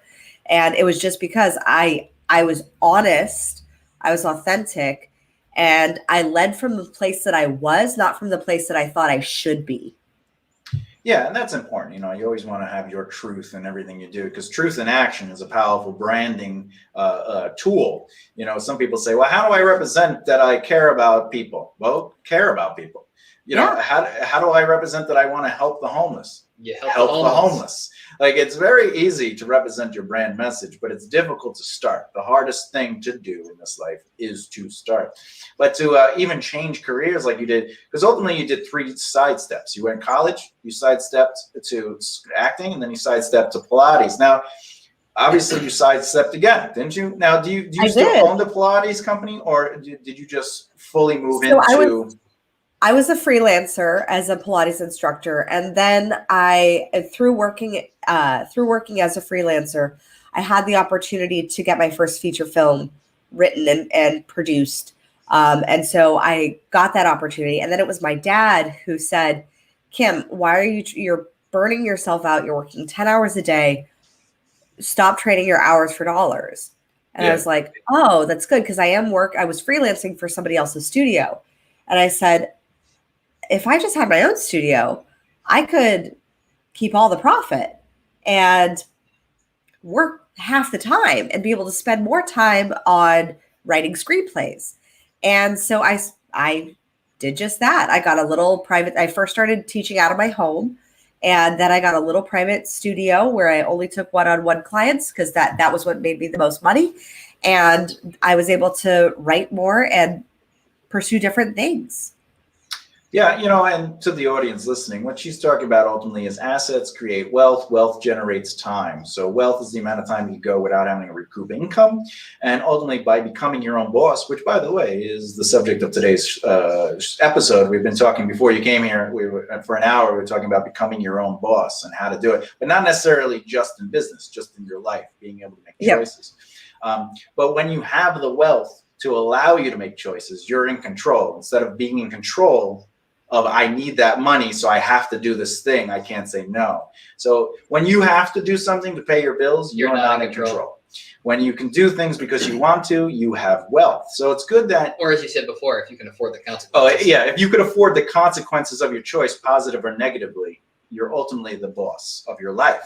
And it was just because I was honest, I was authentic, and I led from the place that I was, not from the place that I thought I should be. Yeah, and that's important. You always want to have your truth in everything you do, because truth in action is a powerful branding tool. Some people say, well, how do I represent that I care about people? Well, care about people. How do I represent that I want to help the homeless? Help the homeless. Like, it's very easy to represent your brand message, but it's difficult to start. The hardest thing to do in this life is to start. But to even change careers like you did, because ultimately you did 3 side steps. You went to college, you sidestepped to acting, and then you sidestepped to Pilates. Now, obviously you sidestepped again, didn't you? Now, do you still own the Pilates company, or did you just fully move into... I was a freelancer as a Pilates instructor, and then through working as a freelancer, I had the opportunity to get my first feature film written and produced. And so I got that opportunity. And then it was my dad who said, Kim, why are you're burning yourself out? You're working 10 hours a day. Stop trading your hours for dollars. And I was like, oh, that's good. Cause I was freelancing for somebody else's studio. And I said, if I just had my own studio, I could keep all the profit and work half the time and be able to spend more time on writing screenplays. And so I did just that. I got a little private, I first started teaching out of my home, and then I got a little private studio where I only took one-on-one clients because that was what made me the most money. And I was able to write more and pursue different things. Yeah, and to the audience listening, what she's talking about ultimately is assets create wealth. Wealth generates time. So wealth is the amount of time you go without having to recoup income. And ultimately, by becoming your own boss, which, by the way, is the subject of today's episode. We've been talking before you came here. For an hour, we were talking about becoming your own boss and how to do it, but not necessarily just in business, just in your life, being able to make choices. But when you have the wealth to allow you to make choices, you're in control instead of being in control of I need that money, so I have to do this thing. I can't say no. So when you have to do something to pay your bills, you're not in control. When you can do things because you want to, you have wealth. So it's good that, or as you said before, if you can afford the consequences. Oh yeah, if you could afford the consequences of your choice, positive or negatively, you're ultimately the boss of your life.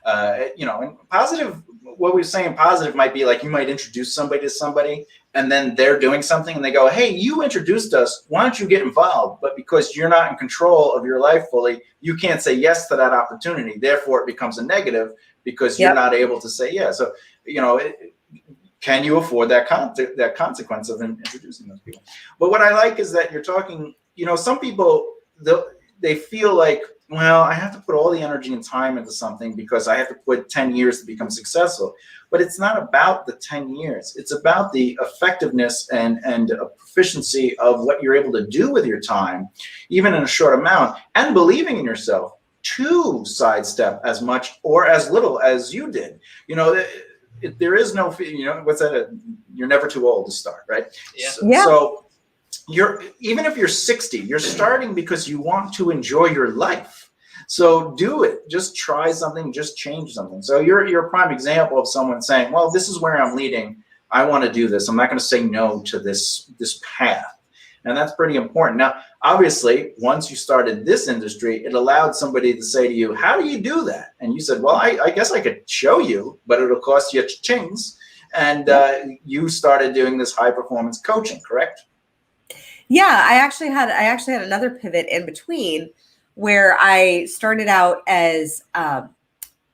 And positive, what we're saying positive might be like you might introduce somebody to somebody and then they're doing something and they go, hey, you introduced us. Why don't you get involved? But because you're not in control of your life fully, you can't say yes to that opportunity. Therefore, it becomes a negative because you're not able to say yes. So, can you afford that consequence of introducing those people? But what I like is that you're talking, some people, they feel like, well, I have to put all the energy and time into something because I have to put 10 years to become successful. But it's not about the 10 years. It's about the effectiveness and proficiency of what you're able to do with your time, even in a short amount, and believing in yourself to sidestep as much or as little as you did. There is no, what's that? You're never too old to start, right? Yeah. So even if you're 60, you're starting because you want to enjoy your life. So do it. Just try something. Just change something. So you're a prime example of someone saying, well, this is where I'm leading. I want to do this. I'm not going to say no to this path. And that's pretty important. Now, obviously, once you started this industry, it allowed somebody to say to you, how do you do that? And you said, well, I guess I could show you, but it'll cost you chings. And you started doing this high performance coaching, correct? Yeah, I actually had another pivot in between where I started out as I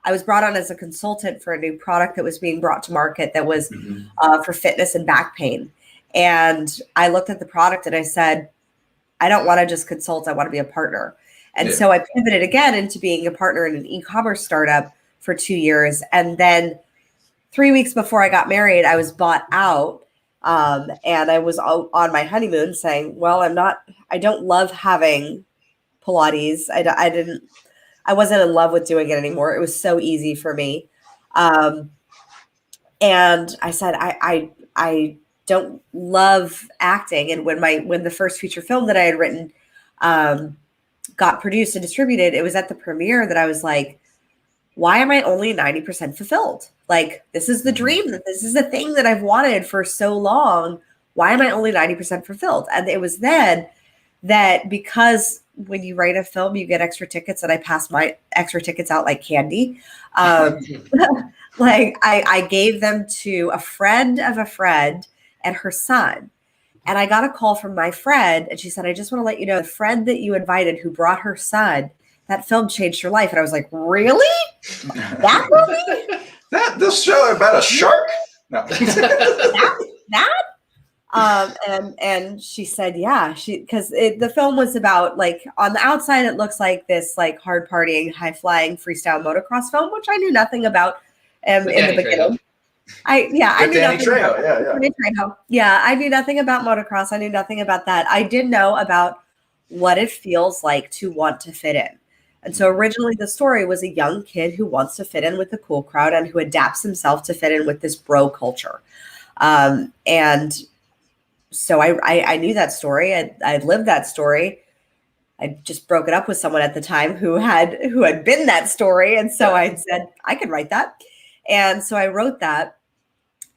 was brought on as a consultant for a new product that was being brought to market that was for fitness and back pain. And I looked at the product and I said, I don't want to just consult. I want to be a partner. And so I pivoted again into being a partner in an e-commerce startup for 2 years. And then 3 weeks before I got married, I was bought out. And I was on my honeymoon saying, well, I don't love having Pilates. I wasn't in love with doing it anymore. It was so easy for me. And I said, I don't love acting. And when the first feature film that I had written, got produced and distributed, it was at the premiere that I was like, why am I only 90% fulfilled? Like, this is the dream. This is the thing that I've wanted for so long. Why am I only 90% fulfilled? And it was then that because when you write a film, you get extra tickets, and I passed my extra tickets out like candy. Like I gave them to a friend of a friend and her son. And I got a call from my friend, and she said, I just want to let you know the friend that you invited who brought her son, that film changed her life. And I was like, really? That movie? This show about a shark? No. And she said, yeah, because the film was about, like, on the outside, it looks like this like hard partying, high flying freestyle motocross film, which I knew nothing about in the beginning. I knew nothing about I knew nothing about motocross. I knew nothing about that. I did know about what it feels like to want to fit in. And so originally the story was a young kid who wants to fit in with the cool crowd and who adapts himself to fit in with this bro culture. And so I knew that story. I lived that story. I just broke it up with someone at the time who had been that story. And so I said, I could write that. And so I wrote that.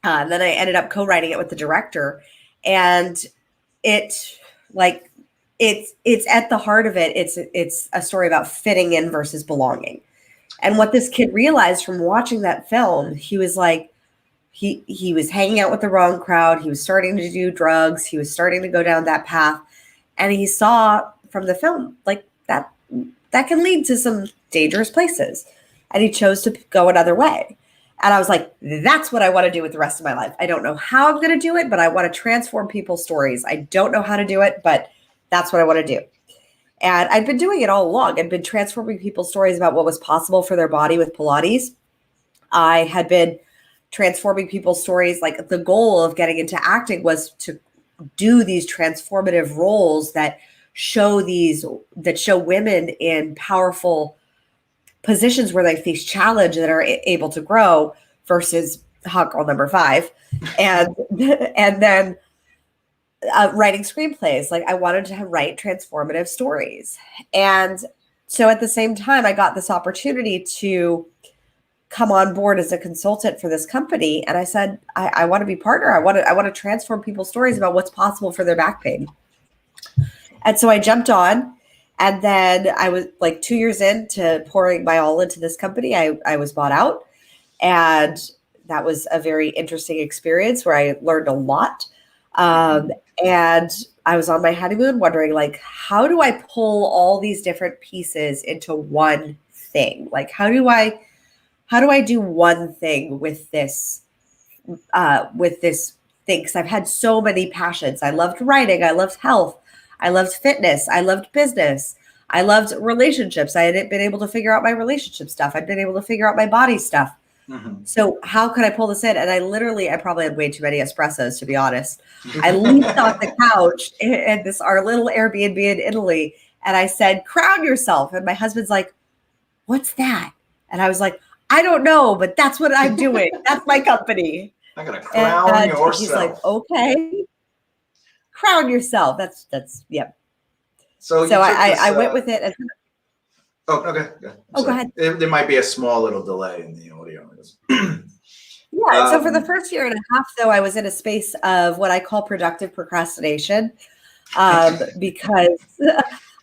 Then I ended up co-writing it with the director. And it's at the heart of it. It's a story about fitting in versus belonging. And what this kid realized from watching that film, he was like, he was hanging out with the wrong crowd. He was starting to do drugs. He was starting to go down that path. And he saw from the film, like that can lead to some dangerous places. And he chose to go another way. And I was like, that's what I want to do with the rest of my life. I don't know how I'm going to do it, but I want to transform people's stories. I don't know how to do it, but that's what I want to do. And I'd been doing it all along. I'd been transforming people's stories about what was possible for their body with Pilates. I had been transforming people's stories. Like the goal of getting into acting was to do these transformative roles that show women in powerful positions where they face challenge and are able to grow versus hot girl number 5. And then writing screenplays. Like I wanted to write transformative stories. And so at the same time, I got this opportunity to come on board as a consultant for this company. And I said, I want to be partner. I want to transform people's stories about what's possible for their back pain. And so I jumped on, and then I was like 2 years into pouring my all into this company. I was bought out, and that was a very interesting experience where I learned a lot. And I was on my honeymoon wondering, like, how do I pull all these different pieces into one thing? Like, how do I do one thing with this thing? Because I've had so many passions. I loved writing. I loved health. I loved fitness. I loved business. I loved relationships. I had been able to figure out my relationship stuff. I'd been able to figure out my body stuff. Mm-hmm. So how could I pull this in? And I probably had way too many espressos, to be honest. I leaped off the couch at our little Airbnb in Italy, and I said, "Crown yourself." And my husband's like, "What's that?" And I was like, "I don't know, but that's what I'm doing. That's my company." I'm gonna crown yourself. He's like, "Okay, crown yourself." That's yep. So I went with it. And, oh, okay. Go ahead. There might be a small little delay in the audio. Yeah. So for the first year and a half, though, I was in a space of what I call productive procrastination, because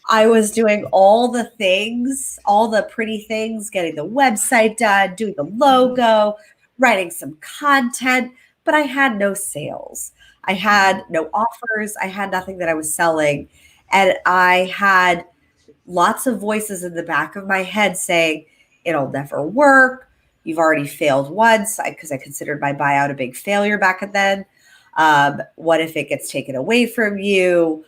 I was doing all the things, all the pretty things, getting the website done, doing the logo, writing some content, but I had no sales. I had no offers. I had nothing that I was selling. And I had lots of voices in the back of my head saying, it'll never work. You've already failed once, because I considered my buyout a big failure back then. What if it gets taken away from you?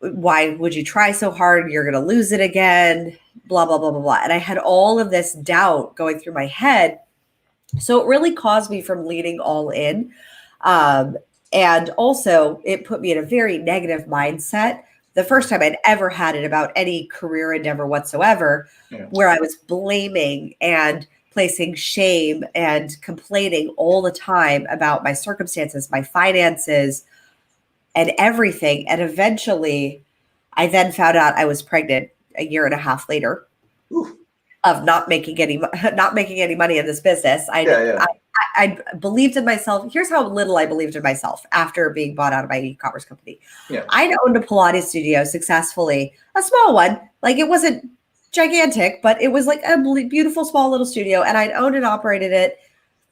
Why would you try so hard? You're going to lose it again, blah, blah, blah, blah, blah. And I had all of this doubt going through my head. So it really caused me from leaning all in. And also it put me in a very negative mindset. The first time I'd ever had it about any career endeavor whatsoever, where I was blaming and placing shame and complaining all the time about my circumstances, my finances, and everything. And eventually I then found out I was pregnant a year and a half later. Ooh. Of not making any money in this business. I believed in myself. Here's how little I believed in myself after being bought out of my e-commerce company. Yeah. I'd owned a Pilates studio successfully, a small one. Like it wasn't gigantic, but it was like a beautiful small little studio. And I'd owned and operated it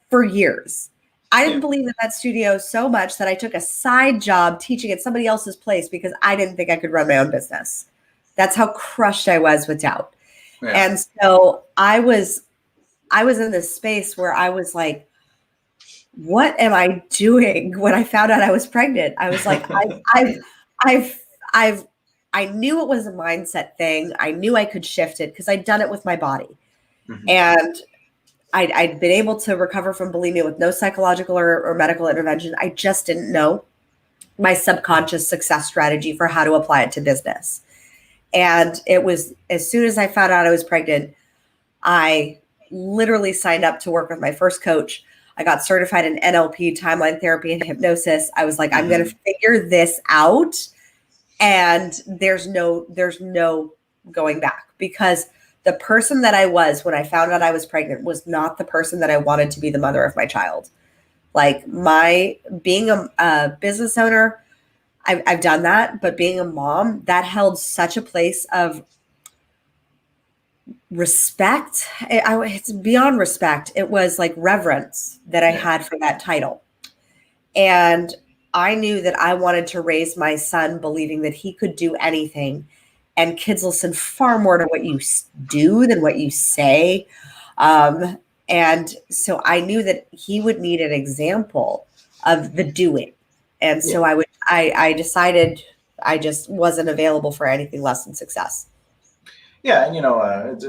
for years. I didn't believe in that studio so much that I took a side job teaching at somebody else's place because I didn't think I could run my own business. That's how crushed I was with doubt. Yeah. And so I was in this space where I was like, what am I doing? When I found out I was pregnant, I was like, I knew it was a mindset thing. I knew I could shift it because I'd done it with my body. Mm-hmm. And I'd been able to recover from bulimia with no psychological or medical intervention. I just didn't know my subconscious success strategy for how to apply it to business. And it was, as soon as I found out I was pregnant, I literally signed up to work with my first coach. I got certified in NLP, timeline therapy, and hypnosis. I was like, I'm going to figure this out. And there's no going back, because the person that I was when I found out I was pregnant was not the person that I wanted to be the mother of my child. Like being a business owner, I've done that, but being a mom, that held such a place of respect. It's beyond respect. It was like reverence that I had for that title. And I knew that I wanted to raise my son believing that he could do anything. And kids listen far more to what you do than what you say. And so I knew that he would need an example of the doing. And so I decided I just wasn't available for anything less than success. Yeah, and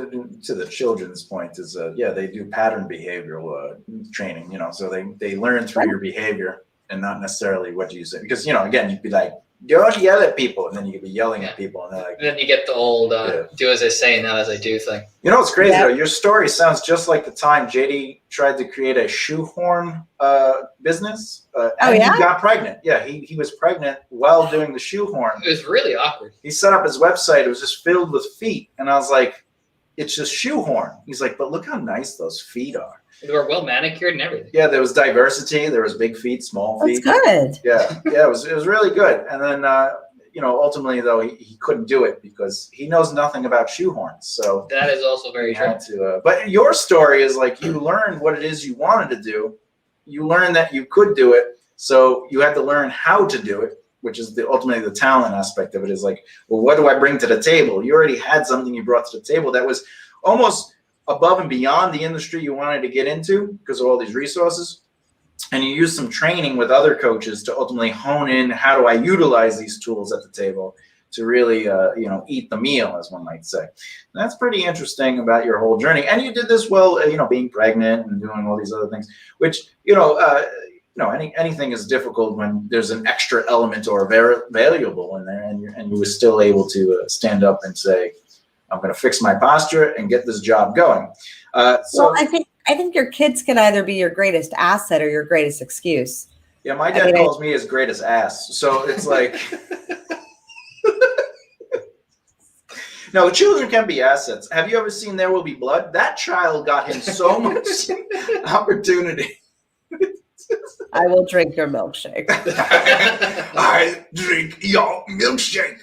to the children's point is, they do pattern behavioral training. So they learn through your behavior and not necessarily what you say. Because again, you'd be like, don't yell at people, and then you could be yelling at people, and they're like. And then you get the old do as I say, not as I do thing. What's crazy though? Your story sounds just like the time JD tried to create a shoehorn business, and he got pregnant. Yeah, he was pregnant while doing the shoehorn. It was really awkward. He set up his website. It was just filled with feet, and I was like, "It's just shoehorn." He's like, "But look how nice those feet are." They were well manicured and everything. Yeah, there was diversity. There was big feet, small feet. That's good. Yeah, it was really good. And then ultimately though he couldn't do it because he knows nothing about shoehorns. So that is also very true. But your story is like you learned what it is you wanted to do. You learned that you could do it. So you had to learn how to do it, which is ultimately the talent aspect of it. Is like, well, what do I bring to the table? You already had something you brought to the table that was almost above and beyond the industry you wanted to get into because of all these resources. And you use some training with other coaches to ultimately hone in how do I utilize these tools at the table to really, eat the meal, as one might say. And that's pretty interesting about your whole journey. And you did this well, being pregnant and doing all these other things, which, anything is difficult when there's an extra element or a variable in there, and you were still able to stand up and say, I'm going to fix my posture and get this job going. Well, I think your kids can either be your greatest asset or your greatest excuse. Yeah, my dad calls me his greatest ass. So it's like, no, children can be assets. Have you ever seen There Will Be Blood? That child got him so much opportunity. I will drink your milkshake. I drink your milkshake.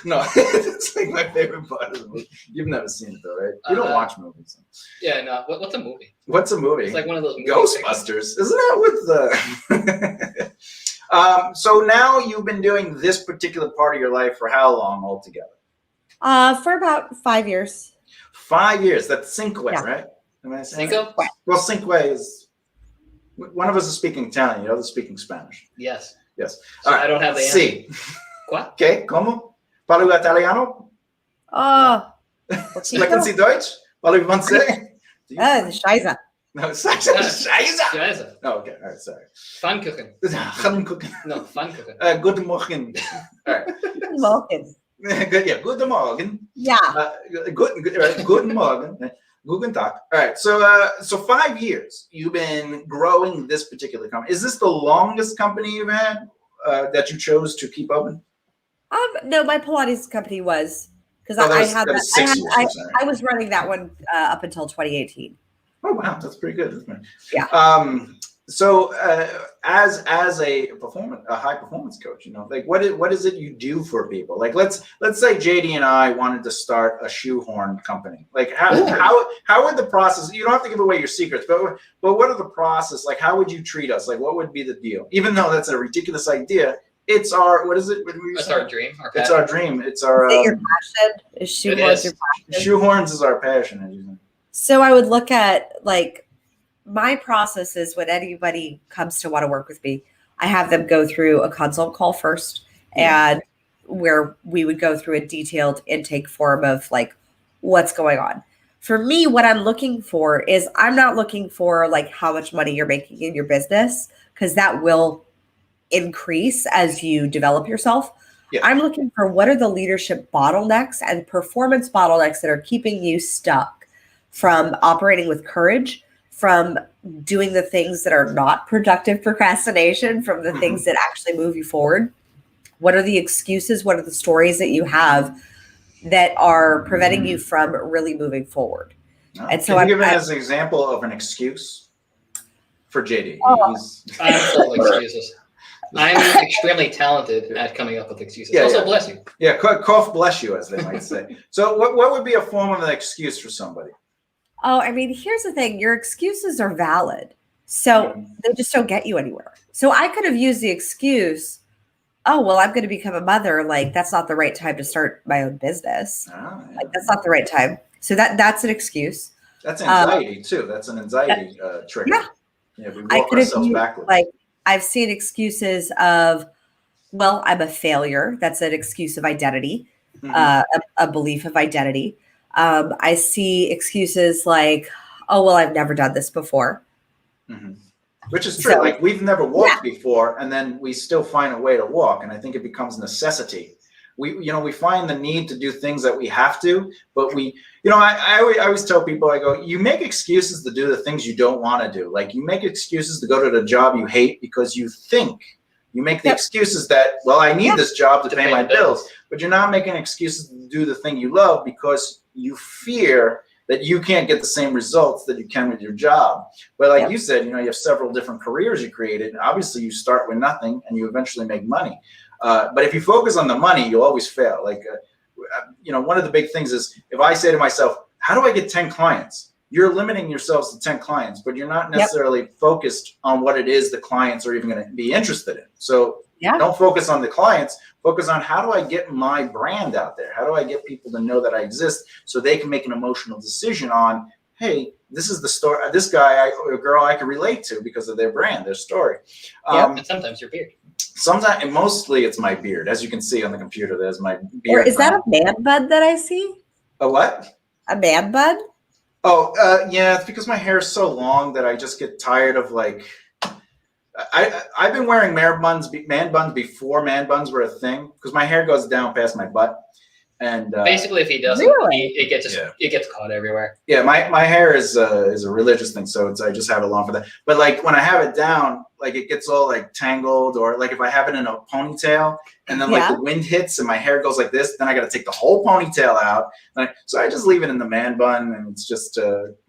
No, it's like my favorite part of the movie. You've never seen it though, right? You don't watch movies. Yeah, no. What's a movie? What's a movie? It's like one of those Ghostbusters. Isn't that with the... So now you've been doing this particular part of your life for how long altogether? For about 5 years. 5 years. That's Cinque, right? Am I saying Cinco? Well, Cinque is... One of us is speaking Italian, the other is speaking Spanish. Yes. Yes. So I don't have the answer. Sí. What? ¿Qué? ¿Cómo? ¿Parlo italiano? Oh. Sprechen Sie Deutsch? ¿Parlo francés? Scheiße. No, Scheiße. Scheiße. Oh, okay. All right, sorry. Pfannkuchen. Pfannkuchen. No, Pfannkuchen. Guten Morgen. All right. Guten Morgen. Guten Morgen. Yeah. Guten Morgen. Guten Tag. All right. So 5 years you've been growing this particular company. Is this the longest company you've had that you chose to keep open? No, my Pilates company was because I was running that one up until 2018. Oh wow, that's pretty good, isn't it? Yeah. So as a high performance coach, like what is it you do for people? Like let's say JD and I wanted to start a shoehorn company. Like how would the process? You don't have to give away your secrets, but what are the process? Like how would you treat us? Like what would be the deal? Even though that's a ridiculous idea, it's our what is it? It's our dream. It's our dream. It's our your passion. Is shoehorns your passion? Shoehorns is our passion. So I would look at like my process is when anybody comes to want to work with me, I have them go through a consult call first, and where we would go through a detailed intake form of like what's going on. For me, what I'm looking for is I'm not looking for like how much money you're making in your business, because that will increase as you develop yourself. Yeah. I'm looking for what are the leadership bottlenecks and performance bottlenecks that are keeping you stuck from operating with courage, from doing the things that are not productive procrastination, from the things that actually move you forward. What are the excuses? What are the stories that you have that are preventing you from really moving forward? And so can you give it as an example of an excuse for JD? I'm full of excuses. I'm extremely talented at coming up with excuses. Bless you. Yeah, cough bless you, as they might say. So what would be a form of an excuse for somebody? Oh, I mean, here's the thing. Your excuses are valid. So they just don't get you anywhere. So I could have used the excuse, oh, well, I'm going to become a mother. Like, that's not the right time to start my own business. Like, that's not the right time. So that's an excuse. That's anxiety, too. That's an anxiety trigger. Yeah, we walk ourselves backwards. Like, I've seen excuses of, well, I'm a failure. That's an excuse of identity, a belief of identity. I see excuses like, oh, well, I've never done this before. Which is true. So, like, we've never walked before, and then we still find a way to walk. And I think it becomes necessity. We find the need to do things that we have to, but I always tell people, I go, you make excuses to do the things you don't want to do. Like, you make excuses to go to the job you hate because you think. You make the excuses that, well, I need this job to pay my bills, but you're not making excuses to do the thing you love because you fear that you can't get the same results that you can with your job. But like you said, you have several different careers you created. And obviously, you start with nothing and you eventually make money. But if you focus on the money, you'll always fail. Like, one of the big things is if I say to myself, how do I get 10 clients? You're limiting yourselves to 10 clients, but you're not necessarily focused on what it is the clients are even going to be interested in. So don't focus on the clients. Focus on how do I get my brand out there? How do I get people to know that I exist so they can make an emotional decision on, hey, this is the story, this guy or girl I can relate to because of their brand, their story. And sometimes your beard. Sometimes, and mostly it's my beard. As you can see on the computer, there's my beard. Or is that a man bun that I see? A what? A man bun? Oh, yeah, it's because my hair is so long that I just get tired of I've been wearing man buns before man buns were a thing because my hair goes down past my butt. And basically, if he doesn't, it gets caught everywhere. Yeah, my hair is a religious thing, so I just have it long for that. But like when I have it down, like it gets all like tangled, or like if I have it in a ponytail, and then like the wind hits and my hair goes like this, then I got to take the whole ponytail out. So I just leave it in the man bun, and it's just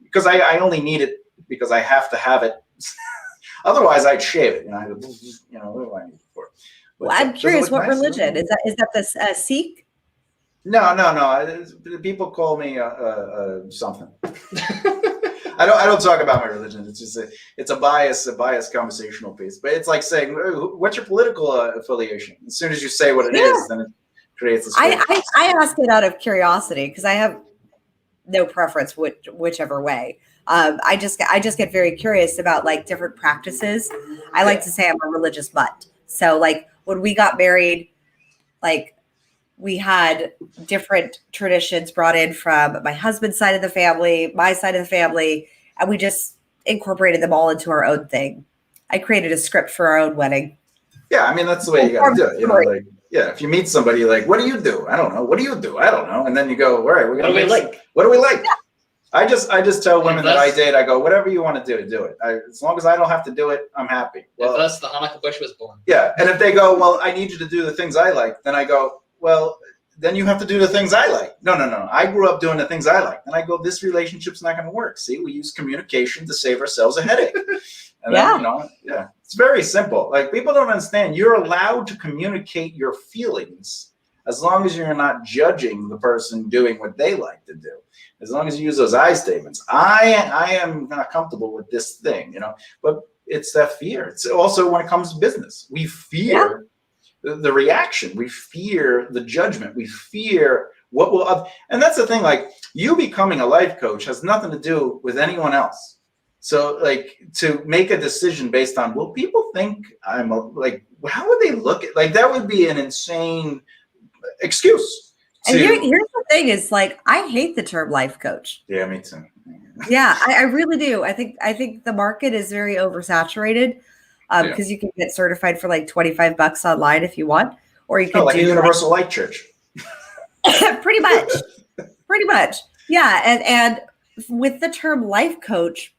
because I only need it because I have to have it. Otherwise, I'd shave it. What do I need it for? Well, I'm curious, what religion is that? The Sikh? No. People call me something. I don't talk about my religion. It's just it's a biased conversational piece. But it's like saying, what's your political affiliation? As soon as you say what it is, then it creates a story. I ask it out of curiosity because I have no preference whichever way. I just get very curious about like different practices. I like to say I'm a religious mutt. So like when we got married, like we had different traditions brought in from my husband's side of the family, my side of the family, and we just incorporated them all into our own thing. I created a script for our own wedding. Yeah, I mean, that's the way you got to do it. If you meet somebody, like, what do you do? I don't know. What do you do? I don't know. And then you go, all right, we're going to what do we like? Yeah. I just tell women that I date, I go, whatever you want to do it. As long as I don't have to do it, I'm happy. Well, thus the Hanukkah bush was born. Yeah, and if they go, well, I need you to do the things I like, then I go, well, then you have to do the things I like. No. I grew up doing the things I like. And I go, this relationship's not going to work. See, we use communication to save ourselves a headache. And then, it's very simple. Like, people don't understand. You're allowed to communicate your feelings as long as you're not judging the person doing what they like to do. As long as you use those I statements. I am not comfortable with this thing, But it's that fear. It's also when it comes to business. We fear the reaction. We fear the judgment. We fear what will. And that's the thing. Like, you becoming a life coach has nothing to do with anyone else. So, like, to make a decision based on, well, people think I'm how would they look at? Like, that would be an insane excuse. And here's the thing: is like, I hate the term life coach. Yeah, me too. Yeah, I really do. I think the market is very oversaturated because you can get certified for like $25 online if you want, or you could like do a universal light church. pretty much. Yeah. And with the term life coach,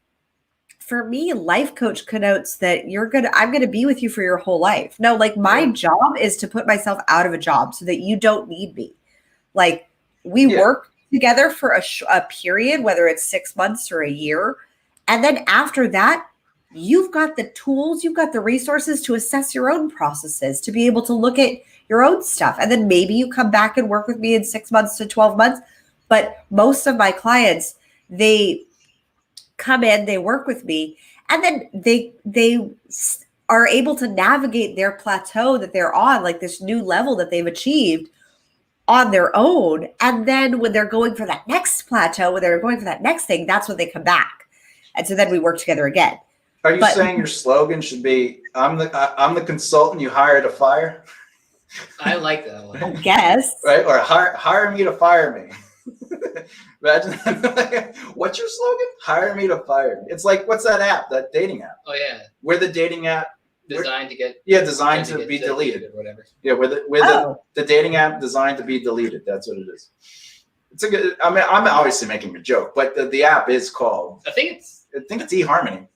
for me, life coach connotes that I'm going to be with you for your whole life. No, like my job is to put myself out of a job so that you don't need me. Like we work together for a period, whether it's 6 months or a year. And then after that, you've got the tools, you've got the resources to assess your own processes, to be able to look at your own stuff. And then maybe you come back and work with me in 6 months to 12 months. But most of my clients, they come in, they work with me, and then they are able to navigate their plateau that they're on, like this new level that they've achieved on their own. And then when they're going for that next plateau, when they're going for that next thing, that's when they come back. And so then we work together again. Are you saying your slogan should be, I'm the consultant you hire to fire? I like that one. I guess. Right? Or hire me to fire me. Imagine that. What's your slogan? Hire me to fire me. It's like, what's that app, that dating app? Oh yeah. Where the dating app designed to get designed to be deleted or whatever. Yeah, the dating app designed to be deleted. That's what it is. It's a good. I mean, I'm obviously making a joke, but the app is called. I think it's eHarmony.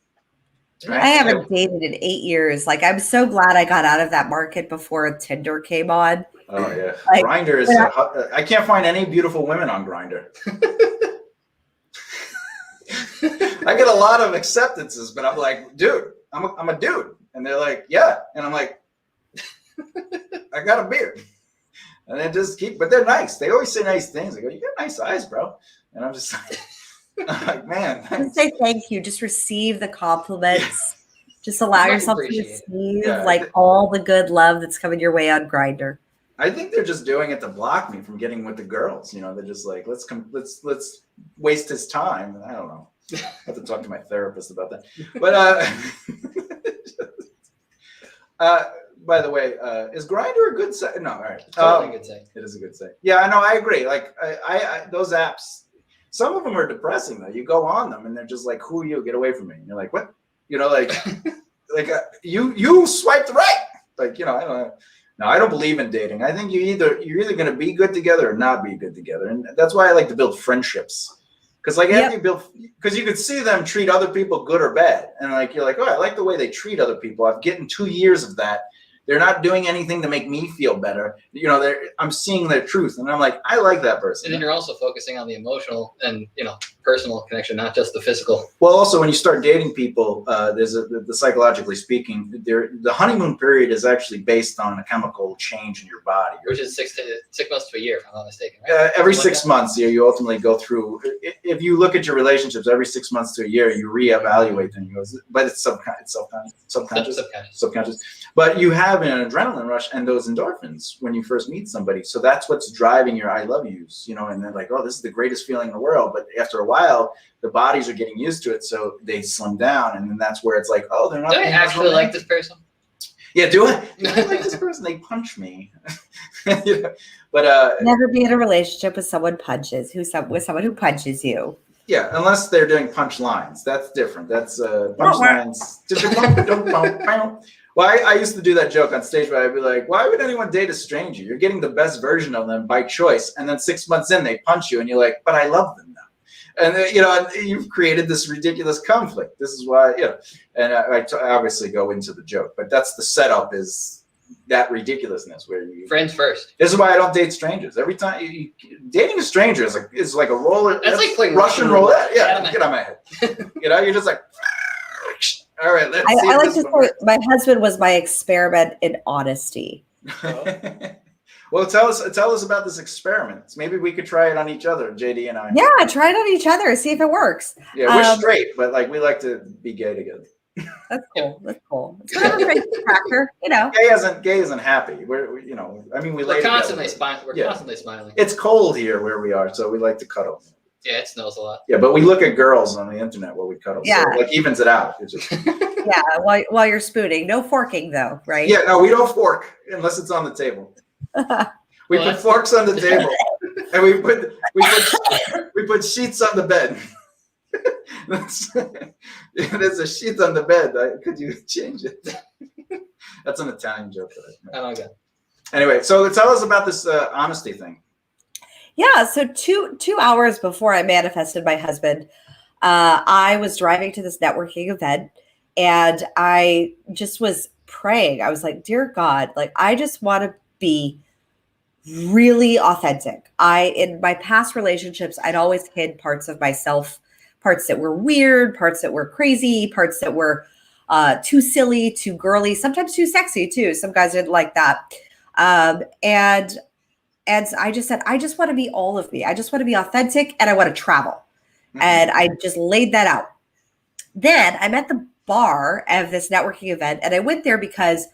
Right? I haven't dated in 8 years. Like, I'm so glad I got out of that market before Tinder came on. Oh yeah, Like, Grindr is. I can't find any beautiful women on Grindr. I get a lot of acceptances, but I'm like, dude, I'm a dude, and they're like, yeah, and I'm like, I got a beard, and they just but they're nice. They always say nice things. They go, you got nice eyes, bro, and I'm just like, man, thanks. Just say thank you. Just receive the compliments. Just allow yourself to receive like all the good love that's coming your way on Grindr. I think they're just doing it to block me from getting with the girls. You know, they're just like, let's waste his time. I don't know. I have to talk to my therapist about that. But by the way, is Grindr a good site? No, all right. Totally a good site. It is a good site. Yeah, I know. I agree. Like, I those apps, some of them are depressing though. You go on them and they're just like, "Who are you? Get away from me!" And you're like, "What?" You know, like, you swiped right. Like, you know, I don't know. No, I don't believe in dating. I think you're either going to be good together or not be good together, and that's why I like to build friendships. Because after you build, because you could see them treat other people good or bad, and like you're like, oh, I like the way they treat other people. I've gotten 2 years of that. They're not doing anything to make me feel better. You know, I'm seeing their truth, and I'm like, I like that person. And then you're also focusing on the emotional and personal connection, not just the physical. Well, also when you start dating people, there's the psychologically speaking, the honeymoon period is actually based on a chemical change in your body, which is 6 months to a year, if I'm not mistaken. Right? Every 6 months, you ultimately go through. If you look at your relationships, every 6 months to a year, you reevaluate them. But it's subconscious. But you have an adrenaline rush and those endorphins when you first meet somebody. So that's what's driving your I love yous, and they're like, oh, this is the greatest feeling in the world. But after a while, the bodies are getting used to it. So they slim down. And then that's where it's like, oh, they're not. Do I actually like this person? Yeah, do I like this person? They punch me. But never be in a relationship with someone with someone who punches you. Yeah, unless they're doing punch lines. That's different. That's punch lines. Well, I used to do that joke on stage where I'd be like, why would anyone date a stranger? You're getting the best version of them by choice. And then 6 months in, they punch you and you're like, but I love them now. And, and you've created this ridiculous conflict. This is why, and I obviously go into the joke, but that's the setup is that ridiculousness where you. Friends first. This is why I don't date strangers. Every time dating a stranger is like a roller. That's like playing Russian roulette. Yeah, get on my head. You're just like. All right, let's see. I like to say my husband was my experiment in honesty. Well, tell us about this experiment. Maybe we could try it on each other, JD and I. Yeah, try it on each other. See if it works. Yeah, we're straight, but like we like to be gay together. That's cool. That's cool. It's kind of a great factor, Gay isn't happy. We're We're constantly smiling. We're constantly smiling. It's cold here where we are, so we like to cuddle. Yeah, it snows a lot. Yeah, but we look at girls on the internet while we cuddle. Yeah. So it evens it out. It's just... Yeah, while you're spooning. No forking though, right? Yeah, no, we don't fork unless it's on the table. We put forks on the table and we put sheets on the bed. There's a sheet on the bed. Could you change it? That's an Italian joke. Oh my God. Anyway, so tell us about this honesty thing. Yeah. So 2 hours before I manifested my husband, I was driving to this networking event, and I just was praying. I was like, dear God, like, I just want to be really authentic. In my past relationships, I'd always hid parts of myself, parts that were weird, parts that were crazy, parts that were too silly, too girly, sometimes too sexy too. Some guys didn't like that. And I just said, I just want to be all of me. I just want to be authentic, and I want to travel. Mm-hmm. And I just laid that out. Then I'm at the bar of this networking event, and I went there because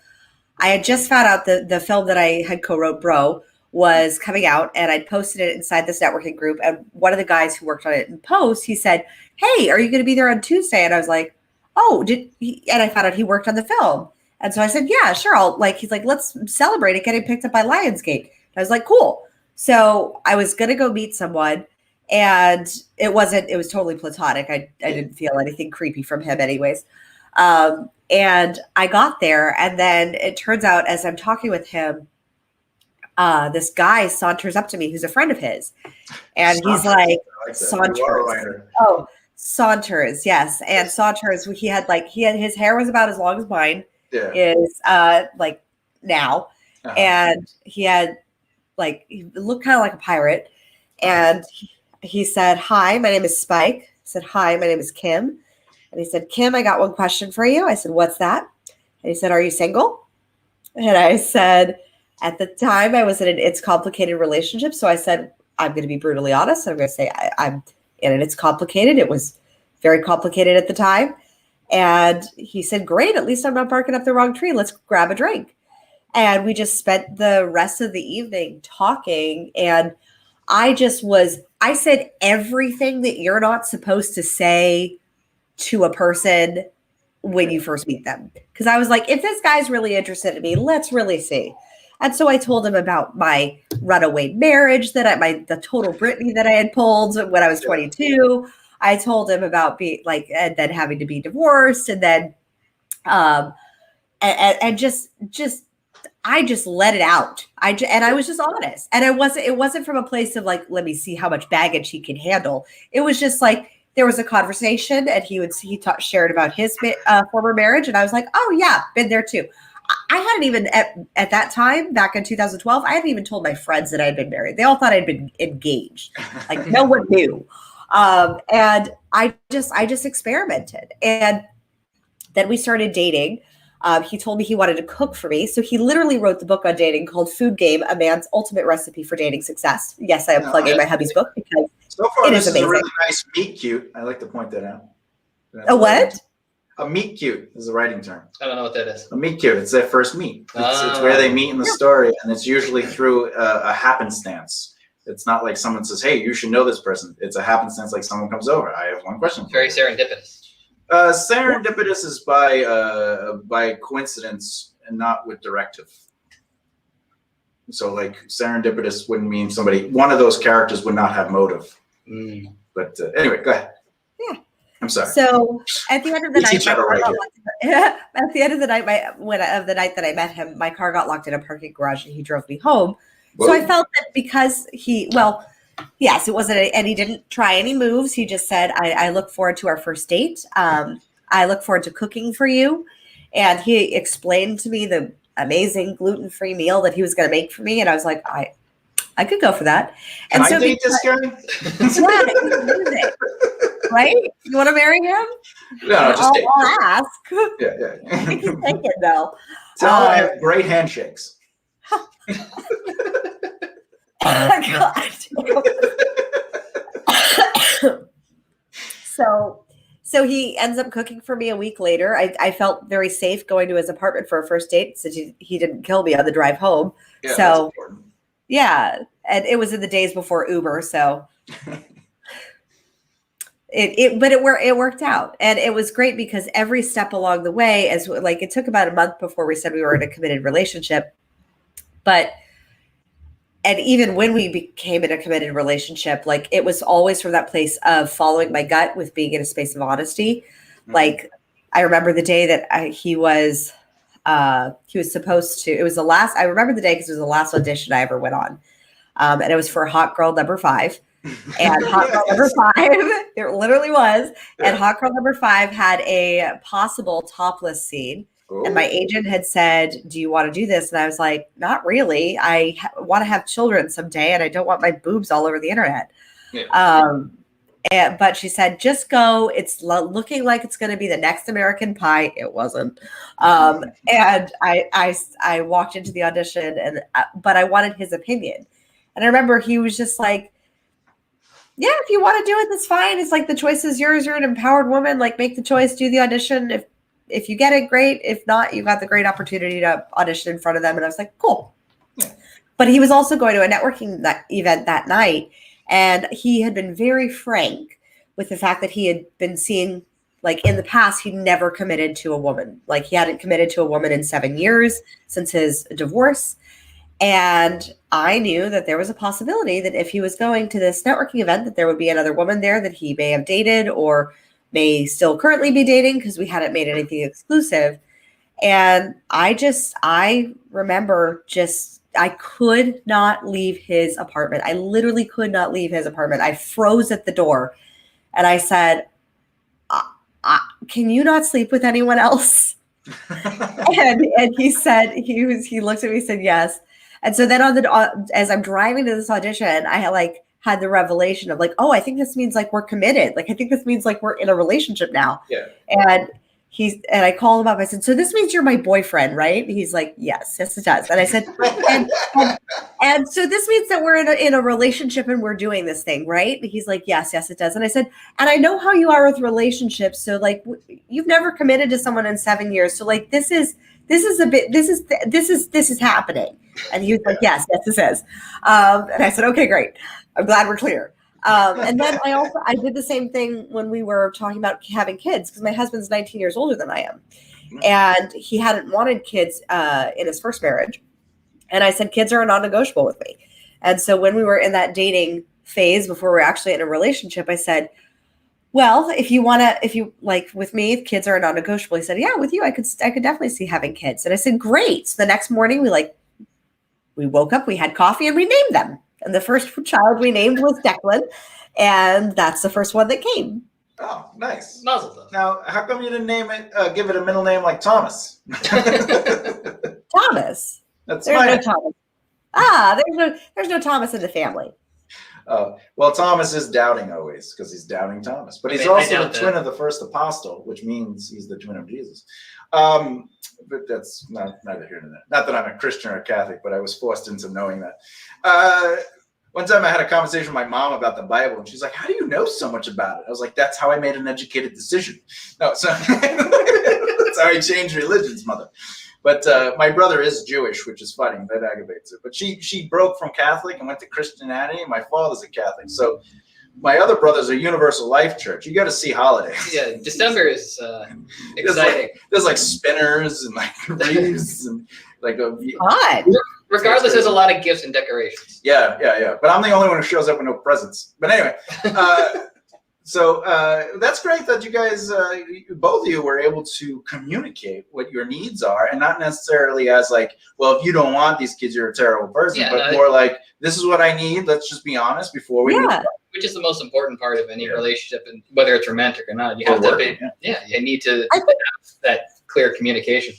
I had just found out the film that I had co-wrote, Bro, was coming out, and I'd posted it inside this networking group. And one of the guys who worked on it in post, he said, hey, are you going to be there on Tuesday? And I was like, oh, and I found out he worked on the film. And so I said, yeah, sure. He's like, let's celebrate it getting picked up by Lionsgate. And I was like, cool. So I was going to go meet someone, and it was totally platonic. I didn't feel anything creepy from him anyways. And I got there, and then it turns out as I'm talking with him, this guy saunters up to me who's a friend of his. And he's like, Saunters. Oh, Saunters, yes. And Saunters, he had his hair was about as long as mine is like now. Uh-huh. And he had he looked kind of like a pirate. And he said, hi, my name is Spike. I said, hi, my name is Kim. And he said, Kim, I got one question for you. I said, what's that? And he said, are you single? And I said, at the time I was in an It's Complicated relationship. So I said, I'm going to be brutally honest. I'm going to say I'm in an It's Complicated. It was very complicated at the time. And he said, great. At least I'm not barking up the wrong tree. Let's grab a drink. And we just spent the rest of the evening talking. And I said everything that you're not supposed to say to a person when you first meet them. Because I was like, if this guy's really interested in me, let's really see. And so I told him about my runaway marriage, the total Britney that I had pulled when I was 22. I told him about and then having to be divorced, and then, and just I just let it out. I was just honest, and it wasn't from a place of like, let me see how much baggage he can handle. It was just like, there was a conversation, and he shared about his former marriage, and I was like, oh yeah, been there too. I hadn't even at that time back in 2012, I hadn't even told my friends that I had been married. They all thought I'd been engaged. Like no one knew. And I just experimented. And then we started dating. He told me he wanted to cook for me. So he literally wrote the book on dating called Food Game, A Man's Ultimate Recipe for Dating Success. Yes, I am plugging my hubby's book because so far it this is amazing. A really nice meet cute. I like to point that out. A what? A meet cute is a writing term. I don't know what that is. A meet cute. It's their first meet. It's where they meet in the story, and it's usually through a happenstance. It's not like someone says, hey, you should know this person. It's a happenstance, like someone comes over. I have one question. Very serendipitous. Serendipitous is by coincidence and not with directive. So like serendipitous wouldn't mean one of those characters would not have motive. Mm. But anyway, go ahead. Yeah. I'm sorry. So at the end of the night that I met him, my car got locked in a parking garage, and he drove me home. Whoa. So I felt that because yes, it wasn't, and he didn't try any moves. He just said, I look forward to our first date. I look forward to cooking for you. And he explained to me the amazing gluten-free meal that he was going to make for me. And I was like, I could go for that. And Can I date this guy? Yeah, right? You want to marry him? No, just take I'll ask. Yeah. I think he's taken though. Tell him I have great handshakes. So he ends up cooking for me a week later. I felt very safe going to his apartment for a first date since he didn't kill me on the drive home. Yeah, so yeah, and it was in the days before Uber, so it worked out, and it was great because every step along the way, it took about a month before we said we were in a committed relationship, and even when we became in a committed relationship, it was always from that place of following my gut with being in a space of honesty. Mm-hmm. I remember the day that he was He was supposed to. It was the last. I remember the day because it was the last audition I ever went on, and it was for Hot Girl number 5. And Hot Girl number 5, it literally was. And Hot Girl number 5 had a possible topless scene. Ooh. And my agent had said, "Do you want to do this?" And I was like, "Not really. I want to have children someday, and I don't want my boobs all over the internet." Yeah. But she said, "Just go. It's looking like it's going to be the next American Pie." It wasn't. And I walked into the audition, but I wanted his opinion. And I remember he was just like, "Yeah, if you want to do it, that's fine. It's like the choice is yours. You're an empowered woman. Like, make the choice, do the audition. If you get it, great. If not, you got the great opportunity to audition in front of them." And I was like, cool. Yeah. But he was also going to a networking event that night. And he had been very frank with the fact that he had been seeing, like in the past, he never committed to a woman. Like he hadn't committed to a woman in 7 years since his divorce. And I knew that there was a possibility that if he was going to this networking event, that there would be another woman there that he may have dated or may still currently be dating because we hadn't made anything exclusive. And I remember I could not leave his apartment. I literally could not leave his apartment. I froze at the door and I said, "Can you not sleep with anyone else?" and he said, he looked at me and said, "Yes." And so then as I'm driving to this audition, I had the revelation of like, oh, I think this means like we're committed. Like, I think this means like we're in a relationship now. Yeah. And I called him up. I said, "So this means you're my boyfriend, right?" And he's like, yes, it does. And I said, and so this means that we're in a relationship and we're doing this thing, right? And he's like, yes, it does. And I said, and I know how you are with relationships. So like, you've never committed to someone in 7 years. So like, this is happening. And he was like, yes, this is. And I said, okay, great. I'm glad we're clear. And then I did the same thing when we were talking about having kids because my husband's 19 years older than I am. And he hadn't wanted kids in his first marriage. And I said, kids are a non-negotiable with me. And so when we were in that dating phase before we were actually in a relationship, I said, well, if you like with me, kids are a non-negotiable. He said, yeah, with you, I could definitely see having kids. And I said, great. So the next morning we woke up, we had coffee and we named them. And the first child we named was Declan. And that's the first one that came. Oh, nice. Mazel tov. Now, how come you didn't name it, give it a middle name like Thomas? Thomas. There's no Thomas. There's no Thomas in the family. Well, Thomas is doubting always because he's doubting Thomas. But he's also the twin of the first apostle, which means he's the twin of Jesus. But that's neither here nor there. Not that I'm a Christian or a Catholic, but I was forced into knowing that. One time I had a conversation with my mom about the Bible, and she's like, how do you know so much about it? I was like, that's how I made an educated decision. No, so that's how I changed religions, mother. But my brother is Jewish, which is funny. That aggravates it. But she broke from Catholic and went to Christianity, and my father's a Catholic. So my other brother's a Universal Life Church. You got to see holidays. Yeah, December is exciting. There's like spinners and like wreaths and like Odd. Regardless, there's a lot of gifts and decorations. Yeah. But I'm the only one who shows up with no presents. But anyway, so that's great that you guys, both of you, were able to communicate what your needs are, and not necessarily as like, well, if you don't want these kids, you're a terrible person, but more like, this is what I need. Let's just be honest before we move on. Which is the most important part of any relationship, and whether it's romantic or not, you have to be. You need to have that clear communication.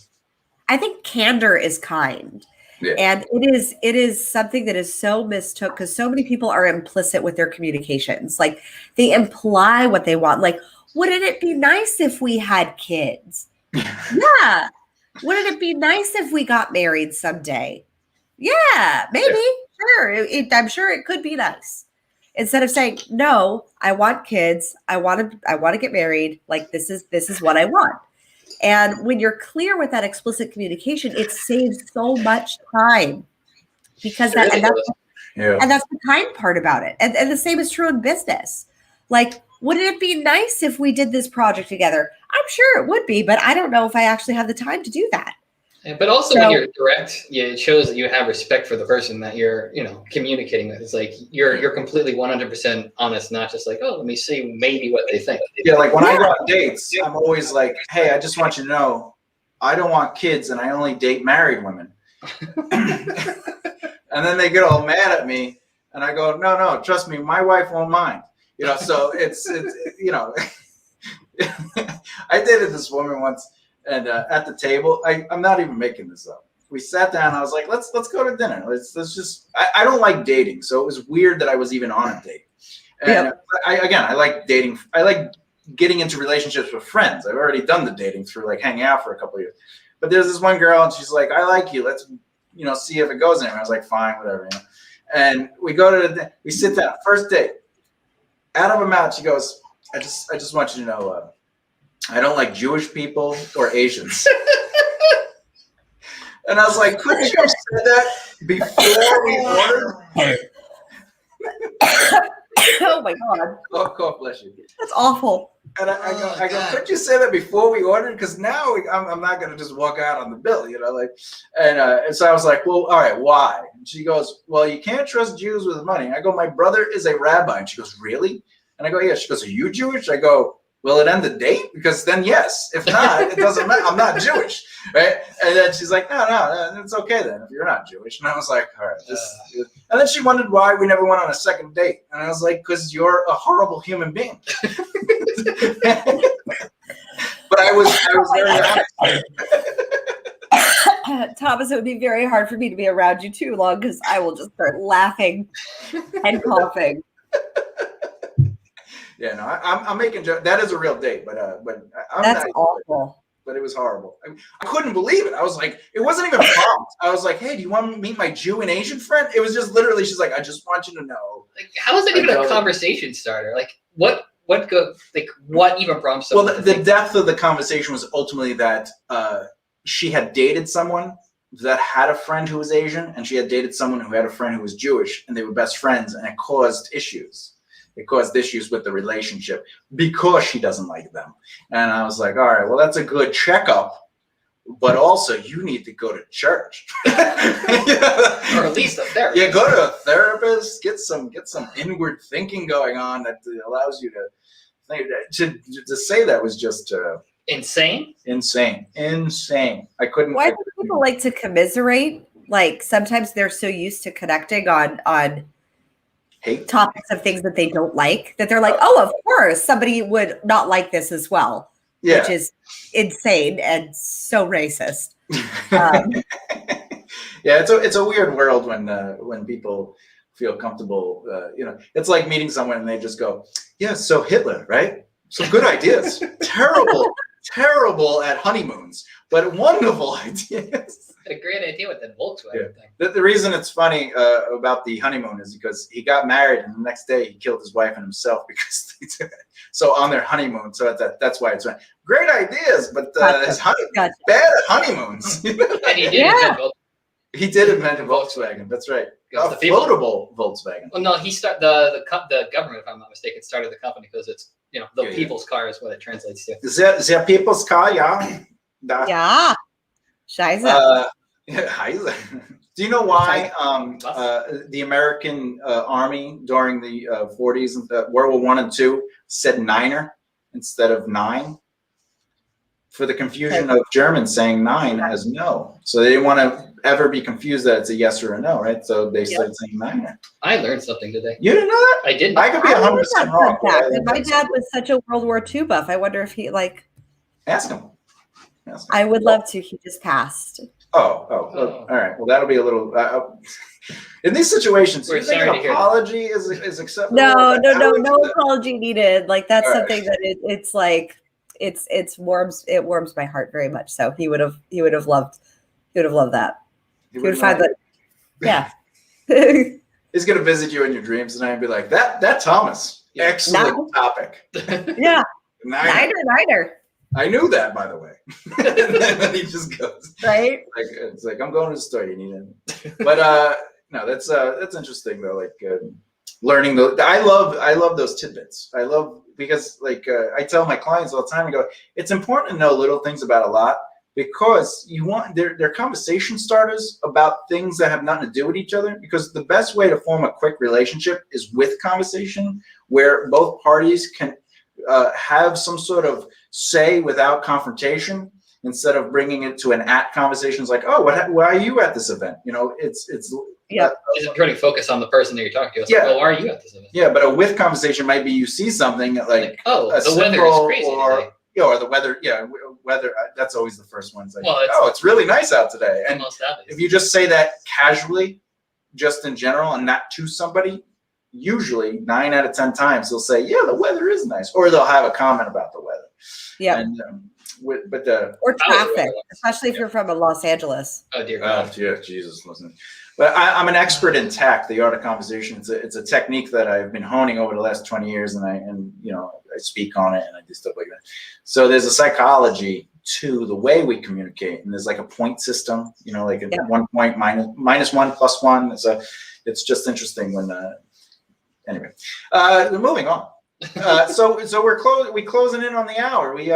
I think candor is kind. Yeah. And it is something that is so mistook because so many people are implicit with their communications. Like they imply what they want. Like, wouldn't it be nice if we had kids? Yeah. Wouldn't it be nice if we got married someday? Yeah, maybe. Sure. I'm sure it could be nice. Instead of saying, no, I want kids. I want to get married. Like this is what I want. And when you're clear with that explicit communication, it saves so much time because that's the kind part about it. And the same is true in business. Like, wouldn't it be nice if we did this project together? I'm sure it would be, but I don't know if I actually have the time to do that. But also when you're direct, it shows that you have respect for the person that you're, communicating with. It's like you're completely 100% honest, not just like, oh, let me see maybe what they think. Yeah, like when I go on dates, I'm always like, hey, I just want you to know I don't want kids and I only date married women. And then they get all mad at me, and I go, no, trust me, my wife won't mind. You know, so it's you know, I dated this woman once, and at the table, I'm not even making this up. We sat down. I was like, let's go to dinner. Let's just. I don't like dating, so it was weird that I was even on a date. And I like dating. I like getting into relationships with friends. I've already done the dating through like hanging out for a couple of years. But there's this one girl, and she's like, I like you. Let's, you know, see if it goes anywhere. I was like, fine, whatever. You know? And we go to we sit down, first date. Out of her mouth, she goes, I just want you to know, I don't like Jewish people or Asians. And I was like, couldn't you have said that before we ordered? Oh my God. Oh, God bless you. That's awful. And I go, couldn't you say that before we ordered? Because now I'm not going to just walk out on the bill, you know, like, and so I was like, well, all right, why? And she goes, well, you can't trust Jews with money. I go, my brother is a rabbi. And she goes, really? And I go, yeah. She goes, are you Jewish? I go, will it end the date? Because then yes. If not, it doesn't matter. I'm not Jewish, right? And then she's like, no, it's okay then if you're not Jewish. And I was like, all right. And then she wondered why we never went on a second date. And I was like, because you're a horrible human being. But I was very honest. Thomas, it would be very hard for me to be around you too long because I will just start laughing and coughing. Yeah, no, I'm making jokes. That is a real date, but I'm that's not, awful. But it was horrible. I couldn't believe it. I was like, it wasn't even prompt. I was like, hey, do you want to meet my Jew and Asian friend? It was just literally, she's like, I just want you to know. Like, how is that even a conversation starter? Like, what even prompts someone? Well, the depth of the conversation was ultimately that she had dated someone that had a friend who was Asian, and she had dated someone who had a friend who was Jewish, and they were best friends, and it caused issues. It caused issues with the relationship because she doesn't like them. And I was like, all right, well, that's a good checkup, but also you need to go to church. Or at least a therapist. Yeah, go to a therapist, get some inward thinking going on that allows you to think. To say that was just insane. I couldn't. Why do people like to commiserate? Like sometimes they're so used to connecting on hate topics of things that they don't like that they're like, oh, of course somebody would not like this as well. Yeah. Which is insane and so racist. Yeah, it's a weird world when people feel comfortable. You know, it's like meeting someone and they just go, yeah, so Hitler, right? Some good ideas. Terrible at honeymoons, but wonderful ideas. A great idea with that Volkswagen thing. The reason it's funny about the honeymoon is because he got married and the next day he killed his wife and himself because they did it. So on their honeymoon, so that's why it's great ideas, but his bad at honeymoons. And he did invent Volkswagen. He did invent a Volkswagen. That's right. A floatable Volkswagen. Well, no, he started the government, if I'm not mistaken, started the company because it's the people's car is what it translates to. The people's car, yeah. Yeah. Scheiße. Do you know why the American Army during the 40s, World War I and II, said niner instead of nine? For the confusion of Germans saying nine as no. So they didn't want to ever be confused that it's a yes or a no, right? So they started saying niner. I learned something today. You didn't know that? I didn't. I could be 100% wrong. My dad was such a World War II buff. I wonder if he Ask him. I would love to. He just passed. Oh. All right. Well, that'll be a little. In these situations, do you think an apology is acceptable? No apology needed. Like that's something that it's like it warms my heart very much. So he would have loved that. He would find that. Yeah. He's gonna visit you in your dreams tonight and be like, that Thomas, excellent topic. Yeah. Niner. I knew that, by the way. And then he just goes, right? Like it's like, I'm going to the store. You need it. But no, that's interesting though. Like learning I love those tidbits. I love because like I tell my clients all the time. I go, it's important to know little things about a lot because you want they're conversation starters about things that have nothing to do with each other. Because the best way to form a quick relationship is with conversation, where both parties can have some sort of say without confrontation, instead of bringing it to an at conversation. It's like, oh, why are you at this event? You know, it's Yeah. Just trying to focus on the person that you're talking to. It's Yeah. like, well, why are you at this event? yeah. But a with conversation might be you see something like oh, a the weather symbol is crazy or today. or the weather. Yeah, weather. That's always the first one. It's like, Well, oh, it's really nice out today. And Most obvious. if you just say that casually, just in general, and not to somebody, usually 9 out of 10 times they'll say, yeah, the weather is nice, or they'll have a comment about the weather. Yeah. And or Or traffic, especially if you're from Los Angeles. Oh dear God. yeah, Jesus, listen. But I'm an expert in tact, the art of conversation. It's a technique that I've been honing over the last 20 years, and I speak on it and I do stuff like that. So there's a psychology to the way we communicate, and there's like a point system, like a 1 point minus 1 plus 1. So it's just interesting when anyway. Moving on. So we're closing in on the hour. We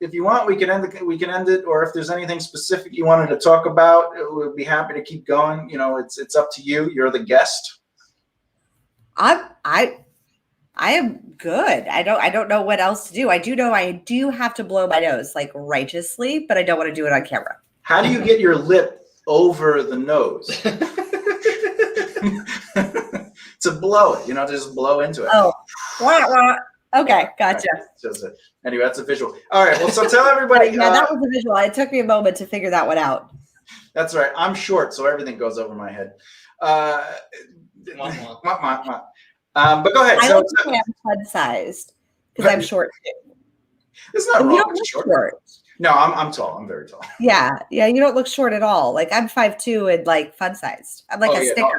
if you want, we can end it, or if there's anything specific you wanted to talk about, we'll be happy to keep going. It's up to you. You're the guest. I am good. I don't know what else to do. I do know I do have to blow my nose like righteously, but I don't want to do it on camera. How do you get your lip over the nose? To blow it, just blow into it. Oh, okay, gotcha. Anyway, that's a visual. All right, well, so tell everybody. Yeah, that was a visual. It took me a moment to figure that one out. That's right. I'm short, so everything goes over my head. But go ahead. I like to say I'm fun-sized because I'm short too. It's not wrong. You don't look short. No, I'm tall. I'm very tall. Yeah, you don't look short at all. Like I'm 5'2" and like fun-sized. I'm like a sticker. No,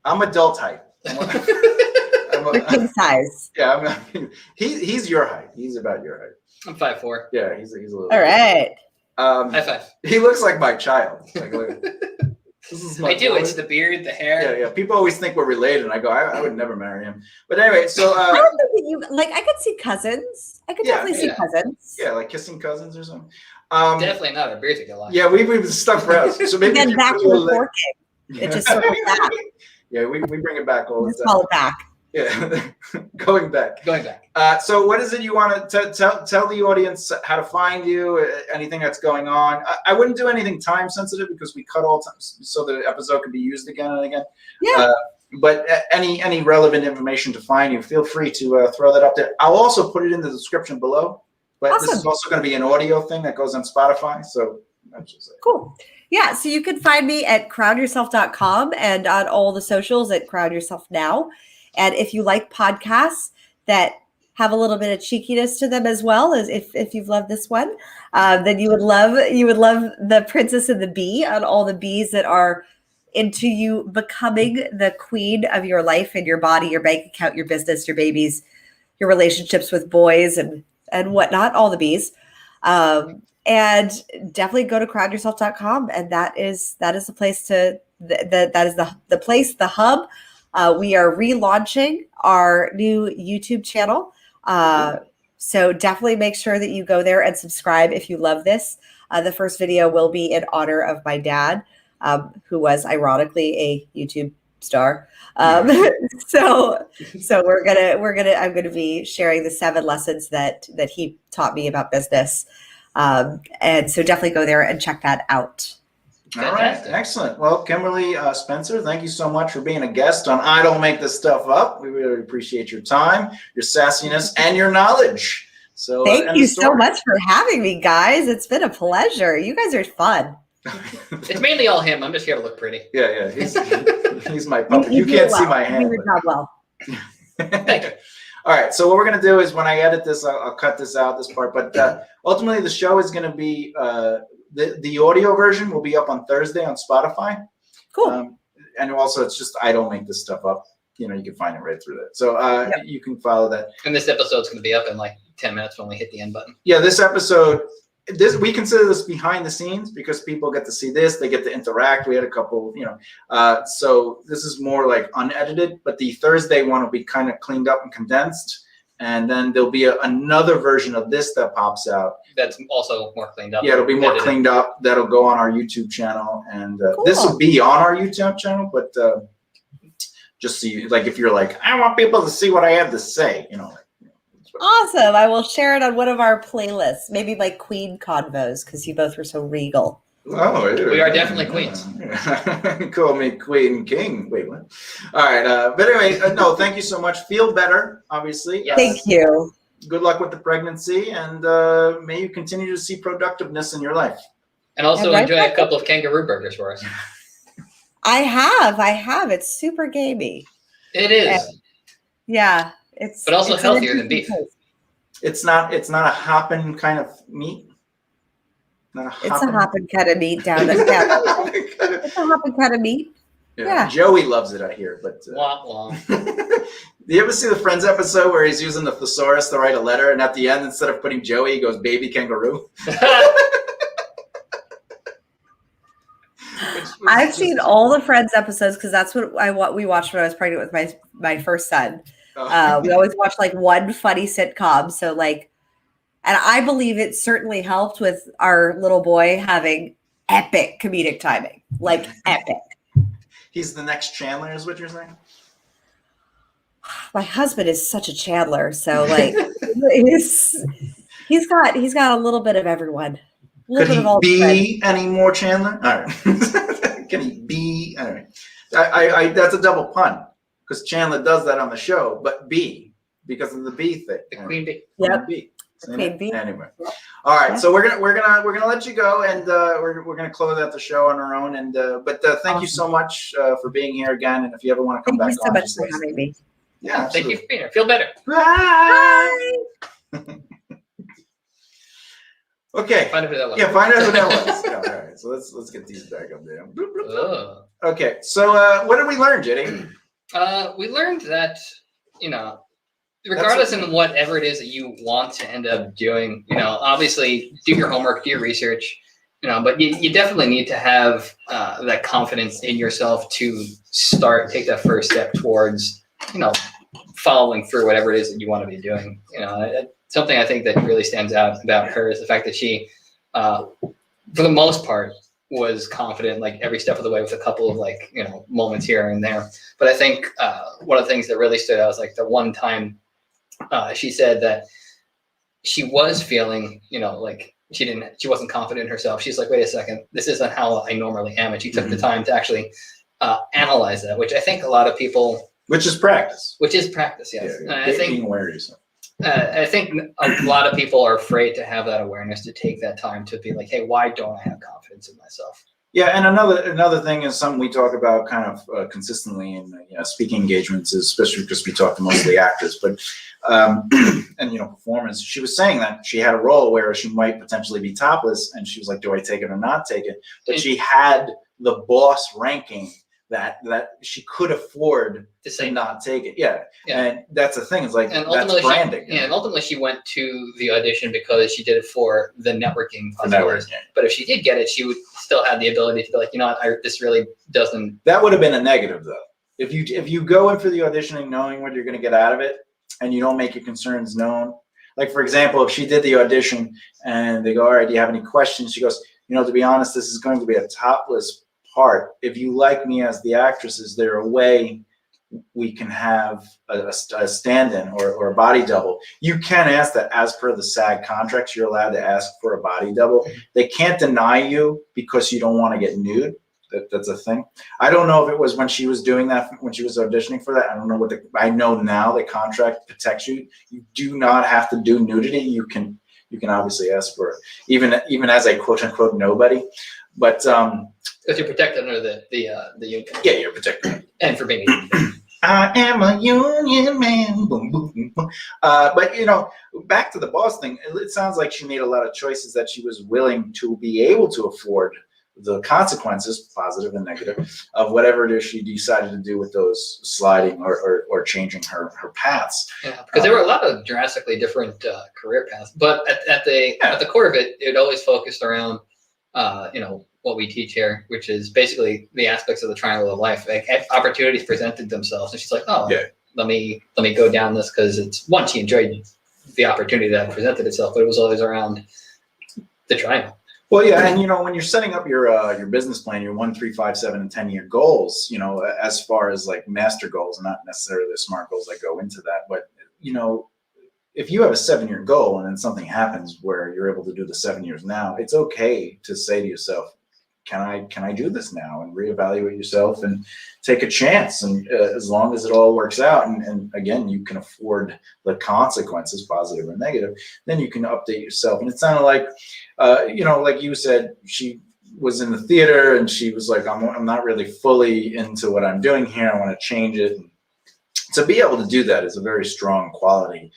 I'm adult height. You're king size. Yeah, he's your height. He's about your height. I'm 5'4". Yeah, he's a little. All right. High five. He looks like my child. Like, look, this is my I do. boy. It's the beard, the hair. Yeah. People always think we're related, and I go, I would never marry him. But anyway, so I don't think that you like. I could see cousins. I could definitely see cousins. Yeah, like kissing cousins or something. Definitely not. Our beards get a lot. Yeah, we've stuck for us. So maybe Again, back to the forking. It just circles back. Yeah, we bring it back all the Just time. call it back. Yeah, going back. So what is it you want to tell the audience how to find you, anything that's going on? I wouldn't do anything time sensitive because we cut all time so the episode could be used again and again. Yeah. But any relevant information to find you, feel free to throw that up there. I'll also put it in the description below. But Awesome. This is also going to be an audio thing that goes on Spotify. So that's just it. Cool. Yeah, so you can find me at crownyourself.com and on all the socials at crownyourselfnow. And if you like podcasts that have a little bit of cheekiness to them as well, as if you've loved this one, then you would love The Princess and the Bee on all the bees that are into you becoming the queen of your life and your body, your bank account, your business, your babies, your relationships with boys and whatnot, all the bees. And definitely go to crownyourself.com, and that is the place that is the place, the hub. We are relaunching our new YouTube channel. So definitely make sure that you go there and subscribe if you love this. The first video will be in honor of my dad, who was ironically a YouTube star. So I'm gonna be sharing the 7 lessons that he taught me about business. And so definitely go there and check that out. All right, excellent. Well, Kimberly Spencer, thank you so much for being a guest on I Don't Make This Stuff Up. We really appreciate your time, your sassiness, and your knowledge. So thank you so much for having me, guys. It's been a pleasure. You guys are fun. It's mainly all him. I'm just here to look pretty. Yeah. He's my puppet. You can't see my hand. You did your job well. Thank you. All right, so what we're going to do is when I edit this, I'll cut this out, this part. But ultimately, the show is going to be the audio version will be up on Thursday on Spotify. Cool. And also, it's just I Don't Make This Stuff Up. You can find it right through that. So you can follow that. And this episode's going to be up in like 10 minutes when we hit the end button. Yeah, this episode, we consider this behind the scenes because people get to see this. They get to interact. We had a couple, so this is more like unedited. But the Thursday one will be kind of cleaned up and condensed. And then there'll be another version of this that pops out. That's also more cleaned up. Yeah, it'll be more cleaned up. That'll go on our YouTube channel. And this will be on our YouTube channel. But just so you, like, if you're like, I want people to see what I have to say, Awesome. I will share it on one of our playlists. Maybe like Queen Convos, because you both were so regal. Oh, we are definitely queens. Call me Queen King. Wait, what? All right. But anyway, no, thank you so much. Feel better, obviously. Yes. Thank you. Good luck with the pregnancy, and may you continue to see productiveness in your life. And also enjoy a couple of kangaroo burgers for us. I have. It's super gamey. It is. And, yeah. But also healthier than beef. It's not a hopping kind of meat. It's a hopping kind of meat down at It's a hopping kind of meat. Yeah. Joey loves it, I hear. But womp womp. Do you ever see the Friends episode where he's using the thesaurus to write a letter, and at the end, instead of putting Joey, he goes baby kangaroo? I've seen all the Friends episodes because that's what we watched when I was pregnant with my first son. We always watch like one funny sitcom. So like, and I believe it certainly helped with our little boy having epic comedic timing, like epic. He's the next Chandler, is what you're saying? My husband is such a Chandler, so like he's got a little bit of everyone. Could he be any more Chandler? All right. Can he be? All right. I that's a double pun because Chandler does that on the show, but B because of the B thing. The queen bee. Yep. Queen bee. Anyway. All right. So we're gonna let you go, and we're gonna close out the show on our own. And but thank you so much for being here again. And if you ever want to come back, thank you so much for having me. Yeah. Thank you for being here. Feel better. Bye. Okay. Find out who that was. Yeah, find out who that was. Yeah, all right. So let's get these back up there. Okay. So what did we learn, JD? We learned that, regardless of whatever it is that you want to end up doing, obviously do your homework, do your research, but you definitely need to have that confidence in yourself to take that first step towards, following through whatever it is that you want to be doing. Something I think that really stands out about her is the fact that she, for the most part, was confident like every step of the way with a couple of moments here and there. But I think one of the things that really stood out was like the one time she said that she was feeling, she wasn't confident in herself. She's like, wait a second, this isn't how I normally am. And she took the time to actually analyze that, which I think a lot of people. Which is practice. Yes. Yeah, I think being aware of yourself. I think a lot of people are afraid to have that awareness, to take that time to be like, hey, why don't I have confidence in myself? Yeah, and another thing is something we talk about kind of consistently in speaking engagements, especially because we talk to mostly actors, but and performance. She was saying that she had a role where she might potentially be topless, and she was like, "Do I take it or not take it?" But she had the boss ranking that she could afford to say not take it. Yeah. And that's the thing. It's like, and that's branding. And ultimately she went to the audition because she did it for the networking possibilities. But if she did get it, she would still have the ability to be like, this really doesn't. That would have been a negative though. If you go in for the auditioning knowing what you're going to get out of it and you don't make your concerns known, like for example, if she did the audition and they go, all right, do you have any questions? She goes, to be honest, this is going to be a topless part. If you like me as the actress, is there a way we can have a stand-in or a body double? You can ask that. As per the SAG contracts, you're allowed to ask for a body double. They can't deny you because you don't want to get nude. That's a thing. I don't know if it was when she was doing that, when she was auditioning for that. I don't know I know now the contract protects you. You do not have to do nudity. You can obviously ask for it, even as a quote unquote nobody. But because you're protected under the union. Yeah, you're protected. And for being I am a union man. Boom, boom, boom. But back to the boss thing. It sounds like she made a lot of choices that she was willing to be able to afford the consequences, positive and negative, of whatever it is she decided to do with those sliding or changing her paths. Yeah, because there were a lot of drastically different career paths. But at the core of it, it always focused around what we teach here, which is basically the aspects of the triangle of life. Like opportunities presented themselves, and she's like, let me go down this, because it's one, she enjoyed the opportunity that presented itself, but it was always around the triangle. Well, yeah, and when you're setting up your business plan, your 1, 3, 5, 7, and 10 year goals, as far as like master goals, not necessarily the SMART goals that go into that, but if you have a 7-year goal and then something happens where you're able to do the 7 years now, it's okay to say to yourself, can I do this now, and reevaluate yourself and take a chance. And as long as it all works out, and again, you can afford the consequences, positive or negative, then you can update yourself. And it sounded like, like you said, she was in the theater and she was like, I'm not really fully into what I'm doing here. I want to change it. And to be able to do that is a very strong quality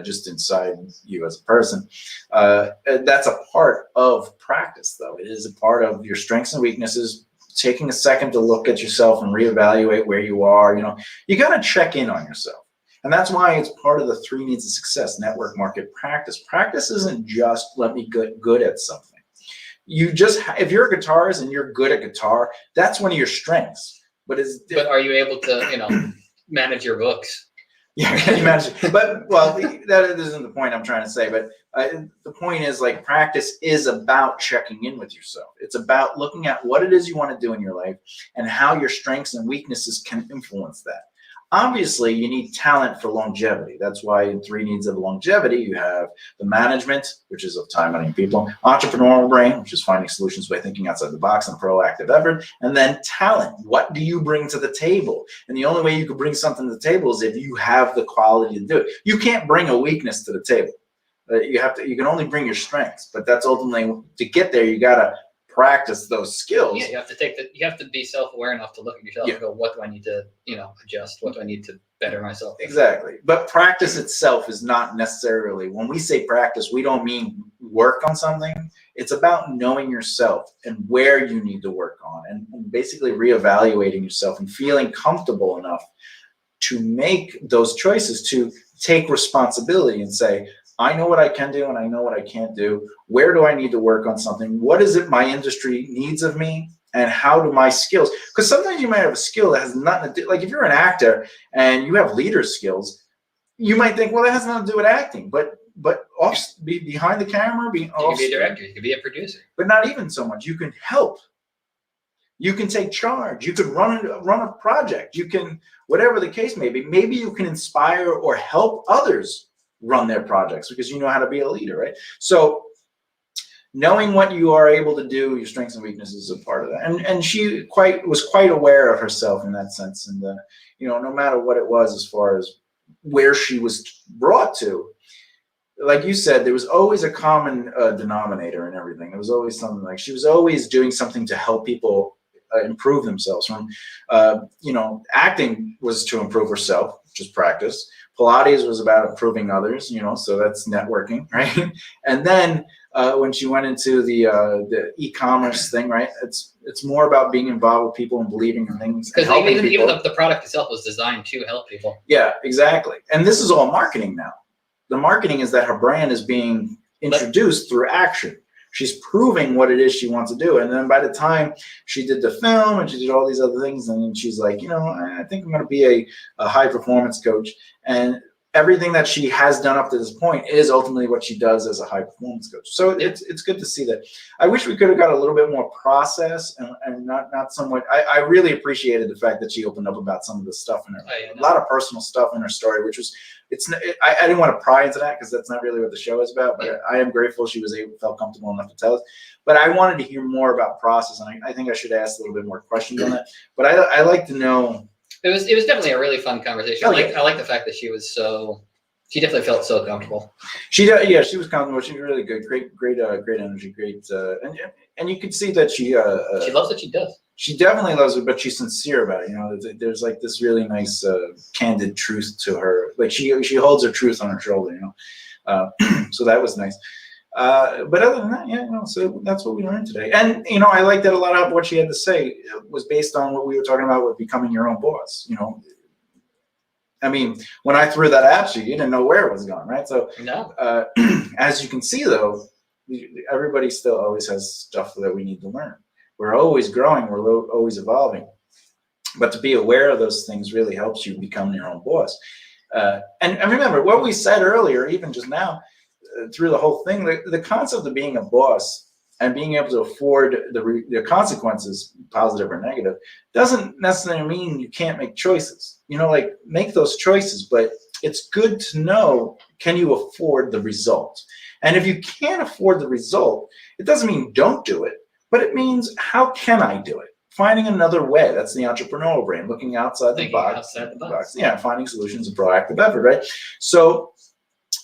just inside you as a person. That's a part of practice, though. It is a part of your strengths and weaknesses, taking a second to look at yourself and reevaluate where you are. You got to check in on yourself. And that's why it's part of the 3 needs of success: network, market, practice. Practice isn't just let me get good at something. If you're a guitarist and you're good at guitar, that's one of your strengths. But are you able to, manage your books? Yeah, can you imagine? But that isn't the point I'm trying to say. But the point is, like, practice is about checking in with yourself. It's about looking at what it is you want to do in your life and how your strengths and weaknesses can influence that. Obviously, you need talent for longevity. That's why in 3 needs of longevity, you have the management, which is of time-running people, entrepreneurial brain, which is finding solutions by thinking outside the box and proactive effort, and then talent. What do you bring to the table? And the only way you can bring something to the table is if you have the quality to do it. You can't bring a weakness to the table. You can only bring your strengths, but that's ultimately, to get there, you got to practice those skills. Yeah, you have to be self-aware enough to look at yourself and go, what do I need to, adjust? What do I need to better myself? Exactly. But practice itself is not necessarily, when we say practice, we don't mean work on something. It's about knowing yourself and where you need to work on, and basically reevaluating yourself and feeling comfortable enough to make those choices, to take responsibility and say, I know what I can do and I know what I can't do. Where do I need to work on something? What is it my industry needs of me? And how do my skills? Because sometimes you might have a skill that has nothing to do. Like if you're an actor and you have leader skills, you might think, well, that has nothing to do with acting. But behind the camera, you can be a director, you can be a producer. But not even so much. You can help. You can take charge. You can run a project. You can, whatever the case may be. Maybe you can inspire or help others run their projects because you know how to be a leader, right? So knowing what you are able to do, your strengths and weaknesses is a part of that. And she was quite aware of herself in that sense. And no matter what it was, as far as where she was brought to, like you said, there was always a common denominator in everything. There was always something, like she was always doing something to help people improve themselves. From acting was to improve herself, which is practice. Pilates was about improving others, so that's networking, right? And then when she went into the e-commerce thing, right? It's more about being involved with people and believing in things. Because even the product itself was designed to help people. Yeah, exactly. And this is all marketing now. The marketing is that her brand is being introduced through action. She's proving what it is she wants to do. And then by the time she did the film and she did all these other things, and then she's like, I think I'm going to be a high performance coach. And everything that she has done up to this point is ultimately what she does as a high performance coach. So it's good to see that. I wish we could have got a little bit more process and not somewhat. I really appreciated the fact that she opened up about some of the stuff in her, a lot of personal stuff in her story, which was, I didn't want to pry into that because that's not really what the show is about, but I am grateful she felt comfortable enough to tell us. But I wanted to hear more about process, and I think I should ask a little bit more questions on that. But I like to know. It was definitely a really fun conversation. I like the fact that she definitely felt so comfortable. She was comfortable. She was really good. Great energy. Great, and you could see that she loves what she does. She definitely loves it, but she's sincere about it. There's like this really nice, candid truth to her. Like she holds her truth on her shoulder. So that was nice. But other than that, so that's what we learned today. And, I like that a lot of what she had to say was based on what we were talking about with becoming your own boss. I mean, when I threw that at you, you didn't know where it was going, right? So no. As you can see, though, everybody still always has stuff that we need to learn. We're always growing. We're always evolving. But to be aware of those things really helps you become your own boss. And remember, what we said earlier, even just now, through the whole thing, the concept of being a boss and being able to afford the consequences, positive or negative, doesn't necessarily mean you can't make choices. Make those choices, but it's good to know can you afford the result? And if you can't afford the result, it doesn't mean don't do it, but it means how can I do it? Finding another way. That's the entrepreneurial brain, looking outside the box. Outside the box. Yeah, finding solutions and proactive effort, right? So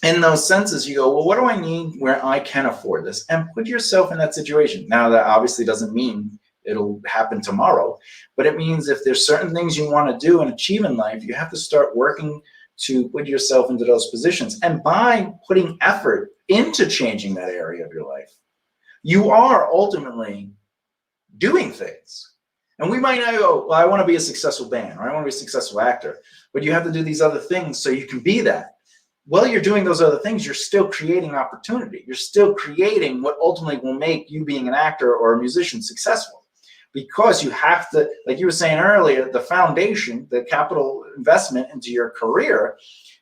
in those senses, you go, well, what do I need where I can afford this? And put yourself in that situation. Now, that obviously doesn't mean it'll happen tomorrow, but it means if there's certain things you want to do and achieve in life, you have to start working to put yourself into those positions. And by putting effort into changing that area of your life, you are ultimately doing things. And we might not go, well, I want to be a successful band, or I want to be a successful actor, but you have to do these other things so you can be that. While you're doing those other things, you're still creating opportunity. You're still creating what ultimately will make you being an actor or a musician successful. Because you have to, like you were saying earlier, the foundation, the capital investment into your career,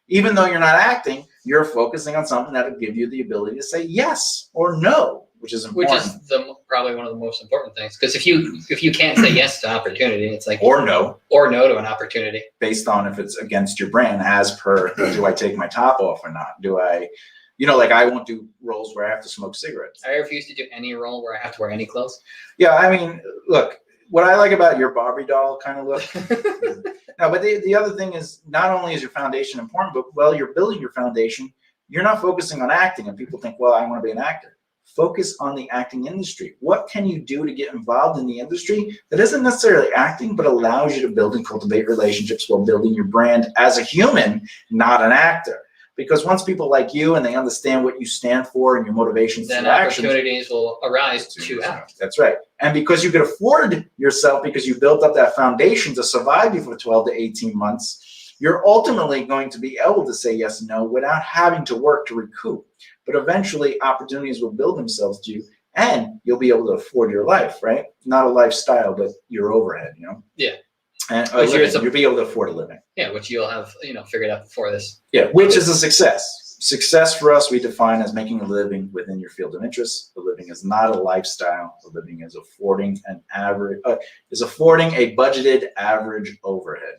even though you're not acting, you're focusing on something that will give you the ability to say yes or no, which is important. Which is probably one of the most important things. Because if you can't say yes to opportunity, it's like or no to an opportunity based on if it's against your brand, as per do I take my top off or not? Do I, like I won't do roles where I have to smoke cigarettes. I refuse to do any role where I have to wear any clothes. Yeah, I mean, look, what I like about your Barbie doll kind of look. No, but the other thing is, not only is your foundation important, but while you're building your foundation, you're not focusing on acting. And people think, well, I want to be an actor. Focus on the acting industry. What can you do to get involved in the industry that isn't necessarily acting, but allows you to build and cultivate relationships while building your brand as a human, not an actor? Because once people like you and they understand what you stand for and your motivations, then opportunities will arise to act. That's right. And because you could afford yourself, because you built up that foundation to survive you for 12 to 18 months, you're ultimately going to be able to say yes and no without having to work to recoup. But eventually opportunities will build themselves to you and you'll be able to afford your life, right? Not a lifestyle, but your overhead, Yeah. And you'll be able to afford a living. Yeah, which you'll have, figured out before this. Yeah, which is a success. Success for us, we define as making a living within your field of interest. The living is not a lifestyle. The living is affording a budgeted average overhead,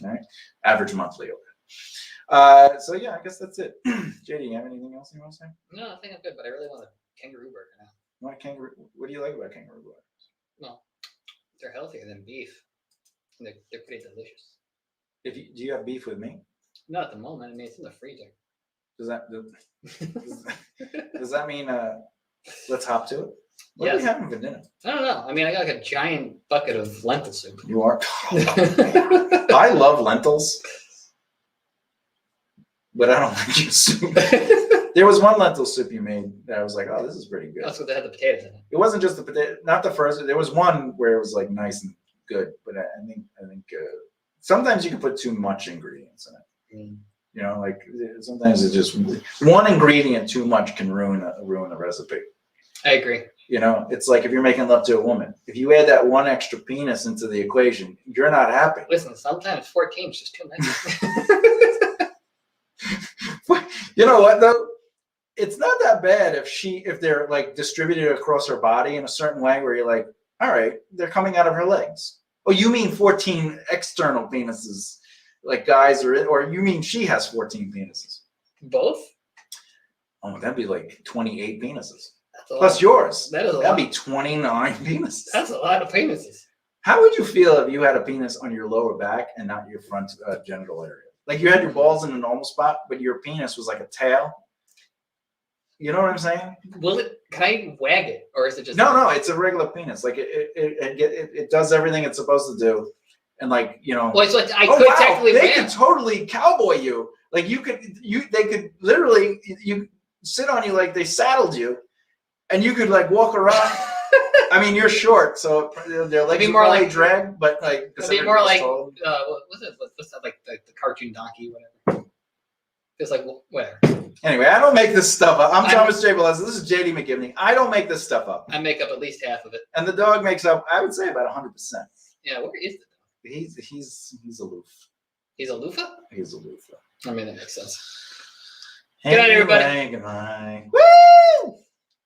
right? Average monthly overhead. So yeah, I guess that's it. JD, you have anything else you want to say? No, I think I'm good, but I really want a kangaroo burger now. What do you like about kangaroo burgers? Well, they're healthier than beef. They're pretty delicious. Do you have beef with me? Not at the moment. I mean, it's in the freezer. Does that mean let's hop to it? What are we having for dinner? I don't know. I mean, I got like a giant bucket of lentil soup. You are? I love lentils, but I don't like your soup. There was one lentil soup you made that I was like, oh, this is pretty good. That's what they had the potatoes in it. It wasn't just the potato, not the first. There was one where it was like nice and good, but I think sometimes you can put too much ingredients in it. Like sometimes it's just one ingredient too much can ruin a recipe. I agree. It's like if you're making love to a woman, if you add that one extra penis into the equation, you're not happy. Listen, sometimes 14 is just too many. You know what though? It's not that bad if they're like distributed across her body in a certain way where you're like, all right, they're coming out of her legs. Oh, you mean 14 external penises, like guys or you mean she has 14 penises? Both? Oh, that'd be like 28 penises. Plus yours. That'd be 29 penises. That's a lot of penises. How would you feel if you had a penis on your lower back and not your front genital area? Like you had your balls in a normal spot, but your penis was like a tail. You know what I'm saying? Can I wag it, or is it just? No, it's a regular penis. Like it does everything it's supposed to do, and like Well, it's like I could technically. They could totally cowboy you. Like they could literally sit on you like they saddled you, and you could like walk around. I mean, you're short, so their legs more probably like drag, but like it'd be more like what's that like the cartoon donkey, whatever. It's like whatever. Anyway, I don't make this stuff up. I'm Thomas J. Bellezza. This is JD McGibney. I don't make this stuff up. I make up at least half of it. And the dog makes up, I would say, about 100%. Yeah, where is the dog? He's aloof. He's a loofah? He's a loofah. I mean, that makes sense. Good night, everybody. Good night.